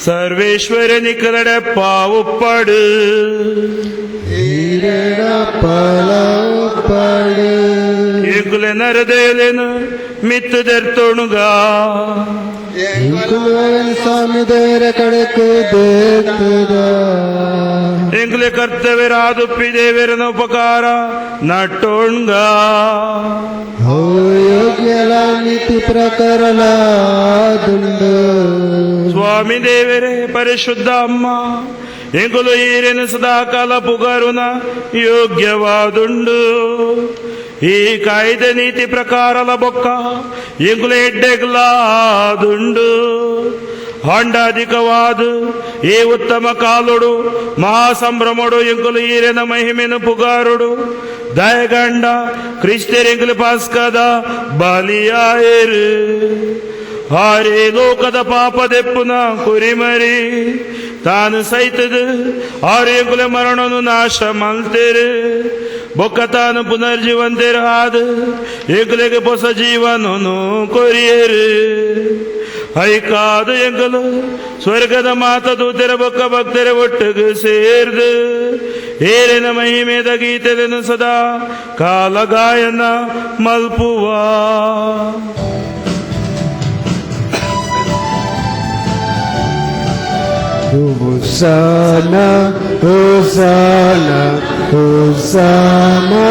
ಸರ್ವೇಶ್ವರನಿ ಕದಡಪ್ಪ ಉಪ್ಪಡು ಈರಡ ಪಲ ಉಪ್ಪಡು ಎಂಕುಲೆ ನರದೇಲೇನು ಮಿತ್ತದೆರ್ತೊಣುಗ ಎಂಕುಲುವನ್ ಸ್ವಾಮಿ ದೇವರ ಕಡೆಕು ದೇತದ ಎಂಕುಲೆ ಕರ್ತವ್ಯರಾದುಪ್ಪಿ ದೇವರನ ಉಪಕಾರ ನಟ್ಟೊಣ್ಗ ಹೋ ಯೋಗ್ಯಲ ನೀತಿ ಪ್ರಕರಲಾದುಂಡು ಸ್ವಾಮಿ ದೇವರೇ ಪರಿಶುದ್ಧ ಅಮ್ಮ ಎಂಕುಲು ಈರೆನು ಸದಾಕಾಲ ಪುಗರುನ ಯೋಗ್ಯವಾದುಂಡು ಈ ಕಾಯ್ದೆ ನೀತಿ ಪ್ರಕಾರಲ ಬೊಕ್ಕ ಎಂಕುಲು ಎಡ್ಡೆಗ್ಲಾದುಂಡು ಹಾಂಡಾಧಿಕವಾದ ಈ ಉತ್ತಮ ಕಾಲುಡು ಮಹಾಸಂಭ್ರಮಡು ಎಂಕುಲು ಈರೆನ ಮಹಿಮೆನು ಪುಗಾರುಡು ದಯಗಂಡ ಕ್ರಿಸ್ತರೆಂಕುಲು ಪಾಸ್ಕದ ಬಲಿಯಾಯರು ಹಾರೇ ಲೋಕದ ಪಾಪದೆಪ್ಪುನ ಕುರಿಮರಿ ತಾನು ಸೈತದ ಆರ್ಯಂಕುಲ ಮರಣನು ನಾಶ ಮಲ್ತೇರು ಬೊಕ್ಕ ತಾನು ಪುನರ್ಜೀವಂತೇರು ಆದ ಎಂಕುಲೆಗೆ ಹೊಸ ಜೀವನನು ಕೊರಿಯರು ಹೈಕಾದು ಎಂಕಲು ಸ್ವರ್ಗದ ಮಾತದೂತೆರ ಬೊಕ್ಕ ಭಕ್ತರ ಒಟ್ಟಿಗೆ ಸೇರ್ದು ಏರಿನ ಮಹಿಮೆದ ಗೀತೆಯನ್ನು ಸದಾ ಕಾಲ ಗಾಯನ ಮಲ್ಪುವಾ Hosanna, Hosanna, Hosanna,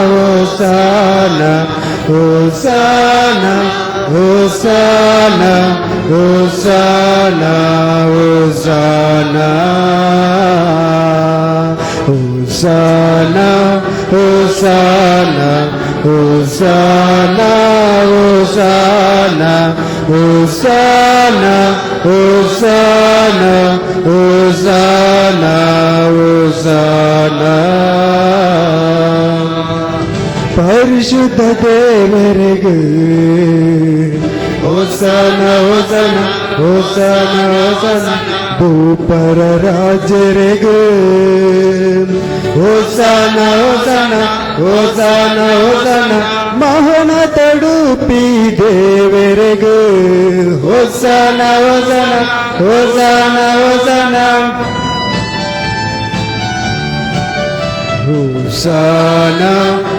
Hosanna, Hosanna, Hosanna, Hosanna, Hosanna, Hosanna, Hosanna, Hosanna, Hosanna, Hosanna, Hosanna, Hosanna. ಪರಿಶುದ್ಧ ದೇವರಿಗೆ ಹೋಸನ ಹೋಸನ ಹೋಸನ ಹೋಸನ ಭೂಪರ ರಾಜರಿಗೆ ಹೋಸನ ಹೋಸನ ಹೋಸನ ಹೋಸನ ಮಹನ ತಡುಪಿ ದೇವರಿಗೆ ಹೋಸನ ಹೋಸನ ಹೋಸನ ಹೋಸನ Hosanna,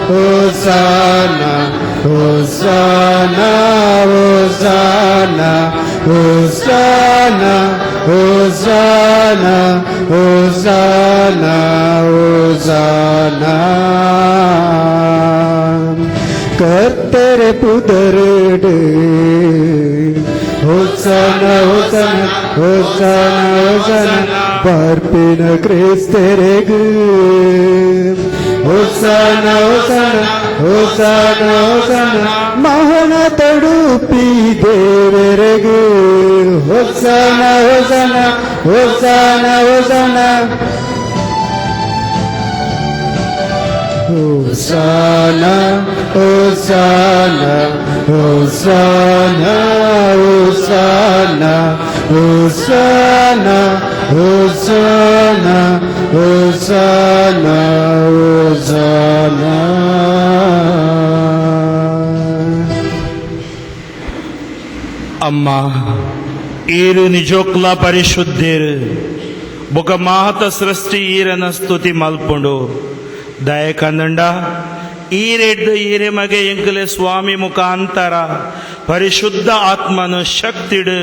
Hosanna, Hosanna, Hosanna, Hosanna, Hosanna, Hosanna, Hosanna. கர்த்தரை புதருடு Hosanna, Hosanna, Hosanna, Hosanna, பார்ப்பின கிறிஸ்தரகு Hosanna, Hosanna, Hosanna, Hosanna, ಮಹನ ತಡುಪಿ ದೇವರಗು Hosanna, Hosanna, Hosanna, Hosanna. Hosanna, Hosanna, Hosanna, Hosanna, Hosanna, Hosanna, Hosanna, Hosanna. ಅಮ್ಮ ಈರು ನಿಜೋಕ್ಲ ಪರಿಶುದ್ಧೇರು ಬೊಕ ಮಾಹತ ಸೃಷ್ಟಿ ಈರನ ಸ್ತುತಿ ಮಲ್ಪುಂಡು ದಯ ಕಂದಂಡ ಈರೆಡ್ಡು ಈರೆ ಮಗೆ ಎಂಕಲೆ ಸ್ವಾಮಿ ಮುಖಾಂತರ ಪರಿಶುದ್ಧ ಆತ್ಮನು ಶಕ್ತಿಡು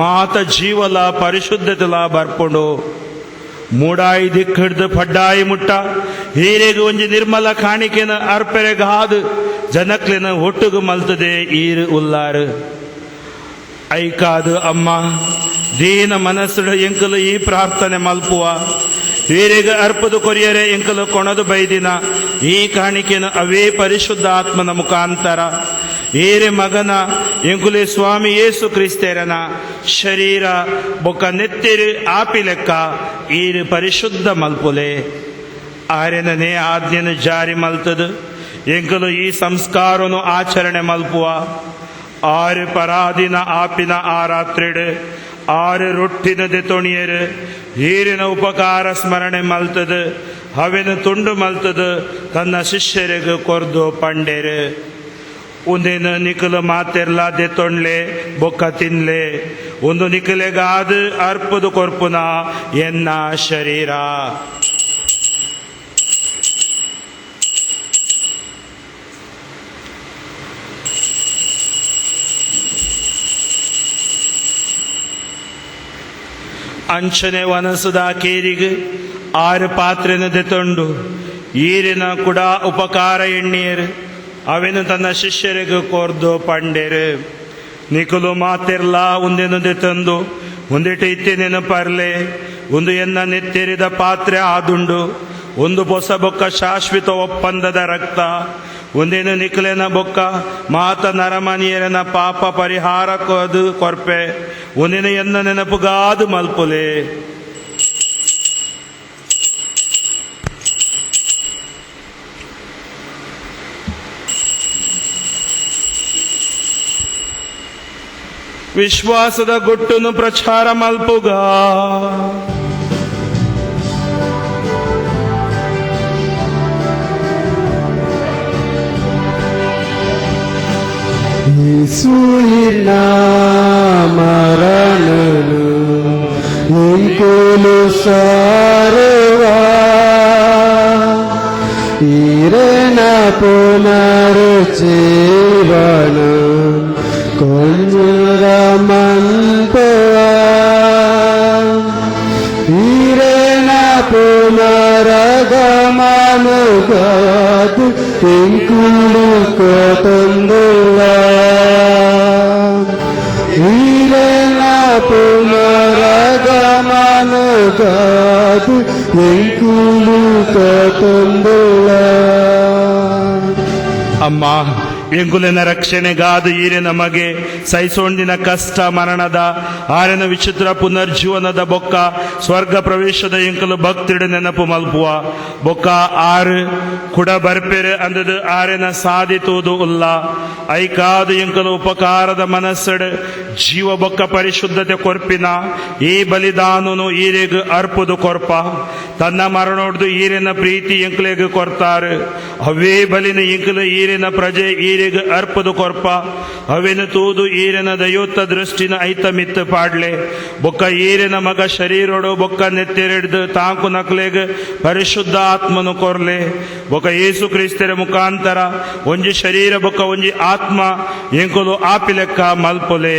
ಮಾತ ಜೀವಲ ಪರಿಶುದ್ಧತೆಲ ಬರ್ಪುಂಡು ಮೂಡಾಯಿ ದಿಕ್ಕಿಡ್ದು ಪಡ್ಡಾಯಿ ಮುಟ್ಟ ಹೀರೆಗೆ ಒಂಜಿ ನಿರ್ಮಲ ಕಾಣಿಕೆನ ಅರ್ಪೆರೆಗಾದು ಜನಕ್ಲೆನ ಒಟ್ಟುಗು ಮಲ್ತದೆ ಈರು ಉಲ್ಲಾರು ಐಕಾದು ಅಮ್ಮ ದೀನ ಮನಸ್ಸುಡ ಎಂಕಲು ಈ ಪ್ರಾರ್ಥನೆ ಮಲ್ಪುವ ವೀರೆಗ ಅರ್ಪದು ಕೊರಿಯರೆ ಎಂಕಲು ಕೊಣದು ಬೈದಿನ ಈ ಕಾಣಿಕೆನ ಅವೇ ಪರಿಶುದ್ಧ ಆತ್ಮನ ಮುಖಾಂತರ ಏರೆ ಮಗನ ಎಂಕುಲೆ ಸ್ವಾಮಿ ಯೇಸು ಕ್ರಿಸ್ತೇರನ ಶರೀರ ಬೊಕ್ಕ ನೆತ್ತಿರು ಆಪಿ ಲೆಕ್ಕ ಈರು ಪರಿಶುದ್ಧ ಮಲ್ಪುಲೆ ಆರೆನನೇ ಆಜ್ಞೆನು ಜಾರಿ ಮಲ್ತದು ಎಂಕಲು ಈ ಸಂಸ್ಕಾರನು ಆಚರಣೆ ಮಲ್ಪುವ ಆರು ಪರಾದಿನ ಆಪಿನ ಆ ರಾತ್ರಿಡು ಆರು ರೊಟ್ಟಿನ ದೆತೊಣಿಯರು ಹೀರಿನ ಉಪಕಾರ ಸ್ಮರಣೆ ಮಲ್ತದು ಹವೆನ ತುಂಡು ಮಲ್ತದು ತನ್ನ ಶಿಷ್ಯರಿಗೆ ಕೊರ್ದು ಪಂಡೆರು ಒಂದೇನು ನಿಖಲು ಮಾತೆರ್ಲ ದೆತೊಣ್ಲೆ ಬೊಕ್ಕ ತಿನ್ಲೆ ಒಂದು ನಿಖಲೆಗಾದು ಅರ್ಪದು ಕೊರ್ಪುನ ಎನ್ನ ಶರೀರ. ಅಂಚನೆ ವನಸುದ ಕೇರಿಗೆ ಆರು ಪಾತ್ರೆನ ದೆತೊಂಡು ಈರಿನ ಕೂಡ ಉಪಕಾರ ಎಣ್ಣೀರು ಅವೆನು ತನ್ನ ಶಿಷ್ಯರಿಗೆ ಕೊರ್ದು ಪಂಡೆರು ನಿಖಲು ಮಾತೆರ್ಲ ಒಂದೇನು ದೆತಂದು ಒಂದಿಟ್ಟು ಇತ್ತೇನೇನು ಪರ್ಲೆ ಒಂದು ಎನ್ನ ನೆತ್ತೆರಿದ ಪಾತ್ರೆ ಆದುಂಡು ಒಂದು ಹೊಸ ಬೊಕ್ಕ ಶಾಶ್ವತ ಒಪ್ಪಂದದ ರಕ್ತ ಒಂದೇನು ನಿಖಲೆನ ಬೊಕ್ಕ ಮಾತ ನರಮನಿಯರನ ಪಾಪ ಪರಿಹಾರ ಅದು ಕೊರ್ಪೆ ಒಂದಿನ ಎನ್ನ ನೆನಪುಗಾದು ಮಲ್ಪುಲೆ. ವಿಶ್ವಾಸದ ಗುಟ್ಟುನು ಪ್ರಚಾರ ಮಲ್ಪುಗ ಯೇಸುವಿನ ಮರಣನು ಎಂಕುಲು ಸಾರುವ ಈರನ ಪುನರುಜ್ಜೀವನ ಕೊಂಜುರ ಮನ್ಪುವ ಈರನ ಪುನರಗಮನುಗಾದು ಎಂಕುಲು ಕೊತಂದುಳ ಈರನ ಪುನರಗಮನುಗಾದು ಎಂಕುಲು ಕೊತಂದುಳ. ಅಮ್ಮ ಎಂಗುಲಿನ ರಕ್ಷಣೆಗಾದು ಈರೆ ನಮಗೆ ಸೈಸೋಂಡಿನ ಕಷ್ಟ ಮರಣದ ಆರೆನ ವಿಚಿತ್ರ ಪುನರ್ಜೀವನದ ಬೊಕ್ಕ ಸ್ವರ್ಗ ಪ್ರವೇಶದ ಎಂಕಲು ಭಕ್ತಿಡು ನೆನಪು ಮಲ್ಪುವ ಬೊಕ್ಕ ಆರು ಕುಡ ಬರ್ಪೆರೆ ಅಂದದು ಆರೆನ ಸಾಧಿತುವುದು ಉಲ್ಲ ಐಕಾದು ಎಂಕಲು ಉಪಕಾರದ ಮನಸ್ಸಡು ಜೀವ ಬೊಕ್ಕ ಪರಿಶುದ್ಧತೆ ಕೊರ್ಪಿನ ಈ ಬಲಿದಾನನು ಈರೆಗೆ ಅರ್ಪುದು ಕೊರ್ಪ ತನ್ನ ಮರಣೋಡ್ದು ಈರಿನ ಪ್ರೀತಿ ಎಂಕಲೆಗೆ ಕೊರ್ತಾರೆ ಅವೇ ಬಲಿನ ಎಂಕಲು ಈರಿನ ಪ್ರಜೆ ಈರೆ ಈರಿಗೆ ಅರ್ಪದು ಕೊರ್ಪ ಅವೆನು ತೂದು ಈರಿನ ದಯೋತ್ತ ದೃಷ್ಟಿನ ಐತ ಮಿತ್ತು ಪಾಡ್ಲೆ ಬೊಕ್ಕ ಈರಿನ ಮಗ ಶರೀರೋಡು ಬೊಕ್ಕ ನೆತ್ತೆರೆಡ್ದು ತಾಂಕು ನಕ್ಲೆಗ್ ಪರಿಶುದ್ಧ ಆತ್ಮನು ಕೊರ್ಲೆ ಬೊಕ್ಕ ಯೇಸು ಕ್ರಿಸ್ತರ ಮುಖಾಂತರ ಒಂಜಿ ಶರೀರ ಬೊಕ್ಕ ಒಂಜಿ ಆತ್ಮ ಎಂಕುಲು ಆಪಿಲೆಕ್ಕ ಮಲ್ಪೊಲೆ.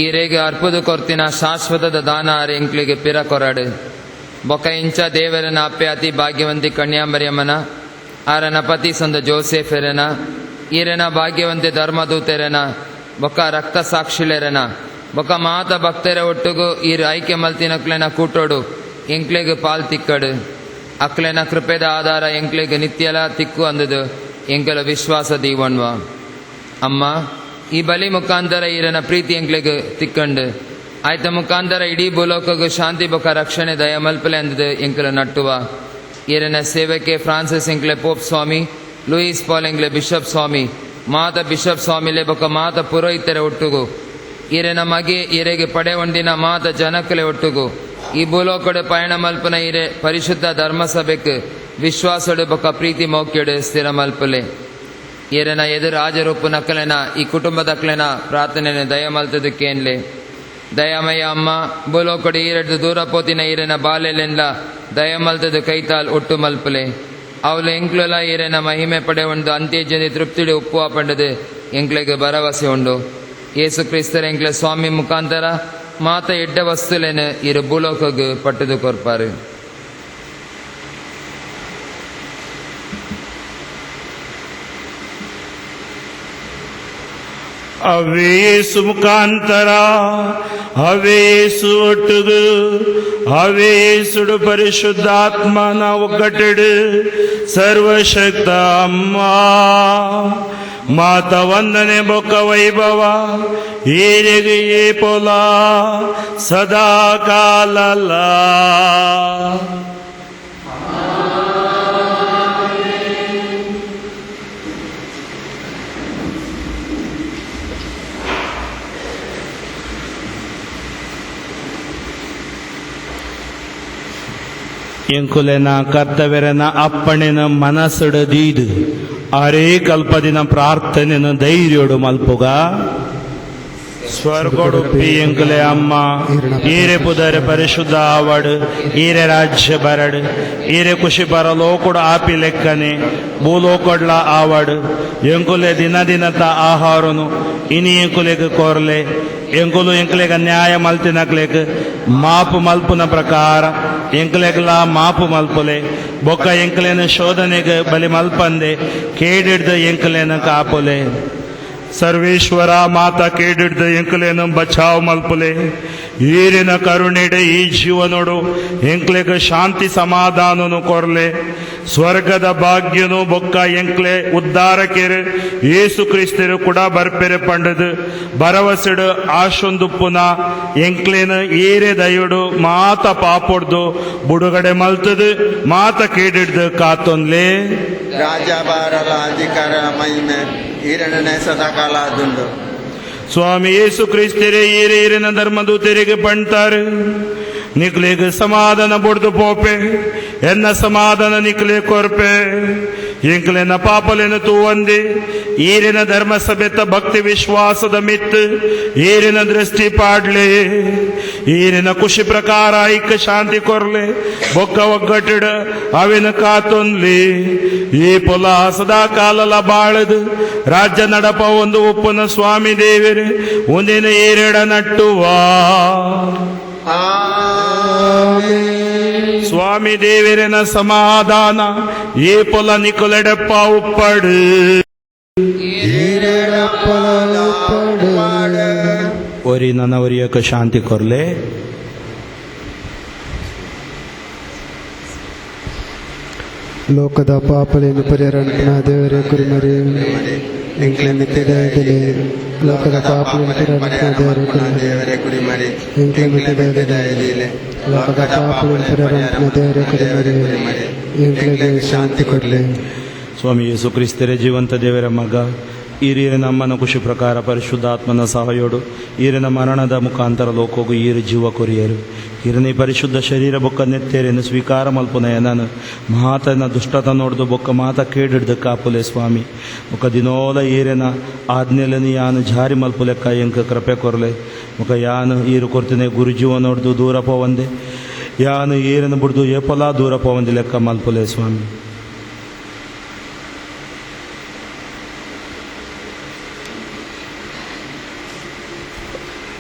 ಈರೆಗೆ ಅರ್ಪದು ಕೊರ್ತಿನ ಶಾಶ್ವತದ ದಾನ ಎಂಕ್ಲಿಗೆ ಪಿರ ಕೊರಡು ಬೊಕ್ಕ ಇಂಚ ದೇವರನ ಅಪ್ಪೆ ಅತಿ ಭಾಗ್ಯವಂತಿ ಕನ್ಯಾಮರಿಯಮ್ಮನ ಆರನ ಪತಿ ಸಂದ ಜೋಸೆಫೆರನ ಈರೆನ ಭಾಗ್ಯವಂತಿ ಧರ್ಮದೂತೆರನ ಬೊಕ್ಕ ರಕ್ತ ಸಾಕ್ಷಿಲೆರನ ಬೊಕ್ಕ ಮಾತ ಭಕ್ತರ ಒಟ್ಟುಗು ಈರು ಐಕ್ಯ ಮಲ್ತಿನಕ್ಲೆನ ಕೂಟೋಡು ಎಂಕ್ಲೆಗೆ ಪಾಲ್ ತಿಕ್ಕಡು ಅಕ್ಲೆನ ಕೃಪೆದ ಆಧಾರ ಎಂಕ್ಲೆಗೆ ನಿತ್ಯಲ ತಿಕ್ಕು ಅಂದದು ಎಂಕಲ ವಿಶ್ವಾಸ ದೀವಣ್ವ. ಅಮ್ಮ ಈ ಬಲಿ ಮುಖಾಂತರ ಈರನ ಪ್ರೀತಿ ಎಂಕ್ಲೆಗೆ ತಿಕ್ಕಂಡು ಆಯ್ತ ಮುಖಾಂತರ ಇಡೀ ಭೂಲೋಕಗೂ ಶಾಂತಿ ಬೊಕ್ಕ ರಕ್ಷಣೆ ದಯ ಮಲ್ಪಲೆ ಅಂದದು ಎಂಕಲ ನಟ್ಟುವ. ಈರನ ಸೇವಕ್ಕೆ ಫ್ರಾನ್ಸಿಸ್ ಎಂಕ್ಲೆ ಪೋಪ್ ಸ್ವಾಮಿ, ಲೂಯಿಸ್ ಪಾಲ್ ಎಂಕ್ಲೆ ಬಿಷಪ್ ಸ್ವಾಮಿ, ಮಾತ ಬಿಷಪ್ ಸ್ವಾಮಿಲೆ ಬೊಕ್ಕ ಮಾತ ಪುರೋಹಿತರ ಒಟ್ಟುಗು ಈರೆನ ಮಗೆ ಈರೆಗೆ ಪಡೆ ಒಂದಿನ ಮಾತ ಜನಕಲೆ ಒಟ್ಟುಗು ಈ ಭೂಲೋಕಡು ಪಯಣ ಮಲ್ಪನ ಈರೆ ಪರಿಶುದ್ಧ ಧರ್ಮಸಭೆಕ್ ವಿಶ್ವಾಸಡು ಬೊಕ್ಕ ಪ್ರೀತಿ ಮೌಕ್ಯಡು ಸ್ಥಿರ ಮಲ್ಪಲೆ. ಈರನ ಎದುರು ಹಾಜರೊಪ್ಪು ನಕ್ಕಲೆನ ಈ ಕುಟುಂಬದಕ್ಲೆನ ಪ್ರಾರ್ಥನೆನ ದಯ ಮಲ್ತದಕ್ಕೇನ್ಲೆ ದಯಾಮಯ ಅಮ್ಮ ಭೂಲೋಕಡು ಈರಡ್ದು ದೂರ ಪೋತಿನ ಈರನ ಬಾಲೆಲೆನ್ಲ ದಯ ಮಲ್ತದು ಕೈತಾಲ್ ಒಟ್ಟು ಮಲ್ಪಲೆ ಅವಳು ಎಂಕ್ಲುಲ ಈರನ ಮಹಿಮೆ ಪಡೆ ಉಂಡು ಅಂತ್ಯಜನಿ ತೃಪ್ತಿಡು ಉಪ್ಪು ಪಂಡದು ಎಂಕ್ಲೆಗೆ ಭರವಸೆ ಉಂಡು. ಯೇಸು ಕ್ರಿಸ್ತರ ಎಂಕ್ಲೆ ಸ್ವಾಮಿ ಮುಖಾಂತರ ಮಾತ ಎಡ್ಡ ವಸ್ತುಲೆನು ಇರು ಭೂಲೋಕಗೂ ಪಟ್ಟದು ಕೊರ್ಪಾರು. ಅವೇಸು ಮುಖಾಂತರ ಅವೇಸು ಒಟ್ಟುಗು ಅವೇಸುಡು ಪರಿಶುದ್ಧಾತ್ಮನ ಒಗ್ಗಟ್ಟಿಡು ಸರ್ವಶಕ್ತ ಅಮ್ಮ ಮಾತ ವಂದನೆ ಬೊಕ್ಕ ವೈಭವ ಏರೆಗೆ ಏ ಪೊಲ ಸದಾ ಕಾಲಲ್ಲ. ಎಂಕುಲೆನ ಕರ್ತವ್ಯರನ ಅಪ್ಪಣೆನ ಮನಸ್ಸಡದೀದು ಅರೇ ಕಲ್ಪದಿನ ಪ್ರಾರ್ಥನೆನ ಧೈರ್ಯೋಡು ಮಲ್ಪುಗ ಸ್ವರ್ಗೊಡುಪ್ಪಿ ಎಂಕುಲೆ ಅಮ್ಮ ಈರೆ ಪುದರೆ ಪರಿಶುದ್ಧ ಆವಡು ಈರೆ ರಾಜ್ಯ ಬರಡು ಈರೆ ಖುಷಿ ಬರಲೋಕುಡು ಆಪಿ ಲೆಕ್ಕನೆ ಭೂಲೋಕೊಡ್ಲ ಆವಡು ಎಂಕುಲೆ ದಿನ ದಿನತ ಆಹಾರನು ಇನಿ ಎಂಕುಲೆಗೆ ಕೋರ್ಲೆ ಎಂಕುಲು ಎಂಕ್ಲೆಗ ನ್ಯಾಯ ಮಲ್ತಿನಕ್ಲೆಗ್ ಮಾಪು ಮಲ್ಪುನ ಪ್ರಕಾರ ಎಂಕ್ಲೆಗ್ಲ ಮಾಪು ಮಲ್ಪುಲೆ ಬೊಕ್ಕ ಎಂಕ್ಲೆನ ಶೋಧನೆಗೆ ಬಲಿ ಮಲ್ಪಂದೆ ಕೇಡಿಡ್ದ ಎಂಕ್ಲೆನ ಕಾಪುಲೆ. ಸರ್ವೇಶ್ವರ ಮಾತ ಕೇಡಿಡ್ದ ಎಂಕ್ಲೆನ ಬಚಾವ್ ಮಲ್ಪುಲೆ ಈರಿನ ಕರುಣೆಡೆ ಈ ಜೀವನೋಡು ಎಂಕ್ಲೆಗ ಶಾಂತಿ ಸಮಾಧಾನನು ಕೊರ್ಲೆ ಸ್ವರ್ಗದ ಭಾಗ್ಯನು ಬೊಕ್ಕ ಎಂಕ್ಲೆ ಉದ್ಧಾರಕೆರೆ ಯೇಸು ಕ್ರಿಸ್ತರು ಕೂಡ ಬರ್ಪೆರೆ ಪಂಡದು ಭರವಸೆಡು ಆಶೊಂದು ಪುನಃ ಎಂಕ್ಲೆನ ಏರೆ ದಯೋಡು ಮಾತ ಪಾಪೊಡ್ದು ಬುಡುಗಡೆ ಮಲ್ತದು ಮಾತ ಕೇಡಿಡ್ದು ಕಾತೊನ್ಲೆ ರಾಜಭಾರಲ ಅಧಿಕಾರ ಮಹಿಮೆ ಈರನೇ ಸದಾಕಾಲ ಆದುಂಡು. ಸ್ವಾಮಿ ಯೇಸು ಕ್ರಿಸ್ತರೇ ಈರೆ ಈರಿನ ಧರ್ಮದೂತರಿಗೆ ಪಣ್ತಾರೆ ನಿಕ್ಲೆಗೆ ಸಮಾಧಾನ ಬೊಡ್ದು ಪೋಪೆ ಎನ್ನ ಸಮಾಧಾನ ನಿಕ್ಲೆ ಕೊರ್ಪೆ ಎಂಕ್ಲೆನ ಪಾಪಲೆನ ತೂವಂದೆ ಈರಿನ ಧರ್ಮ ಸಭೆತ ಭಕ್ತಿ ವಿಶ್ವಾಸದ ಮಿತ್ ಈರಿನ ದೃಷ್ಟಿ ಪಾಡ್ಲೆ ಈರಿನ ಖುಷಿ ಪ್ರಕಾರ ಐಕ್ಯ ಶಾಂತಿ ಕೊರ್ಲೆ ಬೊಕ್ಕ ಒಗ್ಗಟ್ಟಿಡ ಅವಿನ ಕಾತೊನ್ಲಿ ಈ ಪೊಲ ಸದಾ ಕಾಲಲ ಬಾಳದು ರಾಜ್ಯ ನಡಪ ಒಂದು ಉಪ್ಪುನ ಸ್ವಾಮಿ ದೇವರೇ ಒಂದಿನ ಏರೆಡ ನಟ್ಟುವಾ ಸ್ವಾಮಿ ದೇವರನ ಸಮಾಧಾನ ಏ ಪೊಲ ನಿಕೊಲೆಡಪ್ಪ ಉಪ್ಪಡು ಒರಿ ನನವರಿಯಕ ಶಾಂತಿ ಕೊರ್ಲೆ ಲೋಕದ ಪಾಪಗಳನ್ನು ಪರಿಹರಣ ದೇವರೇ ಕುರಿಮರಿ ಎಂಕ್ಲೆ ಮಿತ್ತಿದಾಗಲಿ ಲೋಕದ ಪಾಪಗಳನ್ನು ಪರಿಹರಣ ದೇವರೇ ಕುರಿಮರಿ ಎಂಕ್ಲೆ ಮಿತ್ತಿದಾಗಲಿ ಲೋಕದ ಪಾಪಗಳನ್ನು ಪರಿಹರಣ ದೇವರೇ ಕುರಿಮರಿ ಎಂಕ್ಲೆಗೆ ಶಾಂತಿ ಕೊಡಲಿ. ಸ್ವಾಮಿ ಯೇಸು ಕ್ರಿಸ್ತರೇ ಜೀವಂತ ದೇವರ ಮಗ ಈರಿನ ಅಮ್ಮನ ಖುಷಿ ಪ್ರಕಾರ ಪರಿಶುದ್ಧಾತ್ಮನ ಸಹಾಯೋಡು ಈರಿನ ಮರಣದ ಮುಖಾಂತರ ಲೋಕೋಗು ಈರು ಜೀವ ಕೊರಿಯರು ಇರನಿ ಪರಿಶುದ್ಧ ಶರೀರ ಬೊಕ್ಕ ನೆತ್ತೇರೆನು ಸ್ವೀಕಾರ ಮಲ್ಪುನಯ ನಾನು ಮಾತನ ದುಷ್ಟತ ನೋಡ್ದು ಬೊಕ್ಕ ಮಾತ ಕೇಡಿಡ್ದು ಕಾಪುಲೆ ಸ್ವಾಮಿ ಬೊಕ್ಕ ದಿನೋಲ ಏರೆನ ಆಜ್ಞೆಲನಿ ಯಾನು ಜಾರಿ ಮಲ್ಪುಲೆಕ್ಕ ಎಂಕ ಕೃಪೆ ಕೊರಲೆ ಬೊಕ್ಕ ಯಾನು ಈರು ಕೊರ್ತಿನೆ ಗುರುಜೀವ ನೋಡ್ದು ದೂರ ಪೋವಂದೆ ಯಾನು ಏರನ್ನು ಬಿಡ್ದು ಏಪಲ ದೂರ ಪೋವಂದೆ ಲೆಕ್ಕ ಮಲ್ಪುಲೆ ಸ್ವಾಮಿ.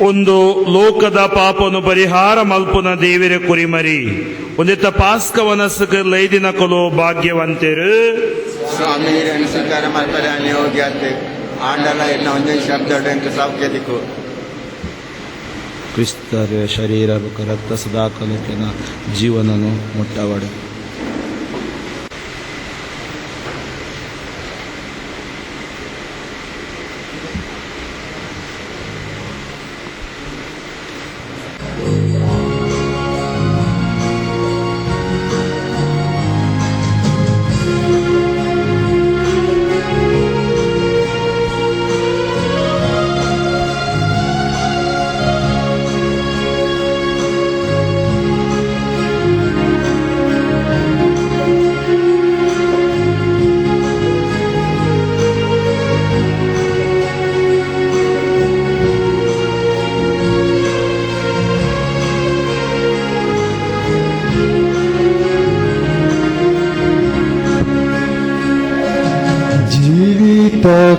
ಒಂದು ಲೋಕದ ಪಾಪನು ಪರಿಹಾರ ಮಲ್ಪುನ ದೇವಿರ ಕುರಿಮರಿ ಒಂದಿತ್ತ ಪಾಸ್ಕ ವನಸ್ಕ ಲೈದಿನ ಕೊಲೋ ಭಾಗ್ಯವಂತರು ಸ್ವಾಮಿ ಸ್ವೀಕಾರ ಮಾಡ್ತಾರೆ ಯೋಗ್ಯತೆ ಆಂಡಲ ಇನ್ನ ಒಂದೇ ಶಬ್ದ ಸೌಖ್ಯ ದಿಕ್ಕು ಕ್ರಿಸ್ತರ ಶರೀರ ರಕ್ತ ಸದಾಕಲಿನ ಜೀವನನು ಮುಟ್ಟವಡೆ.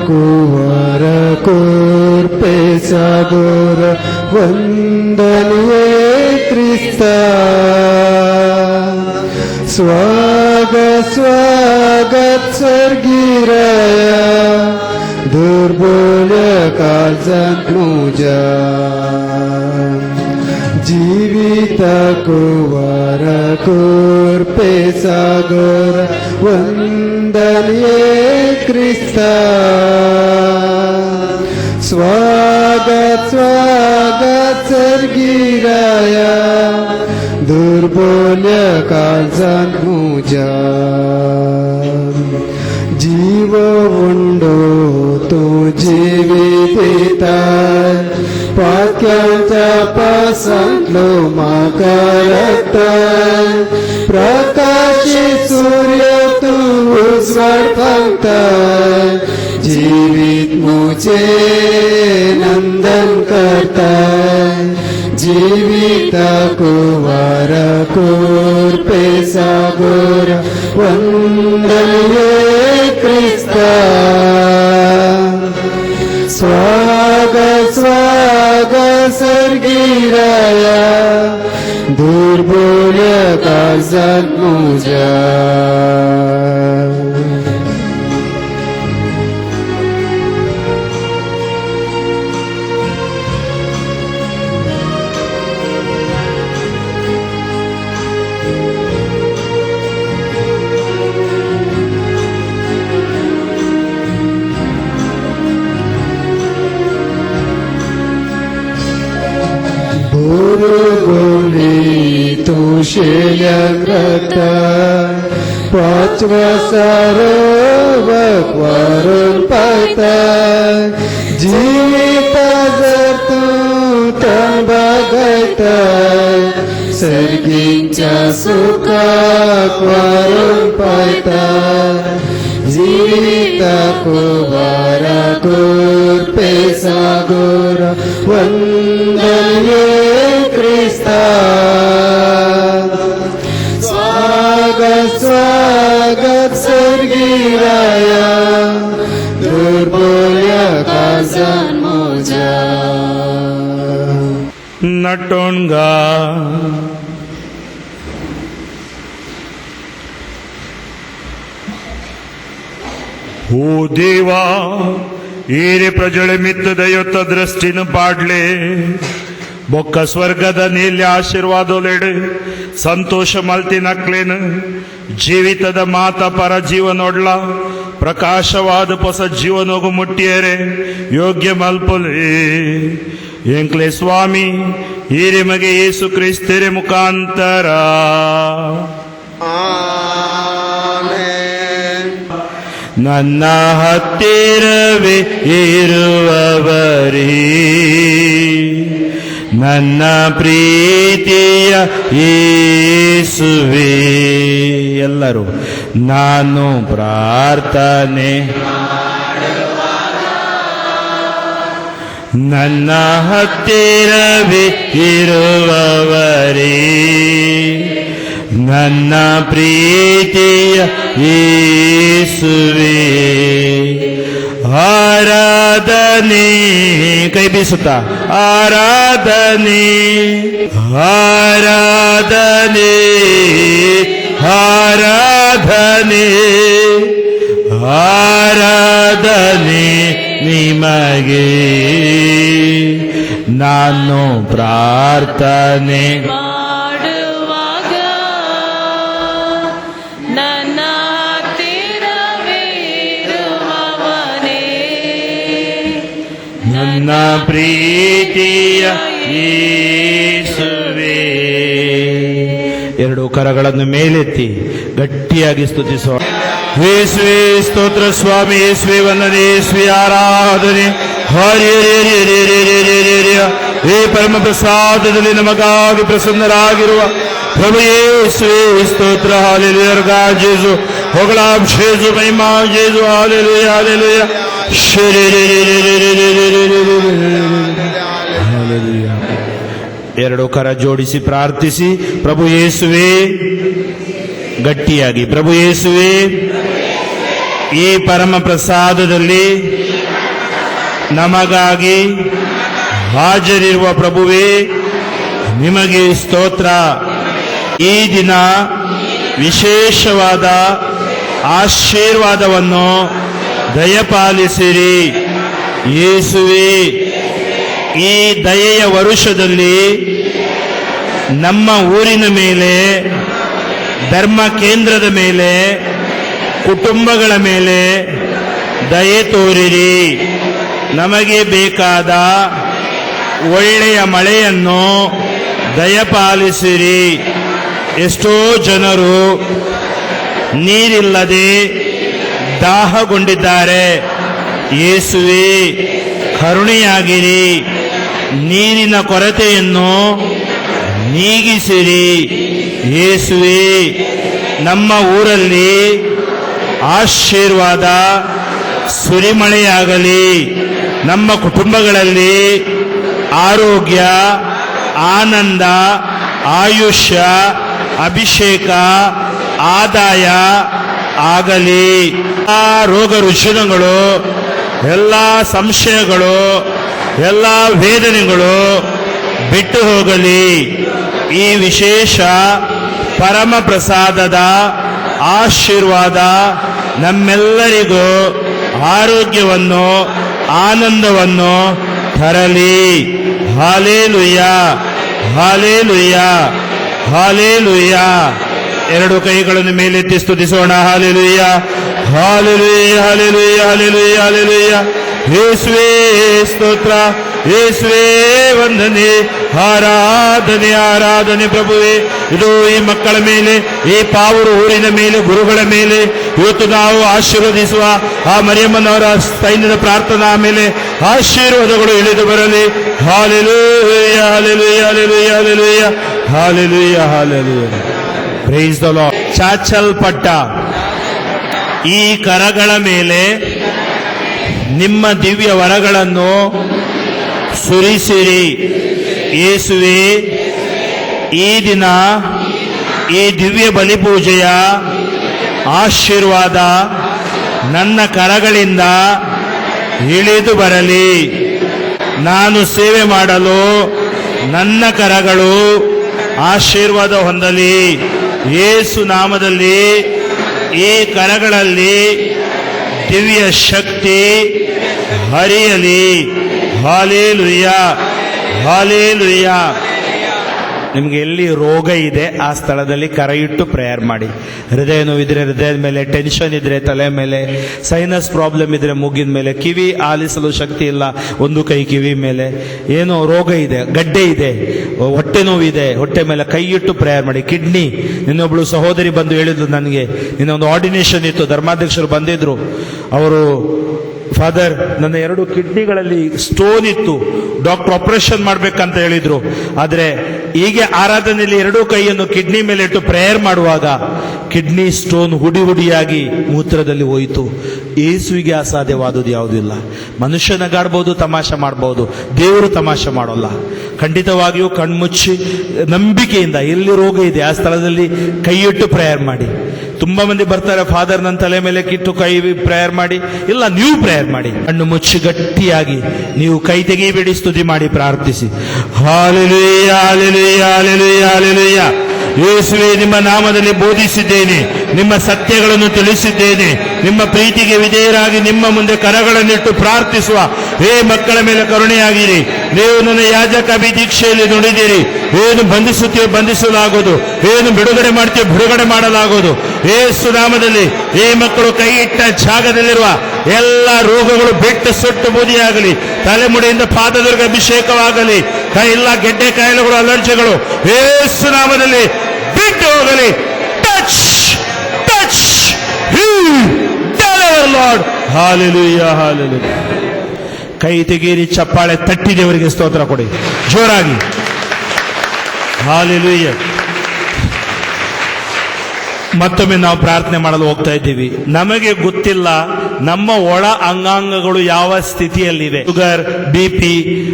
ಕುವರ ಕೋರ್ಪೆ ಸಾಗೋರ ವಂದನೆಯೇ ಕ್ರಿಸ್ತ स्वागत स्वर्गीय दुर्बोल्य कालजन पूजा जीवित कुवार कुर्पे सागर वंदनीय क्रिस्ता स्वागत स्वर्गीय दुर्बोल्य कालजन पूजा जीव उंडो तो जीविता पाक्यांचा पासंतलो माकारता प्रकाशी सूर्य तू उज्वल फलता जीवित मुझे नंदन करता जीवित कुवार कुर्पे सागर वंदनीय क्रिस्ता स्वागत स्वागत स्वर्गीय दुर्बोल्य कालजन पूजा तुषेयग्रता पाचवसारोवक वरुण पता जीवित जर तू बघता सर्गींच्या सुखाक वरुण पता जीवित कुवार कुर्पे सागर वंदनीय क्रिस्ता स्वागत स्वागत स्वर्गीय दुर्बोल्य कालजन पूजा नटोणगा हो देवा ಏರೆ ಪ್ರಜಳೆ ಮಿತ್ತದ యొತ್ತ ದೃಷ್ಟಿನ ಪಾಡ್ಲೆ ಬೊಕ್ಕ ಸ್ವರ್ಗದ ನೀಲ್ಯ ಆಶೀರ್ವಾದೋಲೆಡು ಸಂತೋಷ ಮಲ್ತಿ ನಕ್ಲೇನು ಜೀವಿತದ ಮಾತ ಪರ ಜೀವನೊಡ್ಲ ಪ್ರಕಾಶವಾದ ಹೊಸ ಜೀವನೋಗು ಮುಟ್ಟಿಯರೆ ಯೋಗ್ಯ ಮಲ್ಪೊಲೆ ಎಂಕ್ಲೆ ಸ್ವಾಮಿ ಈರೆ ಮಗೆ ಯೇಸು ಕ್ರಿಸ್ತೆರೆ ಮುಖಾಂತರ ನನ್ನ ಹತ್ತಿರವೇ ಇರುವವರೇ ನನ್ನ ಪ್ರೀತಿಯ ಯೇಸುವೇ. ಎಲ್ಲರೂ ನಾನು ಪ್ರಾರ್ಥನೆ ನನ್ನ ಹತ್ತಿರವೇ ಇರುವವರೇ, ನನ್ನ ಪ್ರೀತಿಯ ಯೇಸುವೇ. ಆರಾಧನೆ, ಕೈ ಬೀಸುತ್ತಾ ಆರಾಧನೆ, ಆರಾಧನೆ, ಆರಾಧನೆ, ಆರಾಧನೆ ನಿಮಗೆ. ನಾನು ಪ್ರಾರ್ಥನೆ ಮಾಡುವಾಗ ನನ್ನ ಹತ್ತಿರವೇ ಇರುವವನೇ, ನನ್ನ ಪ್ರೀತಿಯ ಯೇಸುವೇ. ಎರಡು ಕರಗಳನ್ನು ಮೇಲೆತ್ತಿ ಗಟ್ಟಿಯಾಗಿ ಸ್ತುತಿಸೋಣ. ಯೇಸುವೇ ಸ್ತೋತ್ರ, ಸ್ವಾಮಿ ಯೇಸುವೇ ವಂದನೆ, ಯೇಸುವೇ ಆರಾಧನೆ. ಹರಿಯ ಈ ಪರಮ ಪ್ರಸಾದದಲ್ಲಿ ನಮಗಾಗಿ ಪ್ರಸನ್ನರಾಗಿರುವ ಪ್ರಭು ಯೇಸುವೇ ಸ್ತೋತ್ರ. ಹಾಲೆಲೂಯ. ಜೇಸು ಹೊಗಳಾಂ ಶೇಸು ಮಹಿಮಾ ಜೇಸು. Hallelujah, hallelujah. ಹಾಲೆಲೂಯ. ಎರಡು ಕರ ಜೋಡಿಸಿ ಪ್ರಾರ್ಥಿಸಿ. ಪ್ರಭು ಯೇಸುವೇ, ಗಟ್ಟಿಯಾಗಿ ಪ್ರಭು ಯೇಸುವೇ, ಈ ಪರಮ ಪ್ರಸಾದದಲ್ಲಿ ನಮಗಾಗಿ ಹಾಜರಿರುವ ಪ್ರಭುವೇ ನಿಮಗೆ ಸ್ತೋತ್ರ. ಈ ದಿನ ವಿಶೇಷವಾದ ಆಶೀರ್ವಾದವನ್ನು ದಯಪಾಲಿಸಿರಿ ಯೇಸುವೇ. ಈ ದಯೆಯ ವರುಷದಲ್ಲಿ ನಮ್ಮ ಊರಿನ ಮೇಲೆ, ಧರ್ಮ ಕೇಂದ್ರದ ಮೇಲೆ, ಕುಟುಂಬಗಳ ಮೇಲೆ ದಯೆ ತೋರಿರಿ. ನಮಗೆ ಬೇಕಾದ ಒಳ್ಳೆಯ ಮಳೆಯನ್ನು ದಯಪಾಲಿಸಿರಿ. ಎಷ್ಟೋ ಜನರು ನೀರಿಲ್ಲದೆ ದಾಹಗೊಂಡಿದ್ದಾರೆ. ಯೇಸುವೇ ಕರುಣೆಯಾಗಿರಿ, ನೀರಿನ ಕೊರತೆಯನ್ನು ನೀಗಿಸಿರಿ ಯೇಸುವೇ. ನಮ್ಮ ಊರಲ್ಲಿ ಆಶೀರ್ವಾದ ಸುರಿಮಳೆಯಾಗಲಿ. ನಮ್ಮ ಕುಟುಂಬಗಳಲ್ಲಿ ಆರೋಗ್ಯ, ಆನಂದ, ಆಯುಷ್ಯ, ಅಭಿಷೇಕ, ಆದಾಯ ಆಗಲಿ. ಆ ರೋಗ ರುಜಿನಗಳು, ಎಲ್ಲ ಸಂಶಯಗಳು, ಎಲ್ಲ ವೇದನೆಗಳು ಬಿಟ್ಟು ಹೋಗಲಿ. ಈ ವಿಶೇಷ ಪರಮ ಪ್ರಸಾದದ ಆಶೀರ್ವಾದ ನಮ್ಮೆಲ್ಲರಿಗೂ ಆರೋಗ್ಯವನ್ನು, ಆನಂದವನ್ನು ತರಲಿ. Hallelujah, hallelujah, hallelujah. ಎರಡು ಕೈಗಳನ್ನು ಮೇಲೆತ್ತಿ ಸ್ತುತಿಸೋಣ. Hallelujah, hallelujah, hallelujah, hallelujah, hallelujah. ಯೇಸುವೇ ಸ್ತೋತ್ರ, ಯೇಸುವೇ ವಂದನೆ, ಆರಾಧನೆ, ಆರಾಧನೆ ಪ್ರಭುವೇ. ಇದು ಈ ಮಕ್ಕಳ ಮೇಲೆ, ಈ ಪಾವೂರು ಊರಿನ ಮೇಲೆ, ಗುರುಗಳ ಮೇಲೆ ಇವತ್ತು ನಾವು ಆಶೀರ್ವದಿಸುವ ಆ ಮರಿಯಮ್ಮನವರ ಸೈನ್ಯದ ಪ್ರಾರ್ಥನಾ ಮೇಲೆ ಆಶೀರ್ವಾದಗಳು ಇಳಿದು ಬರಲಿ. Hallelujah, hallelujah, hallelujah, hallelujah, hallelujah, hallelujah. Praise the Lord. ಚಾಚಲ್ಪಟ್ಟ ಈ ಕರಗಳ ಮೇಲೆ ನಿಮ್ಮ ದಿವ್ಯ ವರಗಳನ್ನು ಸುರಿಸಿರಿ ಯೇಸುವೇ. ಈ ದಿನ ಈ ದಿವ್ಯ ಬಲಿಪೂಜೆಯ ಆಶೀರ್ವಾದ ನನ್ನ ಕರಗಳಿಂದ ಇಳಿದು ಬರಲಿ. ನಾನು ಸೇವೆ ಮಾಡಲು ನನ್ನ ಕರಗಳು ಆಶೀರ್ವಾದ ಹೊಂದಲಿ. ಯೇಸು ನಾಮದಲ್ಲಿ ಈ ಕರಗಳಲ್ಲಿ ದಿವ್ಯ ಶಕ್ತಿ ಹರಿಯಲಿ. Hallelujah, hallelujah. ನಿಮಗೆ ಎಲ್ಲಿ ರೋಗ ಇದೆ ಆ ಸ್ಥಳದಲ್ಲಿ ಕರ ಇಟ್ಟು ಪ್ರೇಯರ್ ಮಾಡಿ. ಹೃದಯ ನೋವಿದ್ರೆ ಹೃದಯದ ಮೇಲೆ, ಟೆನ್ಷನ್ ಇದ್ರೆ ತಲೆ ಮೇಲೆ, ಸೈನಸ್ ಪ್ರಾಬ್ಲಮ್ ಇದ್ರೆ ಮೂಗಿನ ಮೇಲೆ, ಕಿವಿ ಆಲಿಸಲು ಶಕ್ತಿ ಇಲ್ಲ ಒಂದು ಕೈ ಕಿವಿ ಮೇಲೆ, ಏನೋ ರೋಗ ಇದೆ, ಗಡ್ಡೆ ಇದೆ, ಹೊಟ್ಟೆ ನೋವಿದೆ, ಹೊಟ್ಟೆ ಮೇಲೆ ಕೈ ಇಟ್ಟು ಪ್ರೇಯರ್ ಮಾಡಿ. ಕಿಡ್ನಿ, ನಿನ್ನೊಬ್ಳು ಸಹೋದರಿ ಬಂದು ಹೇಳಿದ್ರು ನನಗೆ, ನಿನ್ನ ಒಂದು ಆರ್ಡಿನೇಷನ್ ಇತ್ತು, ಧರ್ಮಾಧ್ಯಕ್ಷರು ಬಂದಿದ್ರು. ಅವರು, ಫಾದರ್ ನನ್ನ 2 ಕಿಡ್ನಿಗಳಲ್ಲಿ ಸ್ಟೋನ್ ಇತ್ತು, ಡಾಕ್ಟರ್ ಆಪರೇಷನ್ ಮಾಡ್ಬೇಕಂತ ಹೇಳಿದ್ರು. ಆದ್ರೆ ಹೀಗೆ ಆರಾಧನೆಯಲ್ಲಿ ಎರಡೂ ಕೈಯನ್ನು ಕಿಡ್ನಿ ಮೇಲೆ ಇಟ್ಟು ಪ್ರೇಯರ್ ಮಾಡುವಾಗ ಕಿಡ್ನಿ ಸ್ಟೋನ್ ಹುಡಿ ಹುಡಿಯಾಗಿ ಮೂತ್ರದಲ್ಲಿ ಹೋಯಿತು. ಯೇಸುವಿಗೆ ಅಸಾಧ್ಯವಾದುದು ಯಾವುದೂ ಇಲ್ಲ. ಮನುಷ್ಯನಗಾಡ್ಬೋದು, ತಮಾಷೆ ಮಾಡ್ಬೋದು, ದೇವರು ತಮಾಷೆ ಮಾಡೋಲ್ಲ. ಖಂಡಿತವಾಗಿಯೂ ಕಣ್ಮುಚ್ಚಿ ನಂಬಿಕೆಯಿಂದ ಎಲ್ಲಿ ರೋಗ ಇದೆ ಆ ಸ್ಥಳದಲ್ಲಿ ಕೈ ಇಟ್ಟು ಪ್ರೇಯರ್ ಮಾಡಿ. ತುಂಬಾ ಮಂದಿ ಬರ್ತಾರೆ, ಫಾದರ್ ನನ್ನ ತಲೆ ಮೇಲೆ ಕಿಟ್ಟು ಕೈ ಪ್ರೇಯರ್ ಮಾಡಿ. ಇಲ್ಲ, ನೀವು ಪ್ರೇಯರ್ ಮಾಡಿ. ಕಣ್ಣು ಮುಚ್ಚಿ ಗಟ್ಟಿಯಾಗಿ ನೀವು ಕೈ ತೆಗಿಬೇಡಿ, ಸ್ತುತಿ ಮಾಡಿ ಪ್ರಾರ್ಥಿಸಿ. Hallelujah, hallelujah, hallelujah, hallelujah. ಯೇಸುವೇ, ನಿಮ್ಮ ನಾಮದಲ್ಲಿ ಬೋಧಿಸಿದ್ದೇನೆ, ನಿಮ್ಮ ಸತ್ಯಗಳನ್ನು ತಿಳಿಸಿದ್ದೇನೆ. ನಿಮ್ಮ ಪ್ರೀತಿಗೆ ವಿಧೇಯರಾಗಿ ನಿಮ್ಮ ಮುಂದೆ ಕರಗಳನ್ನಿಟ್ಟು ಪ್ರಾರ್ಥಿಸುವ ಹೇ ಮಕ್ಕಳ ಮೇಲೆ ಕರುಣೆಯಾಗಿರಿ. ನೀವು ನನ್ನ ಯಾಜಕ ದೀಕ್ಷೆಯಲ್ಲಿ ನುಡಿದಿರಿ. ಏನು ಬಂಧಿಸುತ್ತೀಯೋ ಬಂಧಿಸಲಾಗುವುದು, ಏನು ಬಿಡುಗಡೆ ಮಾಡ್ತೀಯೋ ಬಿಡುಗಡೆ ಮಾಡಲಾಗುವುದು. ಯೇಸು ನಾಮದಲ್ಲಿ ಈ ಮಕ್ಕಳು ಕೈ ಇಟ್ಟ ಜಾಗದಲ್ಲಿರುವ ಎಲ್ಲ ರೋಗಗಳು ಬಿಟ್ಟು ಸುಟ್ಟು ಬೂದಿಯಾಗಲಿ. ತಲೆಮುಡಿಯಿಂದ ಪಾದದವರೆಗೆ ಅಭಿಷೇಕವಾಗಲಿ. ಎಲ್ಲ ಗೆಡ್ಡೆ ಕಾಯಿಲೆಗಳು, ಅಲರ್ಜಿಗಳು ಯೇಸು ನಾಮದಲ್ಲಿ ಬಿಟ್ಟು ಹೋಗಲಿ. Touch touch lord. Hallelujah, hallelujah. ಕೈ ತೆಗೀರಿ, ಚಪ್ಪಾಳೆ ತಟ್ಟಿ ದೇವರಿಗೆ ಸ್ತೋತ್ರ ಕೊಡಿ ಜೋರಾಗಿ. ಹಾಲೆಲೂಯ. ಮತ್ತೊಮ್ಮೆ ನಾವು ಪ್ರಾರ್ಥನೆ ಮಾಡಲು ಹೋಗ್ತಾ ಇದ್ದೀವಿ. ನಮಗೆ ಗೊತ್ತಿಲ್ಲ ನಮ್ಮ ಒಳ ಅಂಗಾಂಗಗಳು ಯಾವ ಸ್ಥಿತಿಯಲ್ಲಿವೆ. ಶುಗರ್, BP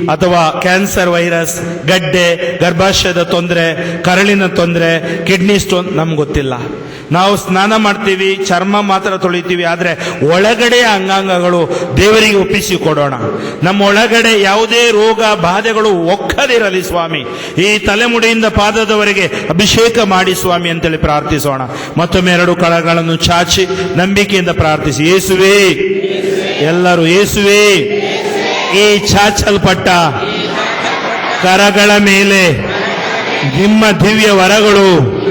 ಅಥವಾ ಕ್ಯಾನ್ಸರ್ ವೈರಸ್, ಗಡ್ಡೆ, ಗರ್ಭಾಶಯದ ತೊಂದರೆ, ಕರಳಿನ ತೊಂದರೆ, ಕಿಡ್ನಿ ಸ್ಟೋನ್ ನಮ್ಗೆ ಗೊತ್ತಿಲ್ಲ. ನಾವು ಸ್ನಾನ ಮಾಡ್ತೀವಿ, ಚರ್ಮ ಮಾತ್ರ ತೊಳಿತೀವಿ. ಆದರೆ ಒಳಗಡೆಯ ಅಂಗಾಂಗಗಳು ದೇವರಿಗೆ ಒಪ್ಪಿಸಿ ಕೊಡೋಣ. ನಮ್ಮ ಒಳಗಡೆ ಯಾವುದೇ ರೋಗ ಬಾಧೆಗಳು ಒಕ್ಕದಿರಲಿ ಸ್ವಾಮಿ. ಈ ತಲೆಮುಡಿಯಿಂದ ಪಾದದವರೆಗೆ ಅಭಿಷೇಕ ಮಾಡಿ ಸ್ವಾಮಿ ಅಂತೇಳಿ ಪ್ರಾರ್ಥಿಸೋಣ. ಮತ್ತೊಮ್ಮೆ ಎರಡು ಕರಗಳನ್ನು ಚಾಚಿ ನಂಬಿಕೆಯಿಂದ ಪ್ರಾರ್ಥಿಸಿ. ಯೇಸುವೇ, ಎಲ್ಲರೂ ಯೇಸುವೇ, ಈ ಚಾಚಲ್ಪಟ್ಟ ಕರಗಳ ಮೇಲೆ ನಿಮ್ಮ ದಿವ್ಯ ವರಗಳು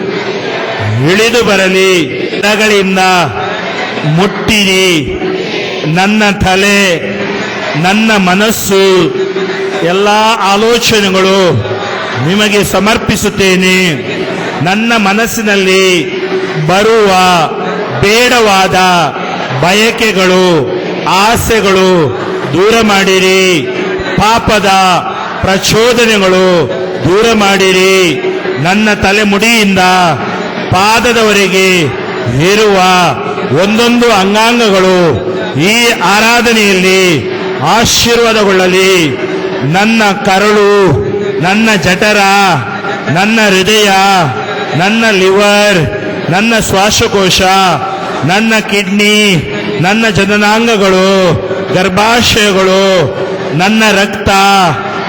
ಇಳಿದು ಬರಲಿ. ಕರಗಳಿಂದ ಮುಟ್ಟಿರಿ. ನನ್ನ ತಲೆ, ನನ್ನ ಮನಸ್ಸು, ಎಲ್ಲ ಆಲೋಚನೆಗಳು ನಿಮಗೆ ಸಮರ್ಪಿಸುತ್ತೇನೆ. ನನ್ನ ಮನಸ್ಸಿನಲ್ಲಿ ಬರುವ ಬೇಡವಾದ ಬಯಕೆಗಳು, ಆಸೆಗಳು ದೂರ ಮಾಡಿರಿ. ಪಾಪದ ಪ್ರಚೋದನೆಗಳು ದೂರ ಮಾಡಿರಿ. ನನ್ನ ತಲೆಮುಡಿಯಿಂದ ಪಾದದವರೆಗೆ ಇರುವ ಒಂದೊಂದು ಅಂಗಾಂಗಗಳು ಈ ಆರಾಧನೆಯಲ್ಲಿ ಆಶೀರ್ವಾದಗೊಳ್ಳಲಿ. ನನ್ನ ಕರಳು, ನನ್ನ ಜಠರ, ನನ್ನ ಹೃದಯ, ನನ್ನ ಲಿವರ್, ನನ್ನ ಶ್ವಾಸಕೋಶ, ನನ್ನ ಕಿಡ್ನಿ, ನನ್ನ ಜನನಾಂಗಗಳು, ಗರ್ಭಾಶಯಗಳು, ನನ್ನ ರಕ್ತ,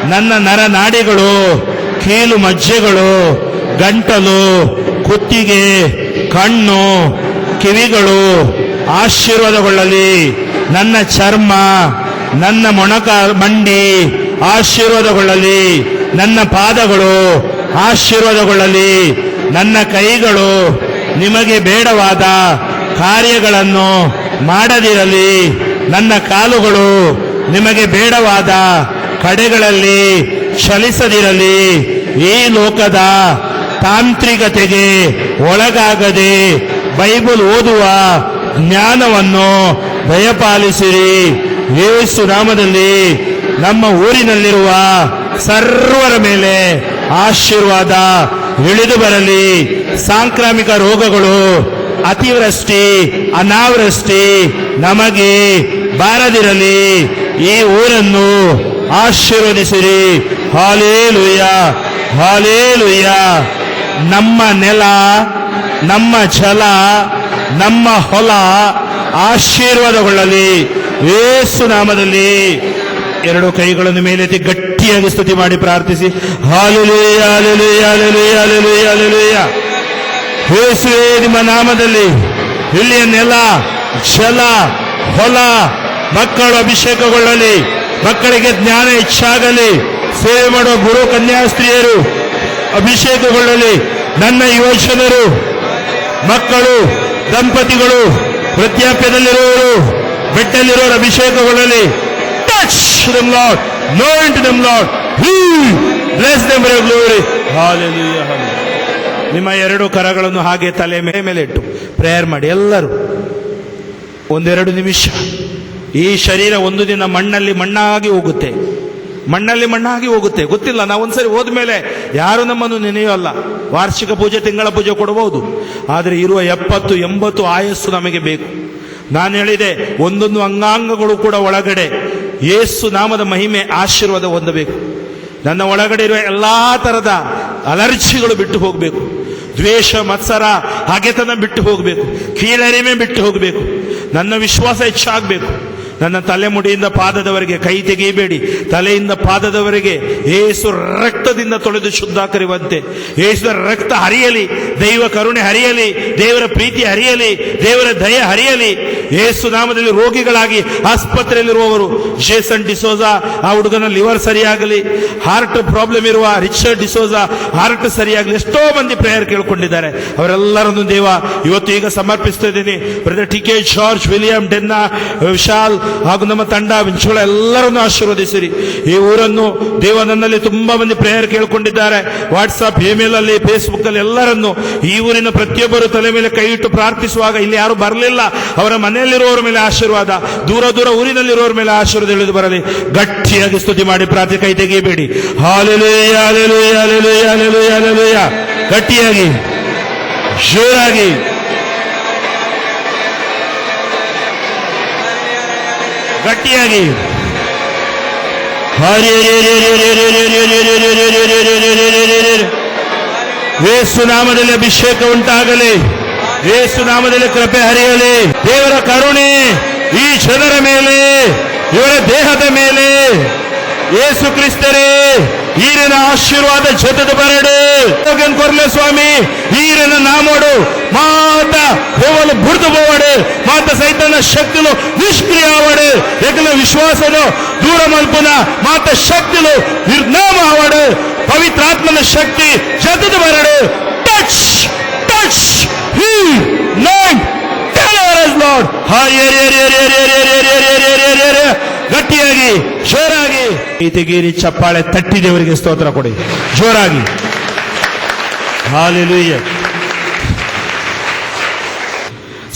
ನನ್ನ ನರನಾಡಿಗಳು, ಕೀಲು ಮಜ್ಜೆಗಳು, ಗಂಟಲು, ಕುತ್ತಿಗೆ, ಕಣ್ಣು, ಕಿವಿಗಳು ಆಶೀರ್ವಾದಗೊಳ್ಳಲಿ. ನನ್ನ ಚರ್ಮ, ನನ್ನ ಮೊಣಕ ಮಂಡಿ ಆಶೀರ್ವಾದಗೊಳ್ಳಲಿ. ನನ್ನ ಪಾದಗಳು ಆಶೀರ್ವಾದಗೊಳ್ಳಲಿ. ನನ್ನ ಕೈಗಳು ನಿಮಗೆ ಬೇಡವಾದ ಕಾರ್ಯಗಳನ್ನು ಮಾಡದಿರಲಿ. ನನ್ನ ಕಾಲುಗಳು ನಿಮಗೆ ಬೇಡವಾದ ಕಡೆಗಳಲ್ಲಿ ಚಲಿಸದಿರಲಿ. ಈ ಲೋಕದ ತಾಂತ್ರಿಕತೆಗೆ ಒಳಗಾಗದೆ ಬೈಬಲ್ ಓದುವ ಜ್ಞಾನವನ್ನು ದಯಪಾಲಿಸಿರಿ. ಯೇಸು ನಾಮದಲ್ಲಿ ನಮ್ಮ ಊರಿನಲ್ಲಿರುವ ಸರ್ವರ ಮೇಲೆ ಆಶೀರ್ವಾದ ಇಳಿದು ಬರಲಿ. ಸಾಂಕ್ರಾಮಿಕ ರೋಗಗಳು, ಅತಿವೃಷ್ಟಿ, ಅನಾವೃಷ್ಟಿ ನಮಗೆ ಬಾರದಿರಲಿ. ಈ ಊರನ್ನು ಆಶೀರ್ವದಿಸಿರಿ. Hallelujah, hallelujah. ನಮ್ಮ ನೆಲ, ನಮ್ಮ ಜಲ, ನಮ್ಮ ಹೊಲ ಆಶೀರ್ವಾದಗೊಳ್ಳಲಿ. ಯೇಸು ನಾಮದಲ್ಲಿ ಎರಡು ಕೈಗಳನ್ನು ಮೇಲೆತ್ತಿ ಗಟ್ಟಿಯಾಗಿ ಸ್ತುತಿ ಮಾಡಿ ಪ್ರಾರ್ಥಿಸಿ. Hallelujah, hallelujah, hallelujah, hallelujah, hallelujah. ಯೇಸುವೇ, ನಿಮ್ಮ ನಾಮದಲ್ಲಿ ಇಲ್ಲಿಯ ನೆಲ, ಜಲ, ಹೊಲ, ಮಕ್ಕಳು ಅಭಿಷೇಕಗೊಳ್ಳಲಿ. ಮಕ್ಕಳಿಗೆ ಜ್ಞಾನ ಹೆಚ್ಚಾಗಲಿ. ಸೇವೆ ಮಾಡುವ ಗುರು ಕನ್ಯಾಸ್ತ್ರೀಯರು ಅಭಿಷೇಕಗೊಳ್ಳಲಿ. ನನ್ನ ಯುವಜನರು, ಮಕ್ಕಳು, ದಂಪತಿಗಳು, ವೃದ್ಧಾಪ್ಯದಲ್ಲಿರುವವರು, ಬೆಟ್ಟಲ್ಲಿರುವವರು ಅಭಿಷೇಕಗೊಳ್ಳಲಿ. Touch them Lord, anoint them Lord, heal, bless them for your glory. Hallelujah, hallelujah. ನಿಮ್ಮ ಎರಡು ಕರಗಳನ್ನು ಹಾಗೆ ತಲೆ ಮೇಲೆ ಇಟ್ಟು ಪ್ರೇಯರ್ ಮಾಡಿ. ಎಲ್ಲರೂ ಒಂದೆರಡು ನಿಮಿಷ. ಈ ಶರೀರ ಒಂದು ದಿನ ಮಣ್ಣಲ್ಲಿ ಮಣ್ಣಾಗಿ ಹೋಗುತ್ತೆ. ಮಣ್ಣಲ್ಲಿ ಮಣ್ಣಾಗಿ ಹೋಗುತ್ತೆ. ಗೊತ್ತಿಲ್ಲ, ನಾವು ಒಂದ್ಸರಿ ಹೋದ್ಮೇಲೆ ಯಾರು ನಮ್ಮನ್ನು ನೆನೆಯೋಲ್ಲ. ವಾರ್ಷಿಕ ಪೂಜೆ, ತಿಂಗಳ ಪೂಜೆ ಕೊಡಬಹುದು, ಆದರೆ ಇರುವ 70-80 ಆಯಸ್ಸು ನಮಗೆ ಬೇಕು. ನಾನು ಹೇಳಿದೆ, ಒಂದೊಂದು ಅಂಗಾಂಗಗಳು ಕೂಡ ಒಳಗಡೆ ಯೇಸು ನಾಮದ ಮಹಿಮೆ ಆಶೀರ್ವಾದ ಹೊಂದಬೇಕು. ನನ್ನ ಒಳಗಡೆ ಇರುವ ಎಲ್ಲಾ ತರದ ಅಲರ್ಜಿಗಳು ಬಿಟ್ಟು ಹೋಗಬೇಕು. ದ್ವೇಷ, ಮತ್ಸರ, ಹಗೆತನ ಬಿಟ್ಟು ಹೋಗಬೇಕು. ಕೀಳರಿಮೆ ಬಿಟ್ಟು ಹೋಗಬೇಕು. ನನ್ನ ವಿಶ್ವಾಸ ಹೆಚ್ಚಾಗಬೇಕು. ನನ್ನ ತಲೆಮುಡಿಯಿಂದ ಪಾದದವರೆಗೆ ಕೈ ತೆಗೆಯಬೇಡಿ, ತಲೆಯಿಂದ ಪಾದದವರೆಗೆ ಯೇಸು ರಕ್ತದಿಂದ ತೊಳೆದು ಶುದ್ಧ ಕರೆಯುವಂತೆ ಯೇಸುವ ರಕ್ತ ಹರಿಯಲಿ, ದೈವ ಕರುಣೆ ಹರಿಯಲಿ, ದೇವರ ಪ್ರೀತಿ ಹರಿಯಲಿ, ದೇವರ ದಯೆ ಹರಿಯಲಿ. ಯೇಸು ನಾಮದಲ್ಲಿ ರೋಗಿಗಳಾಗಿ ಆಸ್ಪತ್ರೆಯಲ್ಲಿರುವವರು, ಜೇಸನ್ ಡಿಸೋಜಾ ಆ ಹುಡುಗನ ಲಿವರ್ ಸರಿಯಾಗಲಿ, ಹಾರ್ಟ್ ಪ್ರಾಬ್ಲಮ್ ಇರುವ ರಿಚರ್ಡ್ ಡಿಸೋಜಾ ಹಾರ್ಟ್ ಸರಿಯಾಗಲಿ, ಎಷ್ಟೋ ಮಂದಿ ಪ್ರೇಯರ್ ಕೇಳ್ಕೊಂಡಿದ್ದಾರೆ. ಅವರೆಲ್ಲರನ್ನು ದೇವ ಇವತ್ತು ಈಗ ಸಮರ್ಪಿಸ್ತಾ ಇದ್ದೀನಿ. Brother TK. George, William, Donna, Vishal ಹಾಗೂ ನಮ್ಮ ತಂಡ ವಿಂಚೋಳ ಎಲ್ಲರನ್ನು ಆಶೀರ್ವದಿಸಿರಿ. ಈ ಊರನ್ನು ದೇವ, ನನ್ನಲ್ಲಿ ತುಂಬಾ ಮಂದಿ ಪ್ರೇಯರ್ ಕೇಳ್ಕೊಂಡಿದ್ದಾರೆ. ವಾಟ್ಸ್ಆಪ್, ಇಮೇಲ್ ಅಲ್ಲಿ, ಫೇಸ್ಬುಕ್ ಅಲ್ಲಿ ಎಲ್ಲರನ್ನು ಈ ಊರಿನ ಪ್ರತಿಯೊಬ್ಬರು ತಲೆ ಮೇಲೆ ಕೈ ಇಟ್ಟು ಪ್ರಾರ್ಥಿಸುವಾಗ ಇಲ್ಲಿ ಯಾರು ಬರಲಿಲ್ಲ, ಅವರ ಮನೆಯಲ್ಲಿರುವವರ ಮೇಲೆ ಆಶೀರ್ವಾದ, ದೂರ ದೂರ ಊರಿನಲ್ಲಿರುವವರ ಮೇಲೆ ಆಶೀರ್ವಾದ ಇಳಿದು ಬರಲಿ. ಗಟ್ಟಿಯಾಗಿ ಸ್ತುತಿ ಮಾಡಿ ಪ್ರಾರ್ಥನೆ, ಕೈ ತೆಗೆಯಬೇಡಿ. Hallelujah, hallelujah, hallelujah, hallelujah, hallelujah. ಗಟ್ಟಿಯಾಗಿ, ಜೋರಾಗಿ. ಗಟ್ಟಿಯಾಗಿ ಯೇಸು ನಾಮದಲ್ಲಿ ಅಭಿಷೇಕ ಉಂಟಾಗಲಿ, ಯೇಸು ನಾಮದಲ್ಲಿ ಕೃಪೆ ಹರಿಯಲಿ. ದೇವರ ಕರುಣೆ ಈ ಜನರ ಮೇಲೆ, ಇವರ ದೇಹದ ಮೇಲೆ ಯೇಸು ಕ್ರಿಸ್ತರೇ ಈರಿನ ಆಶೀರ್ವಾದ ಜೊತೆದು ಬರಡು ಕೊರ್ಲೆ ಸ್ವಾಮಿ. ಈರಿನ ನಾಮೋಡು ಮಾತ ಹೋಗಲು ಬುರ್ದು పోవడు, ಮಾತ ಸೈತನ శక్తులు నిష్క్రియావడు, ఏకల విశ్వాసను దూర మల్పున మాత శక్తులు నిర్నామ అవడు, పవిత్రాత్మన శక్తి జతదు బరడు. Touch touch he nine tellers lord. ಗಟ್ಟಿಯಾಗಿ, ಜೋರಾಗಿ ತೆಗೀರಿ, ಚಪ್ಪಾಳೆ ತಟ್ಟಿ ದೇವರಿಗೆ ಸ್ತೋತ್ರ ಕೊಡಿ ಜೋರಾಗಿ. ಹಾಲೆಲೂಯಾ.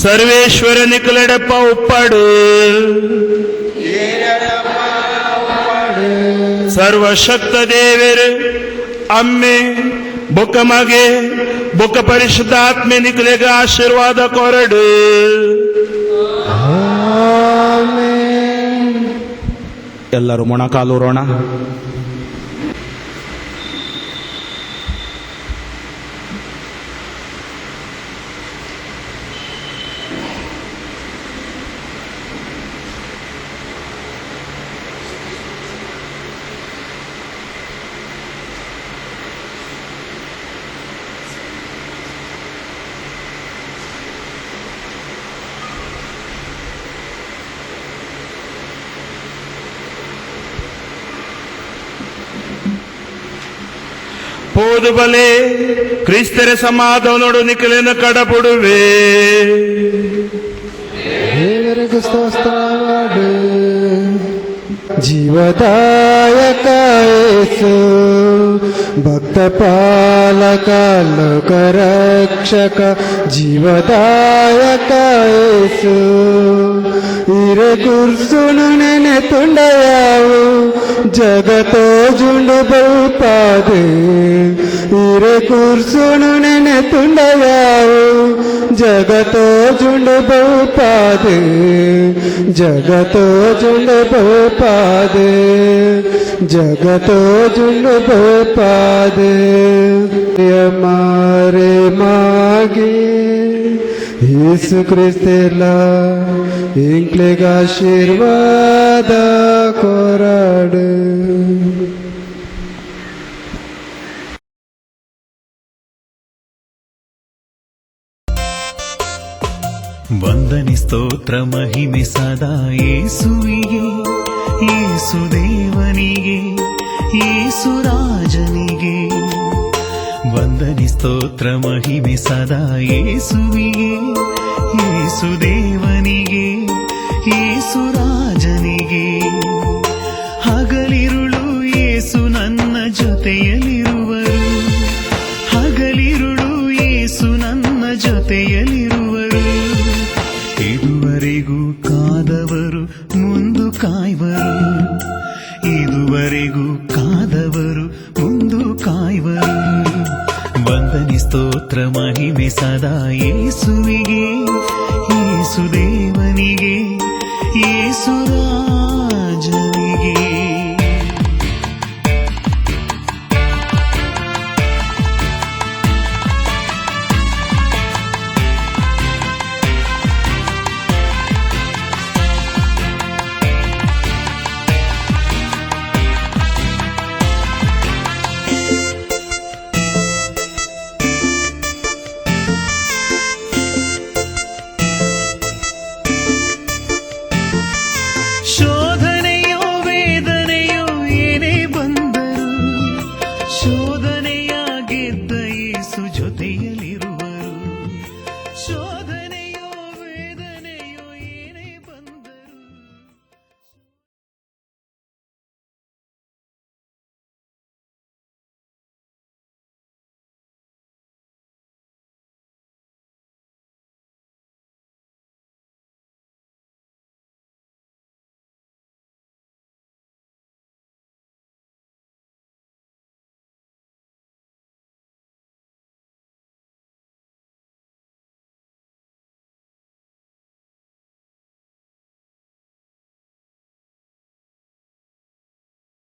ಸರ್ವೇಶ್ವರ ನಿಖಲೆಡಪ್ಪ ಉಪ್ಪಾಡು, ಸರ್ವಶಕ್ತ ದೇವರು ಅಮ್ಮೆ ಬೊಕ್ಕ ಮಗೆ ಬೊಕ್ಕ ಪರಿಶುದ್ಧ ಆತ್ಮೆ ನಿಖಲೆಗೆ ಆಶೀರ್ವಾದ ಕೊರಡು. ಎಲ್ಲರೂ ಮೊಣಕಾಲೂರೋಣ. போதுபலே கிறிஸ்தர சமாதானோடு நிக்கலேன கடப்படுவே. ದೇವರಿಗೆ ಸ್ತೋತ್ರವಾಡು. ಜೀವದಾಯಕ ಯೇಸು, ಭಕ್ತ ಪಾಲಕ, ಲೋಕ ರಕ್ಷಕ, ಜೀವದಾಯಕ ಯೇಸು. ಇರೆ ಕುರ್ಸುನು ನೆನೆ ತುಂಡಯಾವು, ಜಗತೋ ಜುಂಡು ಬಹುಪಾದೆ. ಇರೆ ಕುರ್ಸುನು ನೆನೆ ತುಂಡಯಾವು, ಜಗತೋ ಜುಂಡು ಬಹುಪಾದೆ. ಜಗತೋ ಜುಂಡು ಬಹುಪಾದೆ, ಜಗತೋ ಜುಂಡು ಬಹುಪಾದೆ. ಮಾರೆ ಮಾಗೆ ಯೇಸು ಕ್ರಿಸ್ತೆಲ್ಲ ಇಂಕ್ಲೆಗ ಆಶೀರ್ವಾದ ಕೊರಾಡು. ವಂದನೆ ಸ್ತೋತ್ರ ಮಹಿಮೆ ಸದಾ ಯೇಸುವಿಗೆ, ಯೇಸು ದೇವನಿಗೆ, ಯೇಸು ರಾಜನಿಗೆ. ವಂದನೆ ಸ್ತೋತ್ರ ಮಹಿಮೆ ಸದಾ ಯೇಸುವಿಗೆ, ಯೇಸು ದೇವನಿಗೆ, ಯೇಸು ರಾಜನಿಗೆ. ಹಗಲಿರುಳು ಯೇಸು ನನ್ನ ಜೊತೆಯಲ್ಲಿರುವರು, ಹಗಲಿರುಳು ಯೇಸು ನನ್ನ ಜೊತೆಯಲ್ಲಿರುವರು. ಇದುವರೆಗೂ ಕಾದವರು ಮುಂದು ಕಾಯುವರು, ಇದುವರೆಗೂ ಇದುವರೆಗೂ ಕಾದವರು ಮುಂದು ಕಾಯುವರು. ವಂದನೆ ಸ್ತೋತ್ರ ಮಹಿಮೆ ಸದಾ ಯೇಸುವಿಗೆ, ಯೇಸು ದೇವನಿಗೆ, ಯೇಸು ರಾಜನಿಗೆ. ಶೋಧನೆಯೋ ವೇದನೆಯೋ ಏನೇ ಬಂದರು, ಶೋಧನೆಯ ಗೆದ್ದ ಯೇಸು ಜೊತೆಯಲ್ಲಿರುವರು.